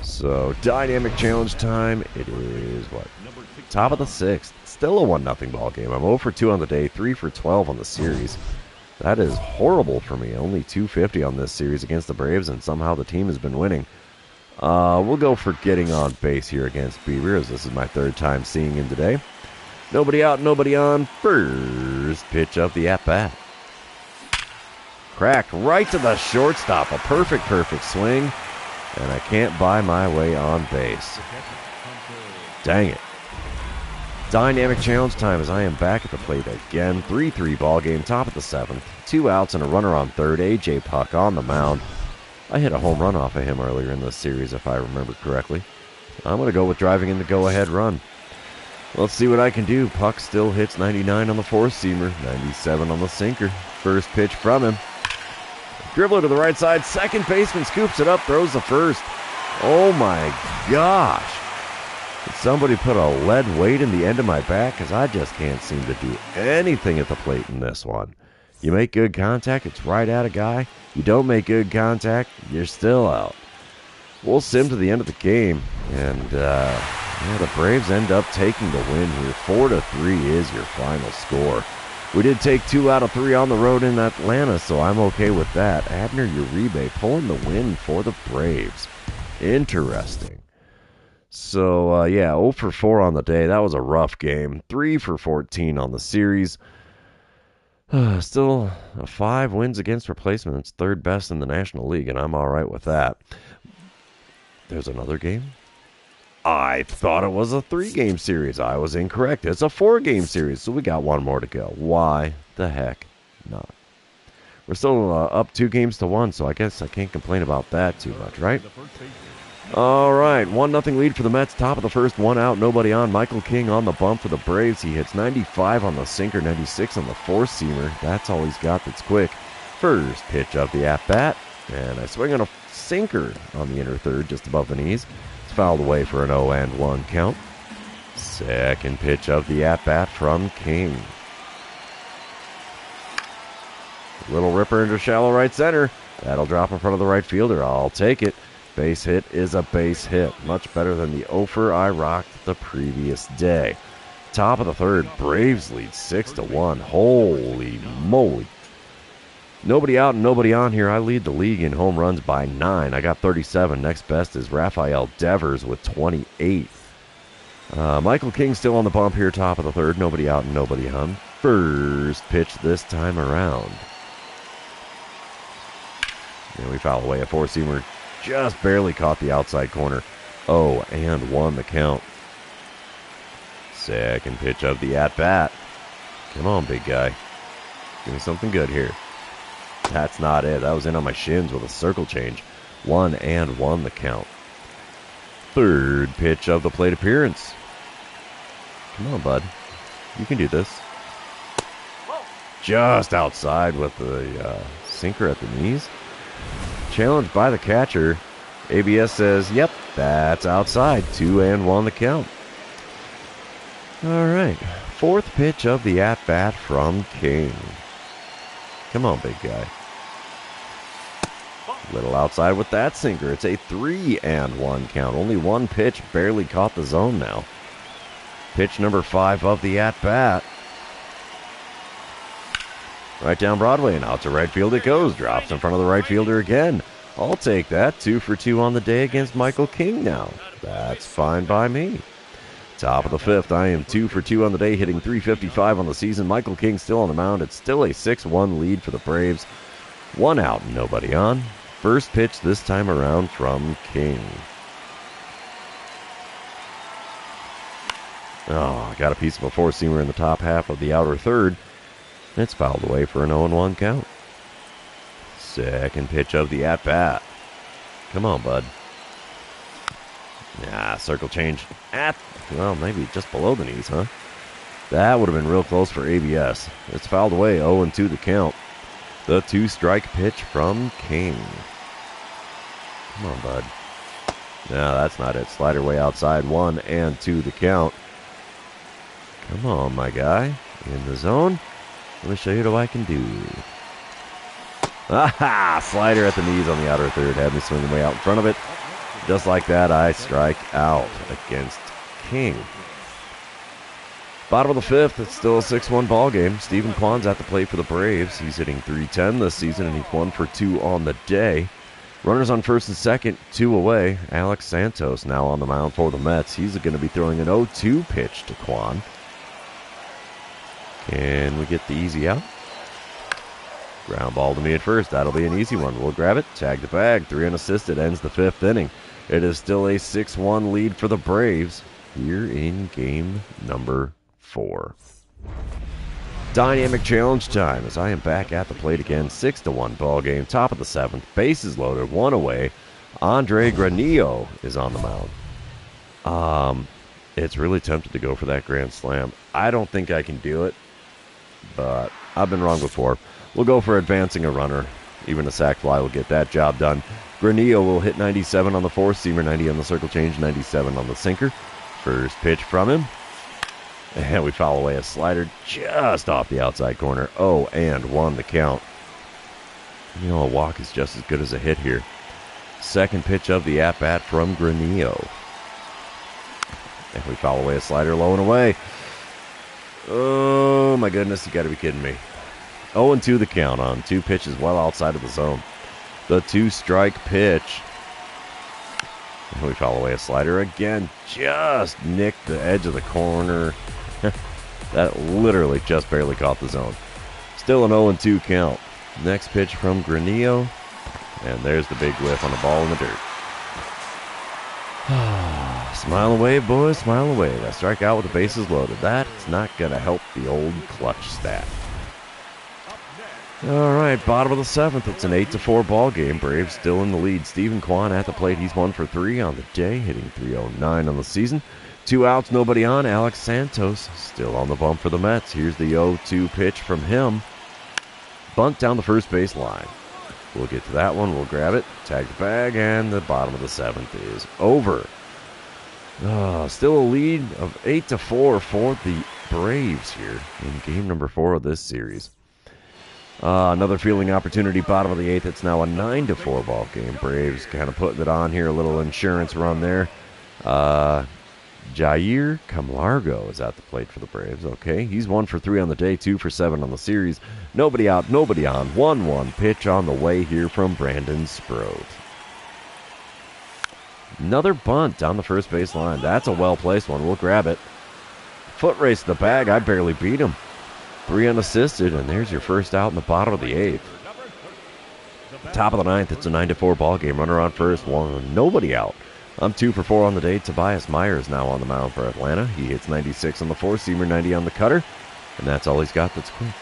So, dynamic challenge time. It is, what? Top of the 6th. Still a 1-0 ball game. I'm 0 for 2 on the day, 3 for 12 on the series. That is horrible for me. Only 250 on this series against the Braves, and somehow the team has been winning. We'll go for getting on base here against Bieber, as this is my 3rd time seeing him today. Nobody out, nobody on. First pitch of the at-bat. Cracked right to the shortstop. A perfect swing. And I can't buy my way on base. Dang it. Dynamic challenge time as I am back at the plate again. 3-3 ball game, top of the 7th. 2 outs and a runner on third. A.J. Puck on the mound. I hit a home run off of him earlier in this series, if I remember correctly. I'm going to go with driving in the go-ahead run. Let's see what I can do. Puck still hits 99 on the four-seamer, 97 on the sinker. First pitch from him. Dribbler to the right side. Second baseman scoops it up, throws the first. Oh my gosh. Did somebody put a lead weight in the end of my back? Because I just can't seem to do anything at the plate in this one. You make good contact, it's right at a guy. You don't make good contact, you're still out. We'll sim to the end of the game. And the Braves end up taking the win here. 4-3 is your final score. We did take 2 out of 3 on the road in Atlanta, so I'm okay with that. Abner Uribe pulling the win for the Braves. Interesting. So, 0 for 4 on the day. That was a rough game. 3 for 14 on the series. Still 5 wins against replacement. It's 3rd best in the National League, and I'm all right with that. There's another game. I thought it was a 3-game series. I was incorrect. It's a 4-game series, so we got 1 more to go. Why the heck not? We're still up 2 games to 1, so I guess I can't complain about that too much, right? All right, 1-0 lead for the Mets. Top of the first, 1 out, nobody on. Michael King on the bump for the Braves. He hits 95 on the sinker, 96 on the four-seamer. That's all he's got that's quick. First pitch of the at-bat, and I swing on a sinker on the inner third, just above the knees. Fouled away for an 0-1 count. Second pitch of the at-bat from King. Little ripper into shallow right center. That'll drop in front of the right fielder. I'll take it. Base hit is a base hit. Much better than the 0 I rocked the previous day. Top of the third, Braves lead 6-1. Holy moly. Nobody out and nobody on here. I lead the league in home runs by 9. I got 37. Next best is Rafael Devers with 28. Michael King still on the bump here, top of the third. Nobody out and nobody on. First pitch this time around. And we foul away a four-seamer. Just barely caught the outside corner. 0-1 the count. Second pitch of the at-bat. Come on, big guy. Give me something good here. That's not it. That was in on my shins with a circle change. 1-1 the count. Third pitch of the plate appearance. Come on, bud. You can do this. Just outside with the sinker at the knees. Challenged by the catcher. ABS says, yep, that's outside. 2-1 the count. All right. Fourth pitch of the at-bat from King. Come on, big guy. Little outside with that sinker. It's a 3-1 count. Only one pitch, barely caught the zone now. Pitch number 5 of the at-bat. Right down Broadway and out to right field it goes. Drops in front of the right fielder again. I'll take that. 2 for 2 on the day against Michael King now. That's fine by me. Top of the fifth, I am 2 for 2 on the day, hitting .355 on the season. Michael King still on the mound. It's still a 6-1 lead for the Braves. 1 out, nobody on. First pitch this time around from King. Oh, I got a piece of a four-seamer in the top half of the outer third. It's fouled away for an 0-1 count. Second pitch of the at-bat. Come on, bud. Circle change at, well, maybe just below the knees, huh? That would have been real close for ABS. It's fouled away, 0-2 the count. The 2-strike pitch from King. Come on, bud. No, that's not it. Slider way outside, 1-2 the count. Come on, my guy. In the zone. Let me show you what I can do. Aha! Slider at the knees on the outer third. Had me swinging way out in front of it. Just like that, I strike out against King. Bottom of the fifth, it's still a 6-1 ball game. Stephen Kwan's at the plate for the Braves. He's hitting .310 this season, and he's 1 for 2 on the day. Runners on first and second, 2 away. Alex Santos now on the mound for the Mets. He's going to be throwing an 0-2 pitch to Kwan. Can we get the easy out? Ground ball to me at first. That'll be an easy one. We'll grab it, tag the bag. 3 unassisted ends the fifth inning. It is still a 6-1 lead for the Braves here in game number 4. Dynamic challenge time as I am back at the plate again. 6-1 ball game. Top of the seventh. Bases loaded. 1 away. Andre Granillo is on the mound. It's really tempted to go for that grand slam. I don't think I can do it, but I've been wrong before. We'll go for advancing a runner. Even a sac fly will get that job done. Granillo will hit 97 on the four-seamer, 90 on the circle change, 97 on the sinker. First pitch from him. And we foul away a slider just off the outside corner. 0-1 the count. You know, a walk is just as good as a hit here. Second pitch of the at-bat from Granillo. And we foul away a slider low and away. Oh, my goodness, you got to be kidding me. 0-2 the count on 2 pitches well outside of the zone. The 2-strike pitch. And we foul away a slider again. Just nicked the edge of the corner. That literally just barely caught the zone. Still an 0-2 count. Next pitch from Granillo. And there's the big whiff on the ball in the dirt. Smile away, boys, smile away. That strike out with the bases loaded. That's not going to help the old clutch stat. All right, bottom of the seventh. It's an 8-4 ball game. Braves still in the lead. Stephen Kwan at the plate. He's 1 for 3 on the day, hitting .309 on the season. 2 outs, nobody on. Alex Santos still on the bump for the Mets. Here's the 0-2 pitch from him. Bunt down the first base line. We'll get to that one. We'll grab it, tag the bag, and the bottom of the seventh is over. Still a lead of 8-4 for the Braves here in game number 4 of this series. Another fielding opportunity, bottom of the eighth. It's now a 9-4 ball game. Braves kind of putting it on here, a little insurance run there. Jair Camargo is at the plate for the Braves. Okay, he's 1 for 3 on the day, 2 for 7 on the series. Nobody out, nobody on. 1-1 pitch on the way here from Brandon Sproat. Another bunt down the first base line. That's a well-placed one. We'll grab it. Foot race to the bag. I barely beat him. 3 unassisted, and there's your first out in the bottom of the 8th. Top of the 9th, it's a 9-4 ball game. Runner on first, 1, nobody out. I'm 2 for 4 on the day. Tobias Myers now on the mound for Atlanta. He hits 96 on the four-seamer, 90 on the cutter, and that's all he's got that's quick.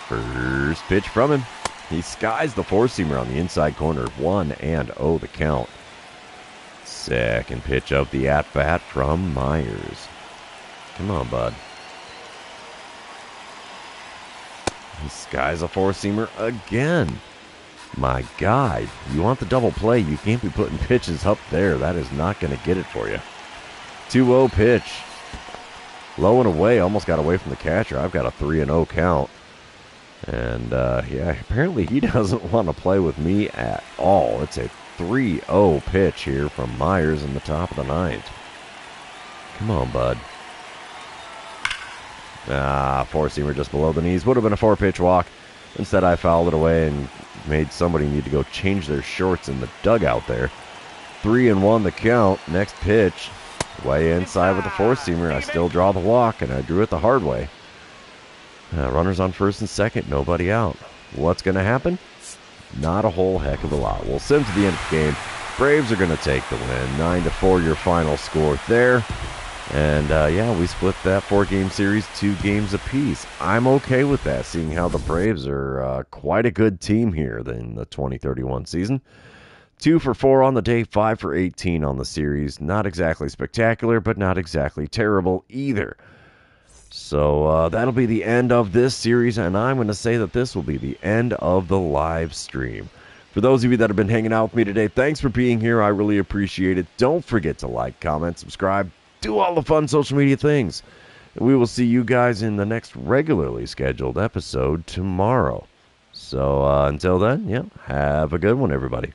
First pitch from him. He skies the four-seamer on the inside corner. 1-0 the count. Second pitch of the at-bat from Myers. Come on, bud. He skies a four-seamer again. My God, you want the double play, you can't be putting pitches up there. That is not going to get it for you. 2-0 pitch. Low and away, almost got away from the catcher. I've got a 3-0 count. And, yeah, apparently he doesn't want to play with me at all. It's a 3-0 pitch here from Myers in the top of the 9th. Come on, bud. Four-seamer just below the knees. Would have been a 4-pitch walk. Instead, I fouled it away and made somebody need to go change their shorts in the dugout there. 3-1 the count. Next pitch. Way inside with the four-seamer. I still draw the walk, and I drew it the hard way. Runners on first and second. Nobody out. What's going to happen? Not a whole heck of a lot. We'll sim to the end of the game. Braves are going to take the win. 9-4 your final score there. And, yeah, we split that 4-game series 2 games apiece. I'm okay with that, seeing how the Braves are quite a good team here in the 2031 season. 2 for 4 on the day, 5 for 18 on the series. Not exactly spectacular, but not exactly terrible either. So that'll be the end of this series, and I'm going to say that this will be the end of the live stream. For those of you that have been hanging out with me today, thanks for being here. I really appreciate it. Don't forget to like, comment, subscribe. Do all the fun social media things. We will see you guys in the next regularly scheduled episode tomorrow. So until then, yeah, have a good one, everybody.